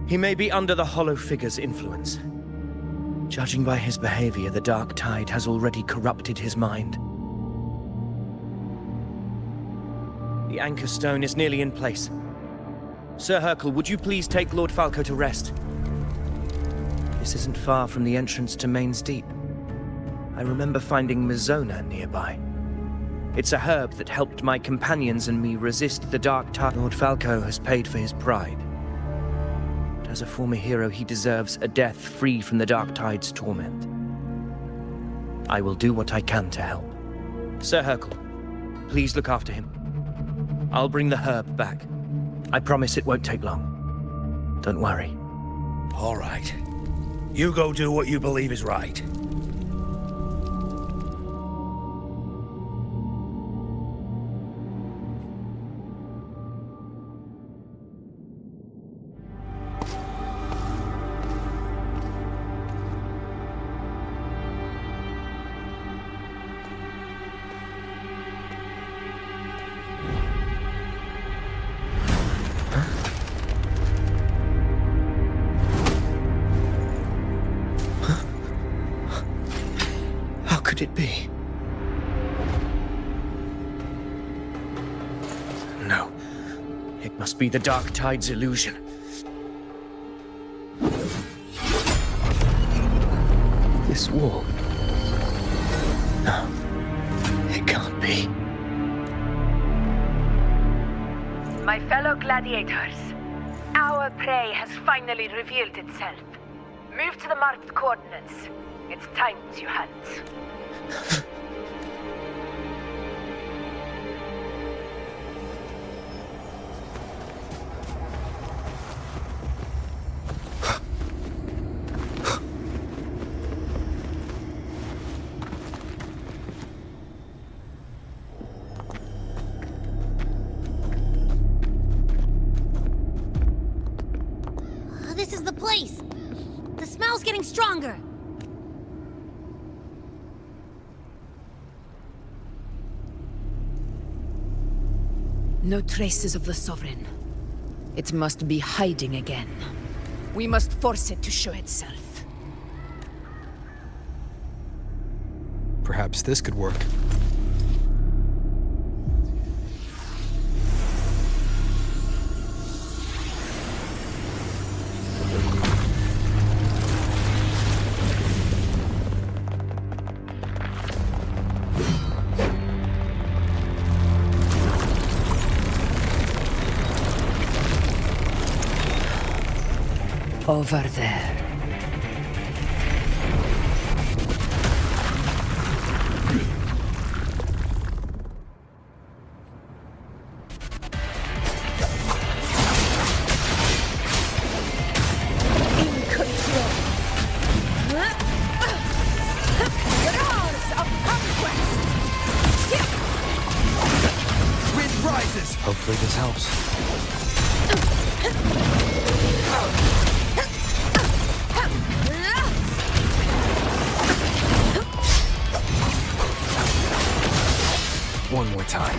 He may be under the Hollow Figure's influence. Judging by his behavior, the Dark Tide has already corrupted his mind. The Anchor Stone is nearly in place. Sir Hercule, would you please take Lord Falco to rest? This isn't far from the entrance to Main's Deep. I remember finding Mizona nearby. It's a herb that helped my companions and me resist the Dark Tide. Lord Falco has paid for his pride. But as a former hero, he deserves a death free from the Dark Tide's torment. I will do what I can to help. Sir Hercule, please look after him. I'll bring the herb back. I promise it won't take long. Don't worry.
All right. You go do what you believe is right.
It be? No. It must be the Dark Tide's illusion. This wall. No. It can't be.
My fellow gladiators, our prey has finally revealed itself. Move to the marked coordinates. It's time to hunt.
This is the place! The smell's getting stronger!
No traces of the Sovereign.
It must be hiding again. We must force it to show itself.
Perhaps this could work.
Over there.
In control. Roars of conquest.
Wind rises! Hopefully this helps. One more time.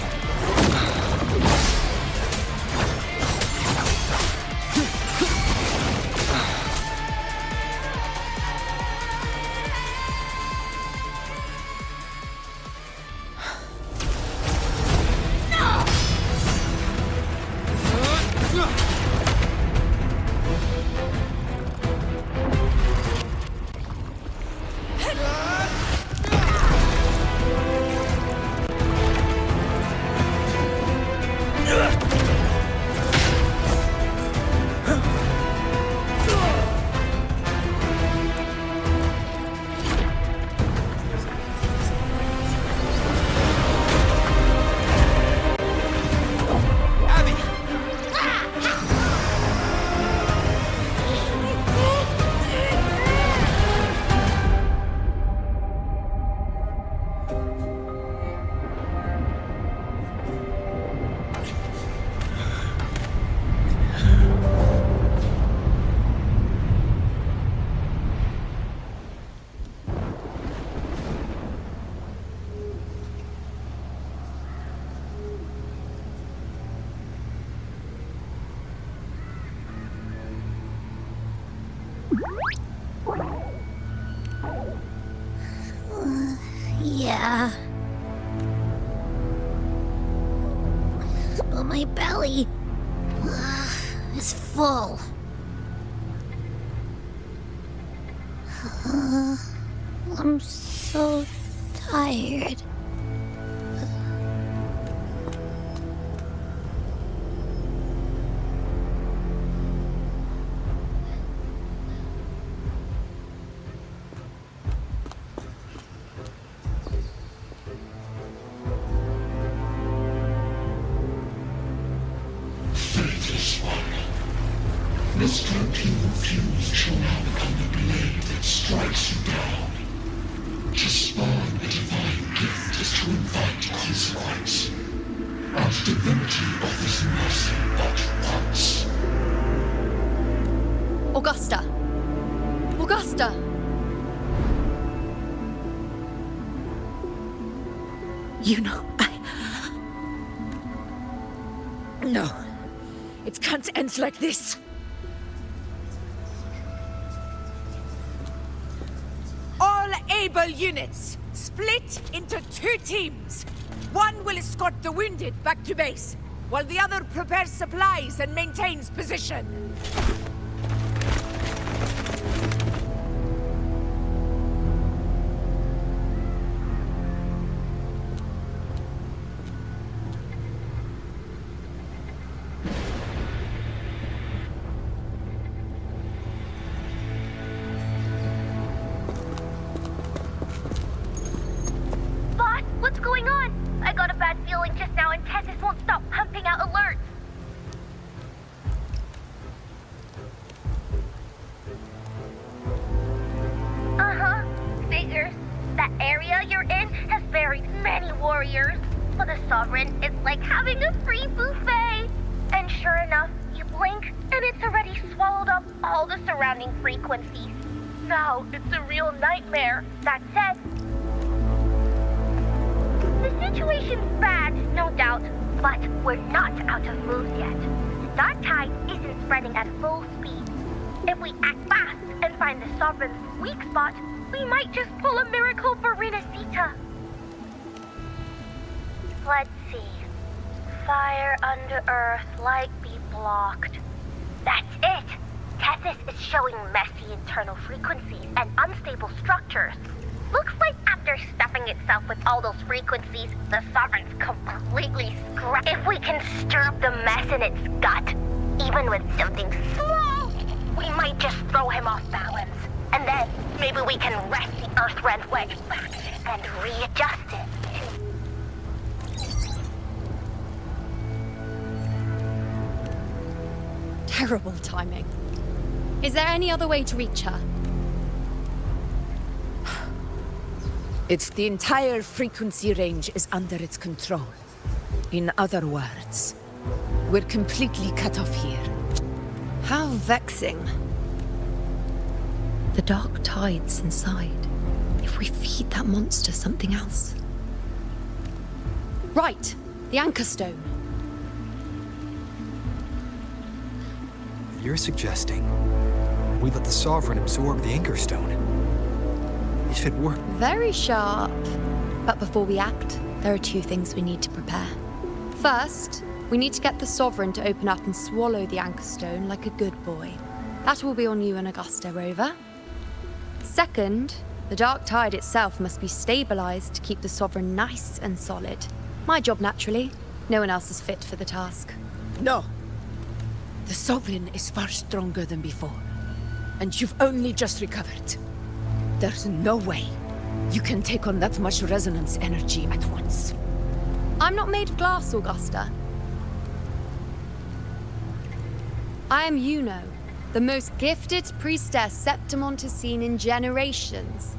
Yeah. But my belly is full. I'm so tired.
This cloaking fuse shall now become the blade that strikes you down. To spawn a divine gift is to invite consequence. And divinity offers mercy but once.
Augusta! Augusta!
Iuno, No. It can't end like this. All able units, split into 2 teams. One will escort the wounded back to base, while the other prepares supplies and maintains position.
What's going on? I got a bad feeling just now and Texas won't stop pumping out alerts. Uh-huh. Figures. That area you're in has buried many warriors. For the Sovereign, it's like having a free buffet. And sure enough, you blink and it's already swallowed up all the surrounding frequencies. Now it's a real nightmare. That said, the situation's bad, no doubt, but we're not out of moves yet. Start tide isn't spreading at full speed. If we act fast and find the Sovereign's weak spot, we might just pull a miracle for Renacita. Let's see. Fire under earth, light be blocked. That's it! Tethys is showing messy internal frequencies and unstable structures. Looks like after stuffing itself with all those frequencies, the Sovereign's completely screwed. If we can stir up the mess in its gut, even with something small, we might just throw him off balance. And then maybe we can wrest the Earth-rend wedge back and readjust it.
Terrible timing. Is there any other way to reach her?
Its the entire frequency range is under its control. In other words, we're completely cut off here.
How vexing. The dark tide's inside. If we feed that monster something else. Right, the anchor stone.
You're suggesting we let the Sovereign absorb the anchor stone. If it were...
Very sharp. But before we act, there are two things we need to prepare. First, we need to get the Sovereign to open up and swallow the anchor stone like a good boy. That will be on you and Augusta, Rover. Second, the dark tide itself must be stabilized to keep the Sovereign nice and solid. My job, naturally. No one else is fit for the task.
No. The Sovereign is far stronger than before. And you've only just recovered. There's no way you can take on that much resonance energy at once.
I'm not made of glass, Augusta. I am Iuno, the most gifted priestess Septimont has seen in generations.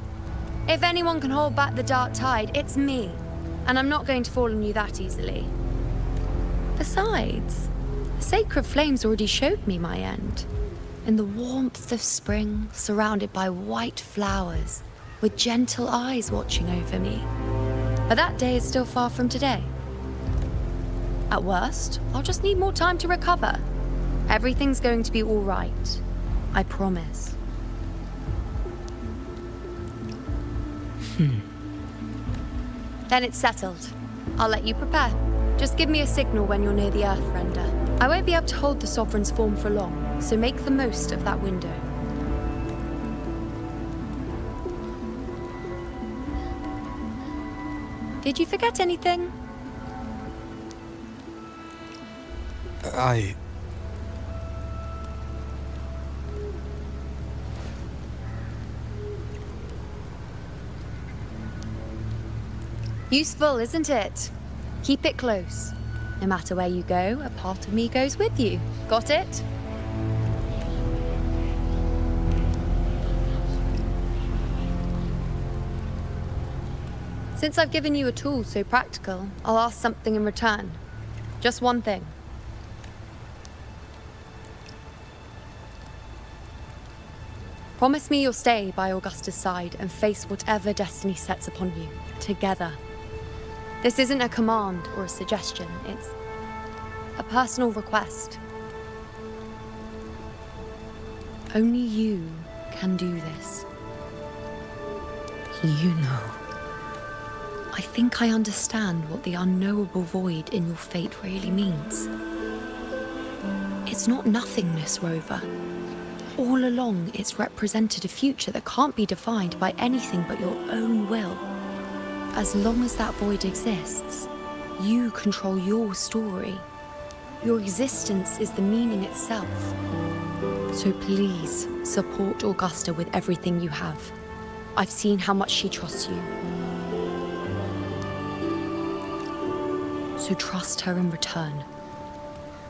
If anyone can hold back the dark tide, it's me. And I'm not going to fall on you that easily. Besides, the sacred flames already showed me my end. In the warmth of spring, surrounded by white flowers, with gentle eyes watching over me. But that day is still far from today. At worst, I'll just need more time to recover. Everything's going to be all right. I promise. Then it's settled. I'll let you prepare. Just give me a signal when you're near the Earth-render. I won't be able to hold the Sovereign's form for long, so make the most of that window. Did you forget anything? Useful, isn't it? Keep it close. No matter where you go, a part of me goes with you. Got it? Since I've given you a tool so practical, I'll ask something in return. Just one thing. Promise me you'll stay by Augusta's side and face whatever destiny sets upon you, together. This isn't a command or a suggestion, it's a personal request. Only you can do this.
Iuno.
I think I understand what the unknowable void in your fate really means. It's not nothingness, Rover. All along, it's represented a future that can't be defined by anything but your own will. As long as that void exists, you control your story. Your existence is the meaning itself. So please, support Augusta with everything you have. I've seen how much she trusts you. So trust her in return.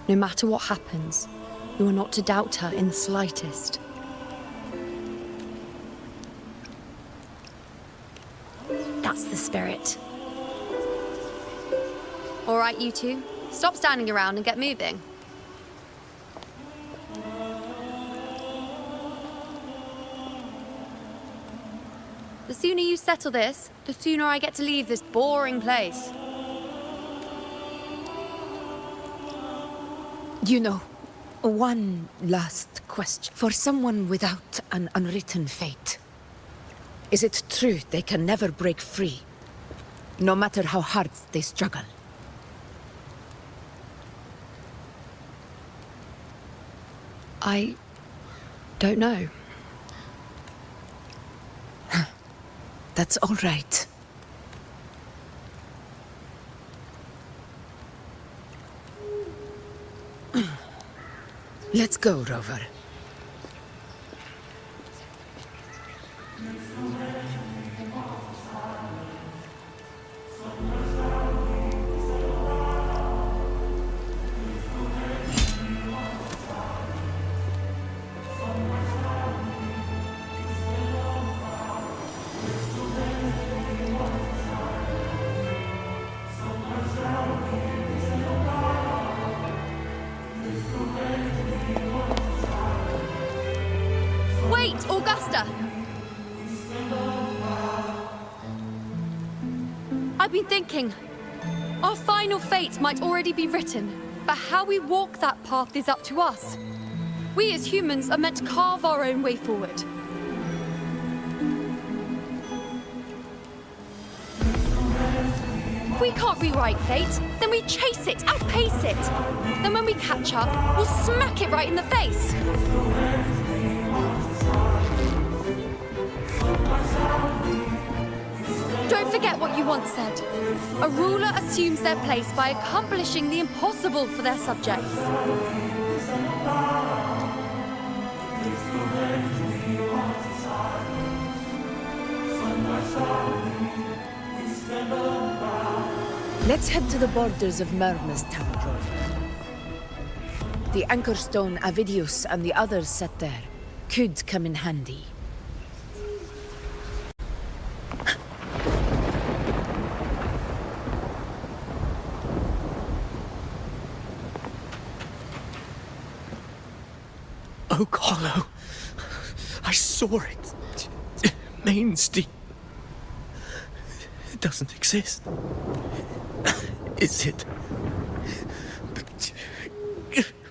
No matter what happens, you are not to doubt her in the slightest. That's the spirit. All right, you two. Stop standing around and get moving. The sooner you settle this, the sooner I get to leave this boring place.
You know,
One last question. For someone without an unwritten fate, is it true they can never break free, no matter how hard they struggle?
I don't know.
That's all right. Let's go, Rover.
Wait, Augusta! I've been thinking. Our final fate might already be written, but how we walk that path is up to us. We as humans are meant to carve our own way forward. If we can't rewrite fate, then we chase it, outpace it. Then when we catch up, we'll smack it right in the face. Don't forget what you once said. A ruler assumes their place by accomplishing the impossible for their subjects.
Let's head to the borders of Myrna's town, Rover. The anchor stone Avidius and the others set there could come in handy.
Oak Hollow. I saw it. Mains Deep. It doesn't exist. Is it? But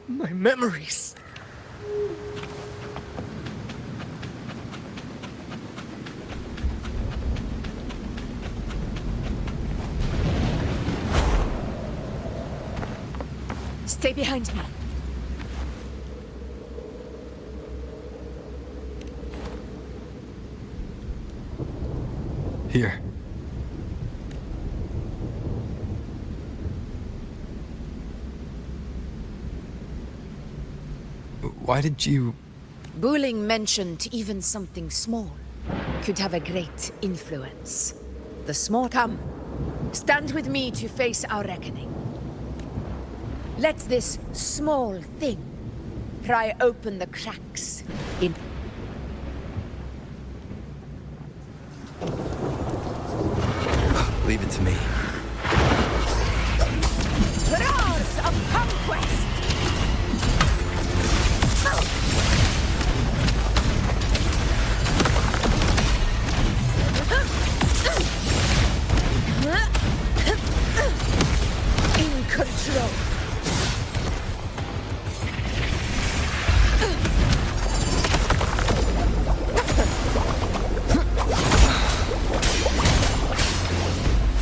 my memories.
Stay behind me.
Here. Why did you...
Bulling mentioned even something small could have a great influence. The small come. Stand with me to face our reckoning. Let this small thing pry open the cracks in...
Leave it to me.
Roars of conquest! In control.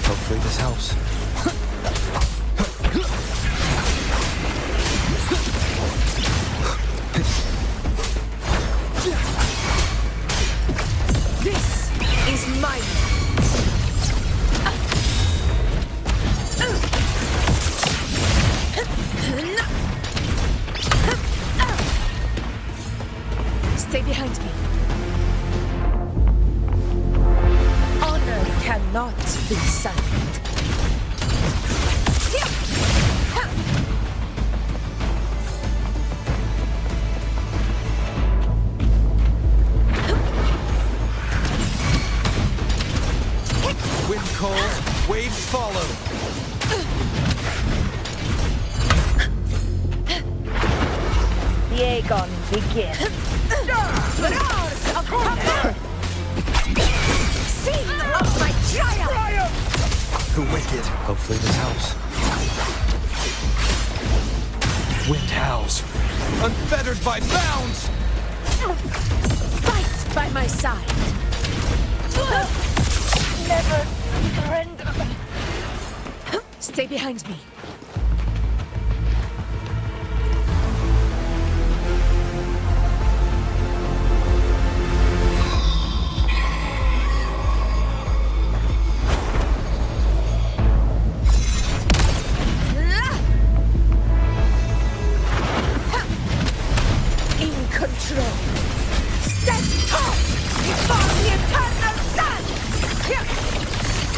Hopefully this helps.
This is mine. Stay behind me. Honor cannot be silent.
Wind calls, waves follow.
The Aegon begins.
Roars of thunder! Seed of my triumph!
The wicked. Hopefully this helps. Wind howls. unfettered by bounds!
Fight by my side!
Never surrender.
Stay behind me.
In control. Stand tall before the eternal sun!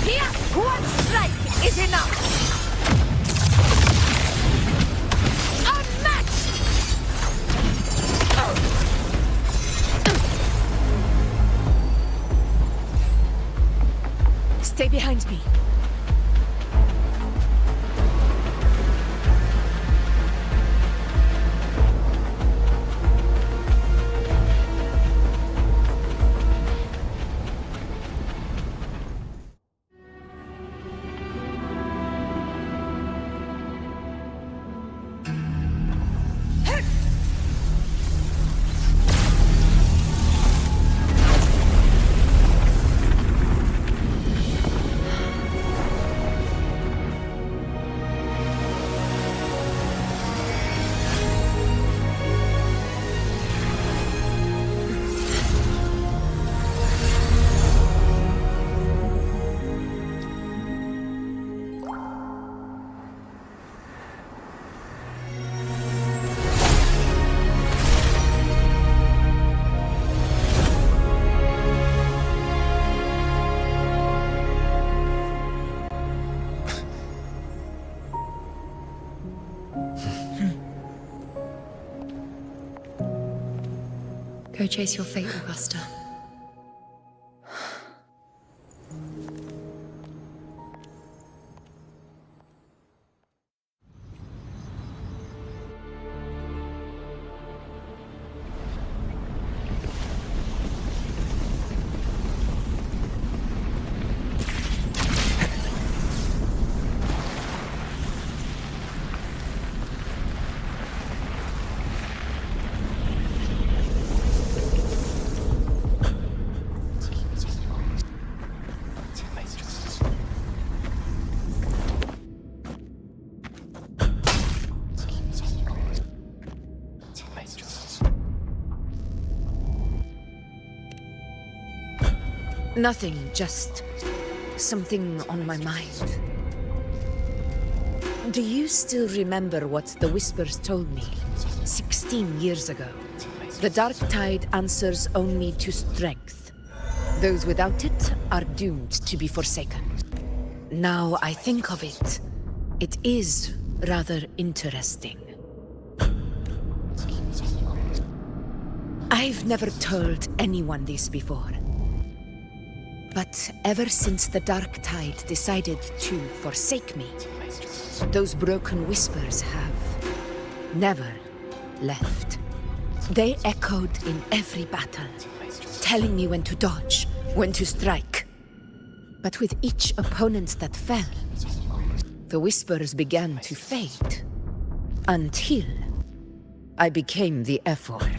Here, one strike is enough! Unmatched!
Stay behind me.
Go chase your fate, Augusta.
Nothing, just something on my mind. Do you still remember what the Whispers told me 16 years ago? The Dark Tide answers only to strength. Those without it are doomed to be forsaken. Now I think of it, it is rather interesting. I've never told anyone this before. But ever since the Dark Tide decided to forsake me, those broken whispers have never left. They echoed in every battle, telling me when to dodge, when to strike. But with each opponent that fell, the whispers began to fade, until I became the Ephor.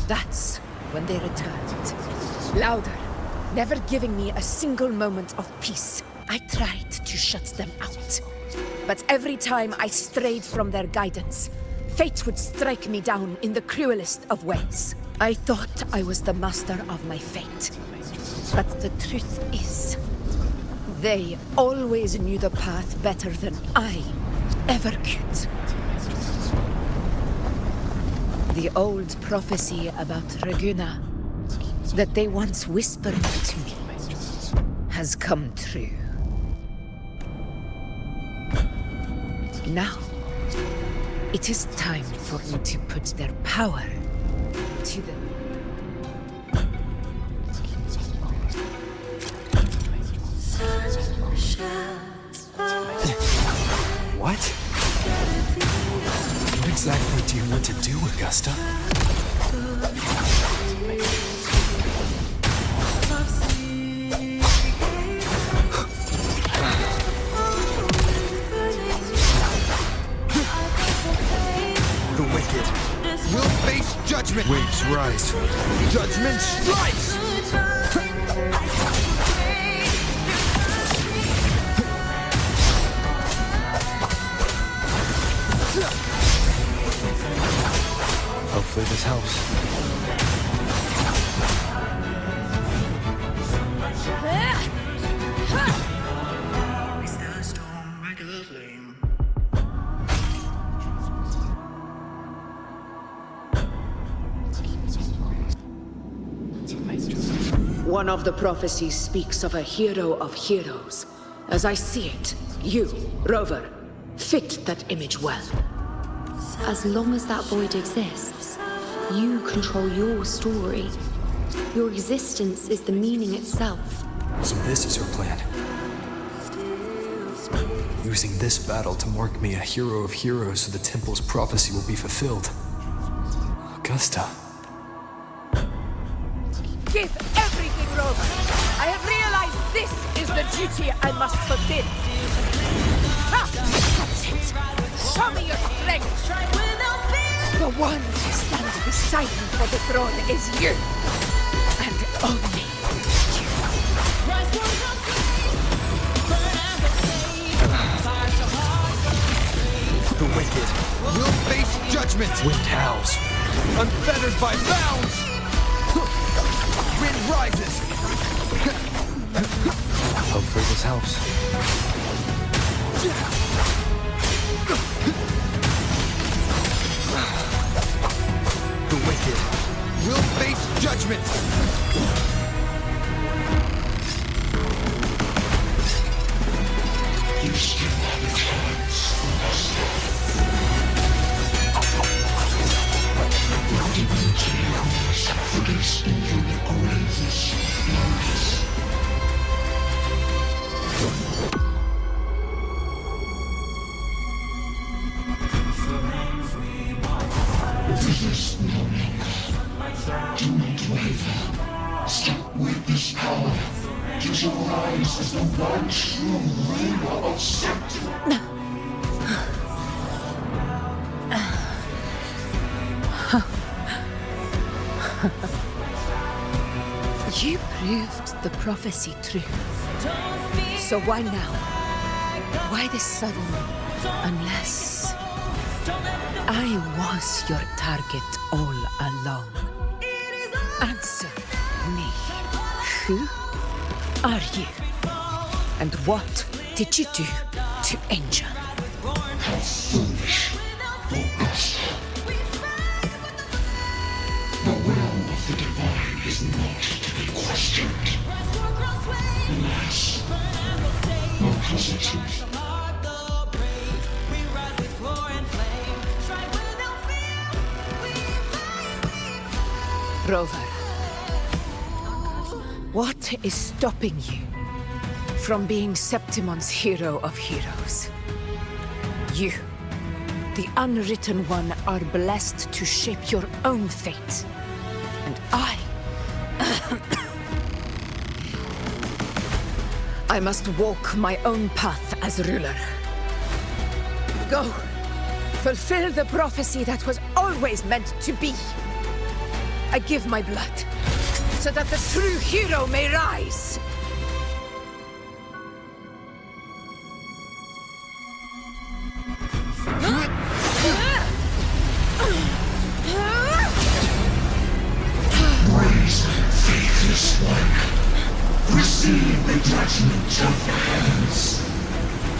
That's when they returned, louder, never giving me a single moment of peace. I tried to shut them out. But every time I strayed from their guidance, fate would strike me down in the cruelest of ways. I thought I was the master of my fate. But the truth is, they always knew the path better than I ever could. The old prophecy about Reguna, that they once whispered to me, has come true. Now, it is time for me to put their power to the...
What? What exactly do you want to do, Augusta? The wicked wicked will face judgment. Waves rise. Judgment strikes! Hopefully this helps.
One of the prophecies speaks of a hero of heroes. As I see it, you, Rover, fit that image well.
As long as that void exists, you control your story. Your existence is the meaning itself.
So this is her plan. Using this battle to mark me a hero of heroes so the temple's prophecy will be fulfilled. Augusta.
Give everything, Rover. I have realized this is the duty I must fulfill. Ha! That's it. Show me your strength. The one who stands beside me for the throne is you. And only you.
The wicked will face judgment. Wind howls, unfettered by bounds. Wind rises. Hopefully this helps. The wicked will face judgment.
You still have a chance. What did you take for this inhuman Resist no longer. Do not waver. Step with this power. Did you rise as the one true ruler of Septimont?
You proved the prophecy true. So why now? Why this sudden? Unless I was your target all along. Answer me. Who are you? And what did you do to Angel?
How foolish, Augusta. The will of the divine is not to be questioned. Alas, no hesitate.
Rover, what is stopping you from being Septimont's hero of heroes? You, the unwritten one, are blessed to shape your own fate. And I must walk my own path as ruler. Go, fulfill the prophecy that was always meant to be. I give my blood, so that the true hero may rise.
Raise faithless one. Receive the judgment of the hands.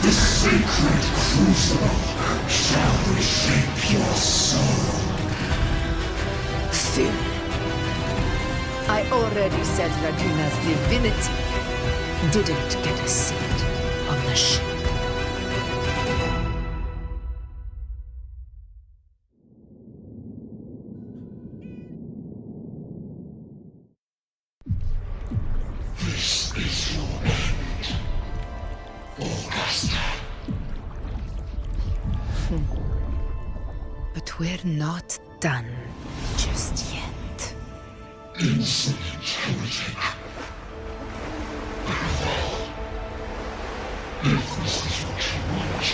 The sacred crucible shall reshape your soul.
Fool. I already said Raguna's divinity didn't get a seat on the ship.
This is your end, Augusta.
But we're not done just yet.
Insolent heretic. Very well. If this is what you want,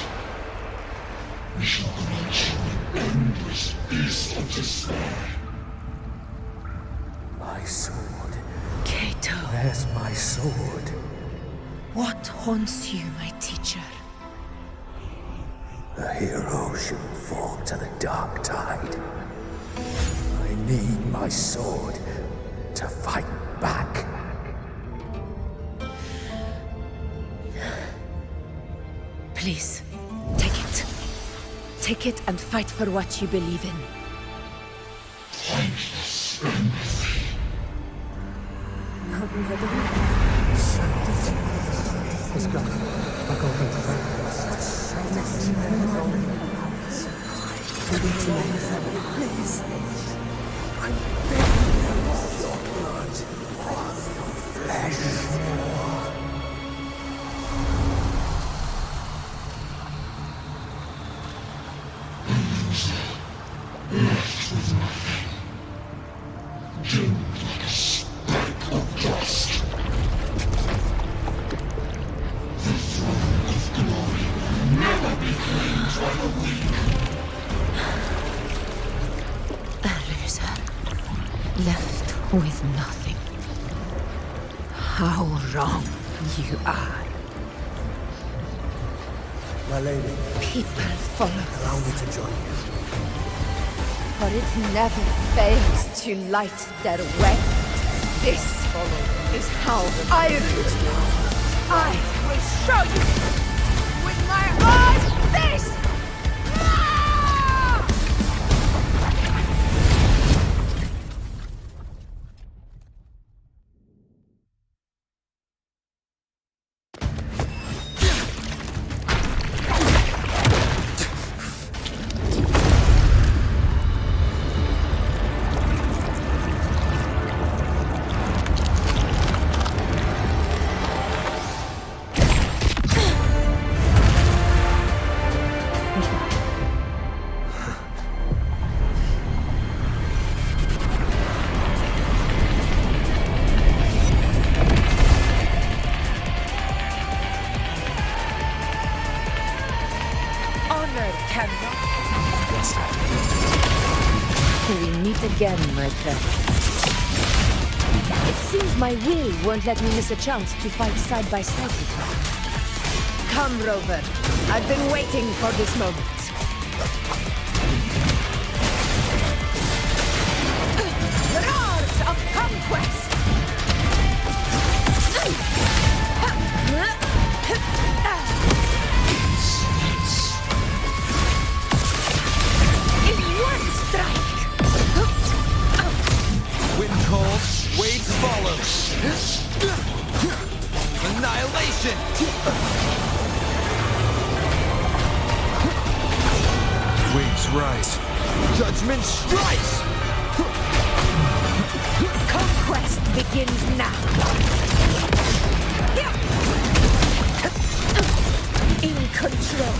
we shall grant you an endless abyss of despair.
My sword.
Kato.
Where's my sword?
What haunts you, my teacher?
A hero shouldn't fall to the dark tide. I need my sword to fight back.
Please, take it. Take it and fight for what you believe in.
Pointless empathy.
Let's go. I'll go first.
Please. I'm begging you. Your blood. Your flesh.
Left with nothing. Doomed like a speck of dust. The throne of glory will never be claimed by the weak.
A loser. Left with nothing. How wrong you are.
My lady.
People follow.
Allow me to join you.
For it never fails to light their way. This is how I
will show you with my own fist!
Again, my friend. It seems my will won't let me miss a chance to fight side by side with you. Come, Rover. I've been waiting for this moment.
Roars of conquest! In one strike!
Wind calls, waves follows. Annihilation! Waves rise. Judgment strikes!
Conquest begins now. In control.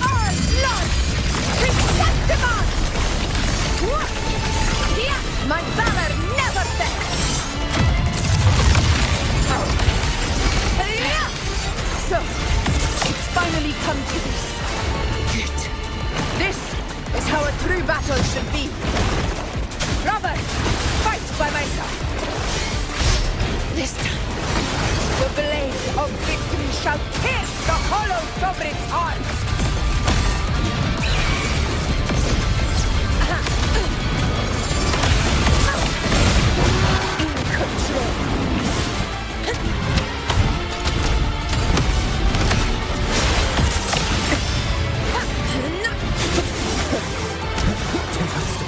Our Lord! Septimont! My valor never fails!
So, it's finally come to this. Good. This is how a true battle should be. Rover, fight by my side. This time, the blade of victory shall pierce the hollow sovereign's heart.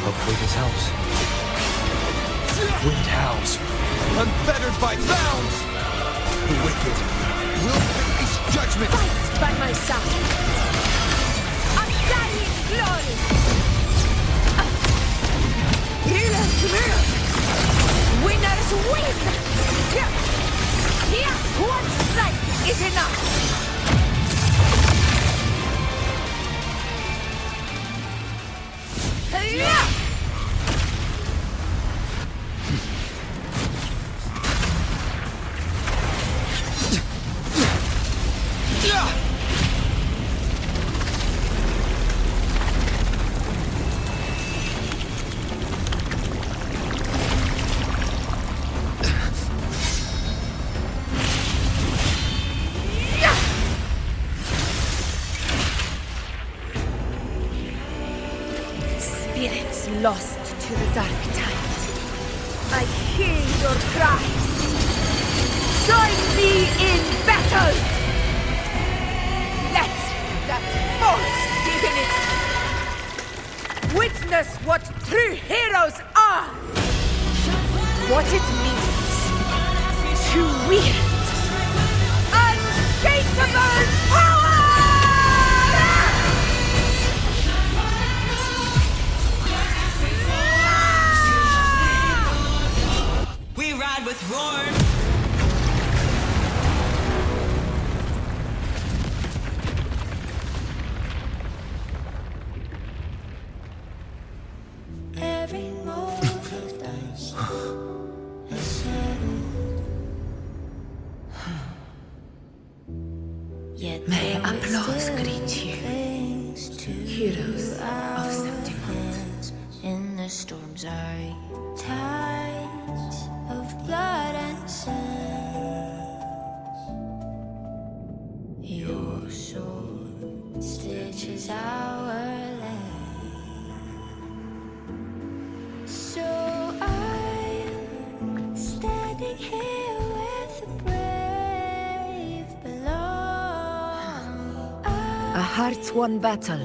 Hopefully this helps. Wind howls, unfettered by bounds! The wicked will face judgment!
Fight by my side! Undying glory! Healers live! Winners win! Here, one strike is enough! lost to the dark tide. I hear your cries. Join me in battle! Let that false divinity witness what true heroes are! What it means to wield unshakable power!
We ride with roar.
Every move of dice is settled. Yet
May applause greet you, heroes of Septimont.
In the storms are tides of blood and sand. Your sword stitches our land. So I'm standing here with the brave below.
A heart-won battle,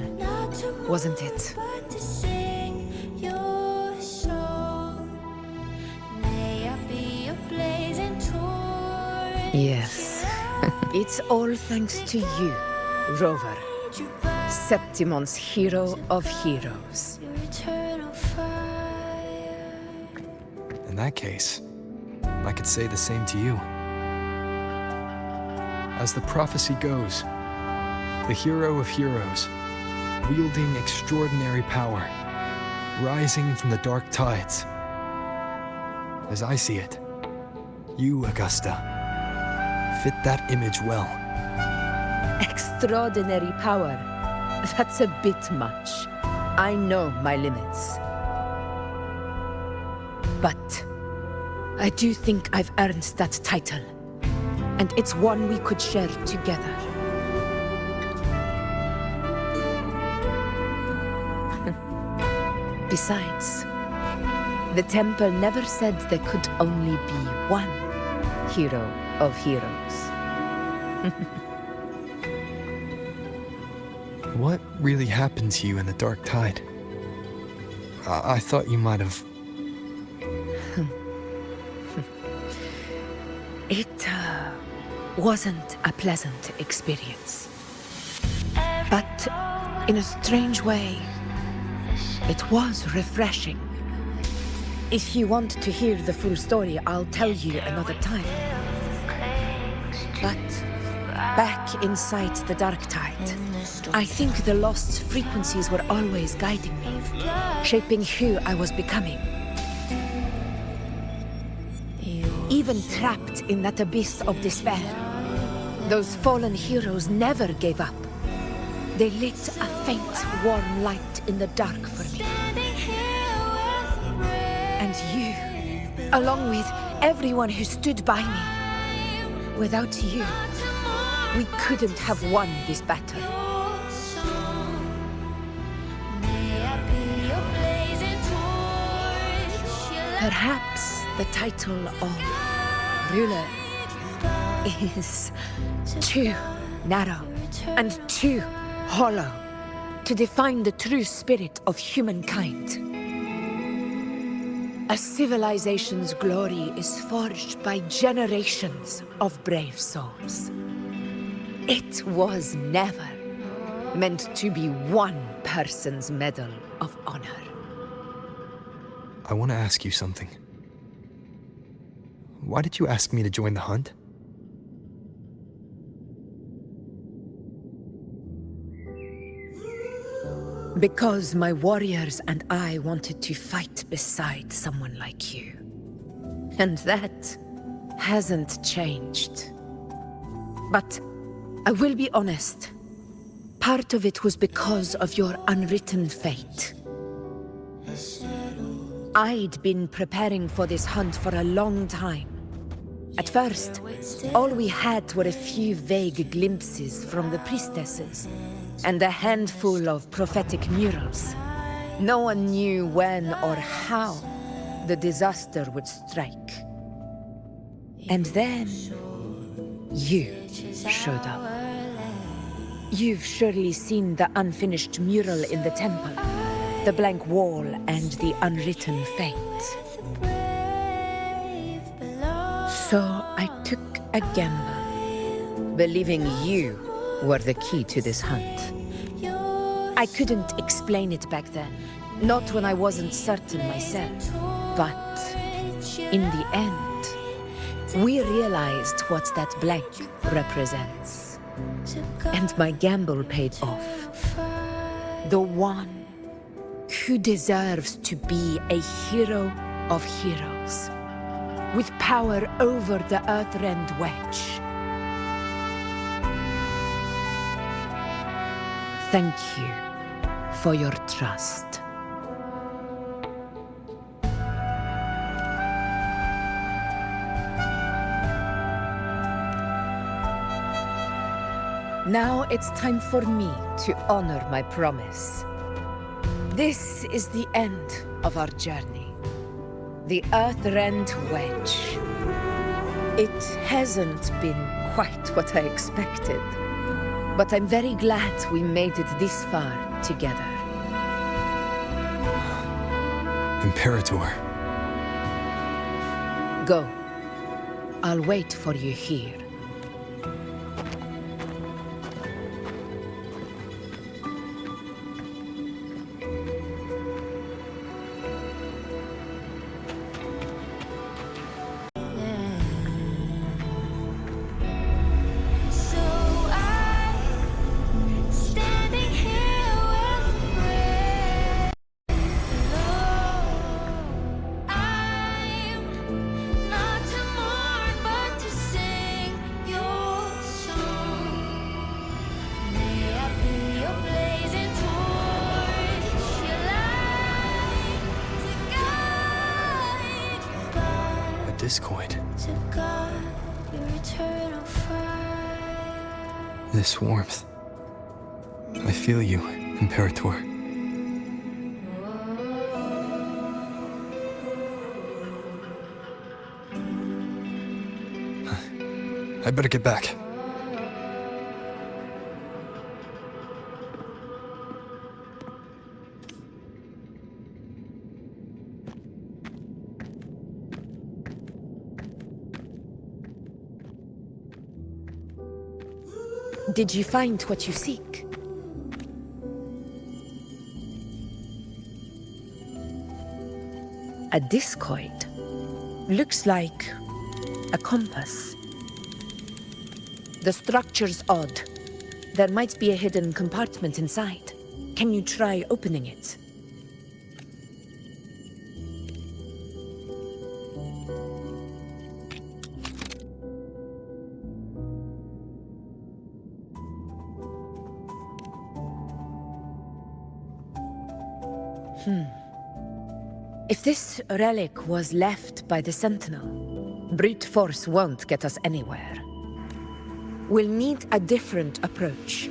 wasn't it?
But to sing your song, may I be a blazing torch.
Yes. It's all thanks to you, Rover. Septimont's hero of heroes.
Your eternal fire.
In that case, I could say the same to you. As the prophecy goes, the hero of heroes, wielding extraordinary power, rising from the dark tides. As I see it, you, Augusta, fit that image well.
Extraordinary power. That's a bit much. I know my limits. But I do think I've earned that title. And it's one we could share together. Besides, the temple never said there could only be one hero of heroes.
What really happened to you in the dark tide? I thought you might have...
It wasn't a pleasant experience. But in a strange way, it was refreshing. If you want to hear the full story, I'll tell you another time. But back inside the dark tide, I think the lost frequencies were always guiding me, shaping who I was becoming. Even trapped in that abyss of despair, those fallen heroes never gave up. They lit a faint, warm light in the dark for me. And you, along with everyone who stood by me. Without you, we couldn't have won this battle. Perhaps the title of ruler is too narrow and too hollow to define the true spirit of humankind. A civilization's glory is forged by generations of brave souls. It was never meant to be one person's medal of honor.
I want to ask you something. Why did you ask me to join the hunt?
Because my warriors and I wanted to fight beside someone like you. And that hasn't changed. But I will be honest. Part of it was because of your unwritten fate. I'd been preparing for this hunt for a long time. At first, all we had were a few vague glimpses from the priestesses, and a handful of prophetic murals. No one knew when or how the disaster would strike. And then you showed up. You've surely seen the unfinished mural in the temple, the blank wall and the unwritten fate. So I took a gamble, believing you were the key to this hunt. I couldn't explain it back then, not when I wasn't certain myself. But in the end, we realized what that blank represents. And my gamble paid off. The one who deserves to be a hero of heroes, with power over the Earthrend Wedge. Thank you for your trust. Now it's time for me to honor my promise. This is the end of our journey. The Earthrend Wedge. It hasn't been quite what I expected, but I'm very glad we made it this far together.
Imperator.
Go. I'll wait for you here.
Discord. This warmth. I feel you, Imperator. I better get back.
Did you find what you seek? A discoid. Looks like a compass. The structure's odd. There might be a hidden compartment inside. Can you try opening it? If this relic was left by the Sentinel, brute force won't get us anywhere. We'll need a different approach.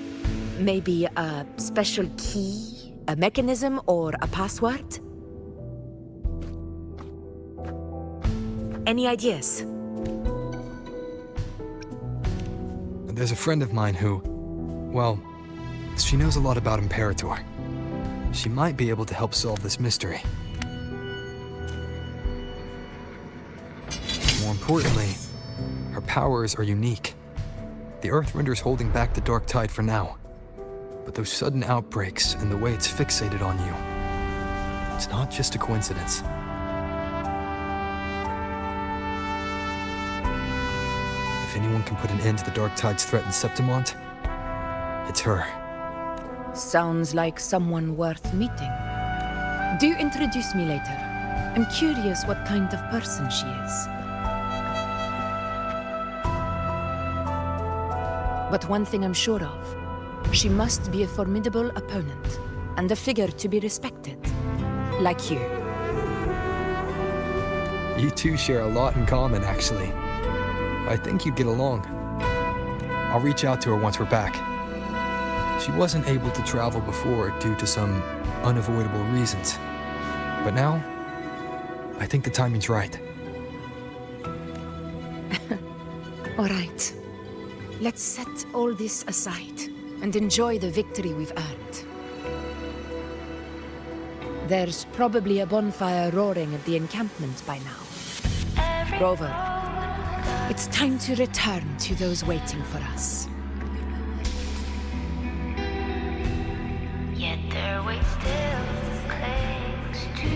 Maybe a special key, a mechanism, or a password? Any ideas?
There's a friend of mine who, well, she knows a lot about Imperator. She might be able to help solve this mystery. More importantly, her powers are unique. The Earthrender's holding back the Dark Tide for now. But those sudden outbreaks and the way it's fixated on you, it's not just a coincidence. If anyone can put an end to the Dark Tide's threat in Septimont, it's her.
Sounds like someone worth meeting. Do introduce me later. I'm curious what kind of person she is. But one thing I'm sure of, she must be a formidable opponent, and a figure to be respected. Like you.
You two share a lot in common, actually. I think you'd get along. I'll reach out to her once we're back. She wasn't able to travel before due to some unavoidable reasons. But now, I think the timing's right.
All right. Let's set all this aside and enjoy the victory we've earned. There's probably a bonfire roaring at the encampment by now. Rover, it's time to return to those waiting for us.
Yet their weight still clings to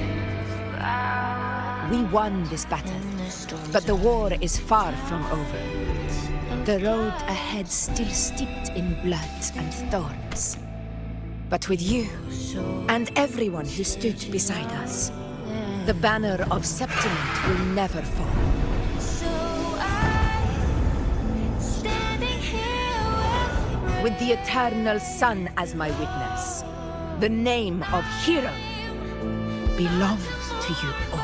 our...
We won this battle, but the war is far from over. The road ahead still steeped in blood and thorns. But with you, and everyone who stood beside us, the banner of Septimont will never fall. With the eternal sun as my witness, the name of hero belongs to you all.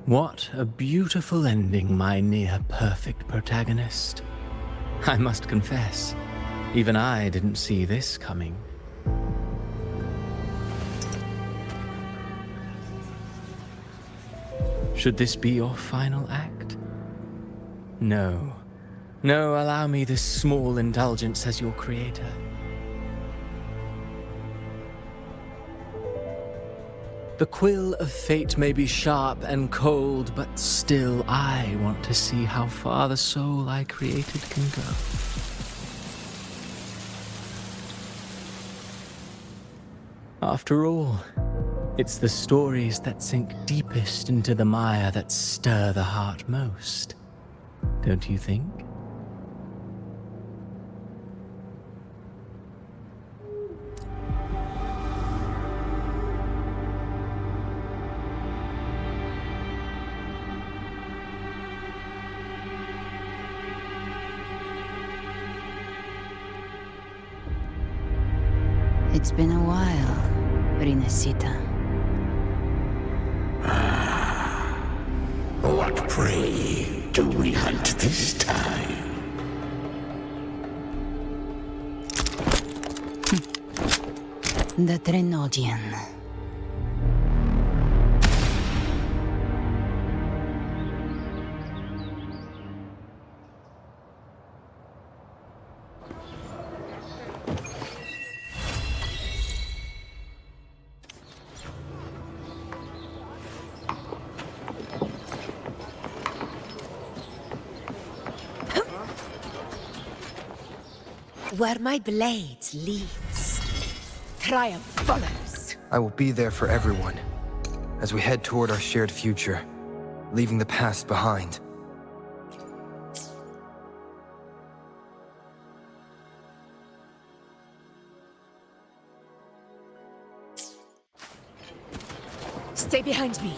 What a beautiful ending, my near-perfect protagonist. I must confess, even I didn't see this coming. Should this be your final act? No. No, allow me this small indulgence as your creator. The quill of fate may be sharp and cold, but still I want to see how far the soul I created can go. After all, it's the stories that sink deepest into the mire that stir the heart most, don't you think?
It's been a while, Rinesita.
What prey do we hunt this time?
The Trenodian.
Where my blade leads, triumph follows.
I will be there for everyone, as we head toward our shared future, leaving the past behind.
Stay behind me.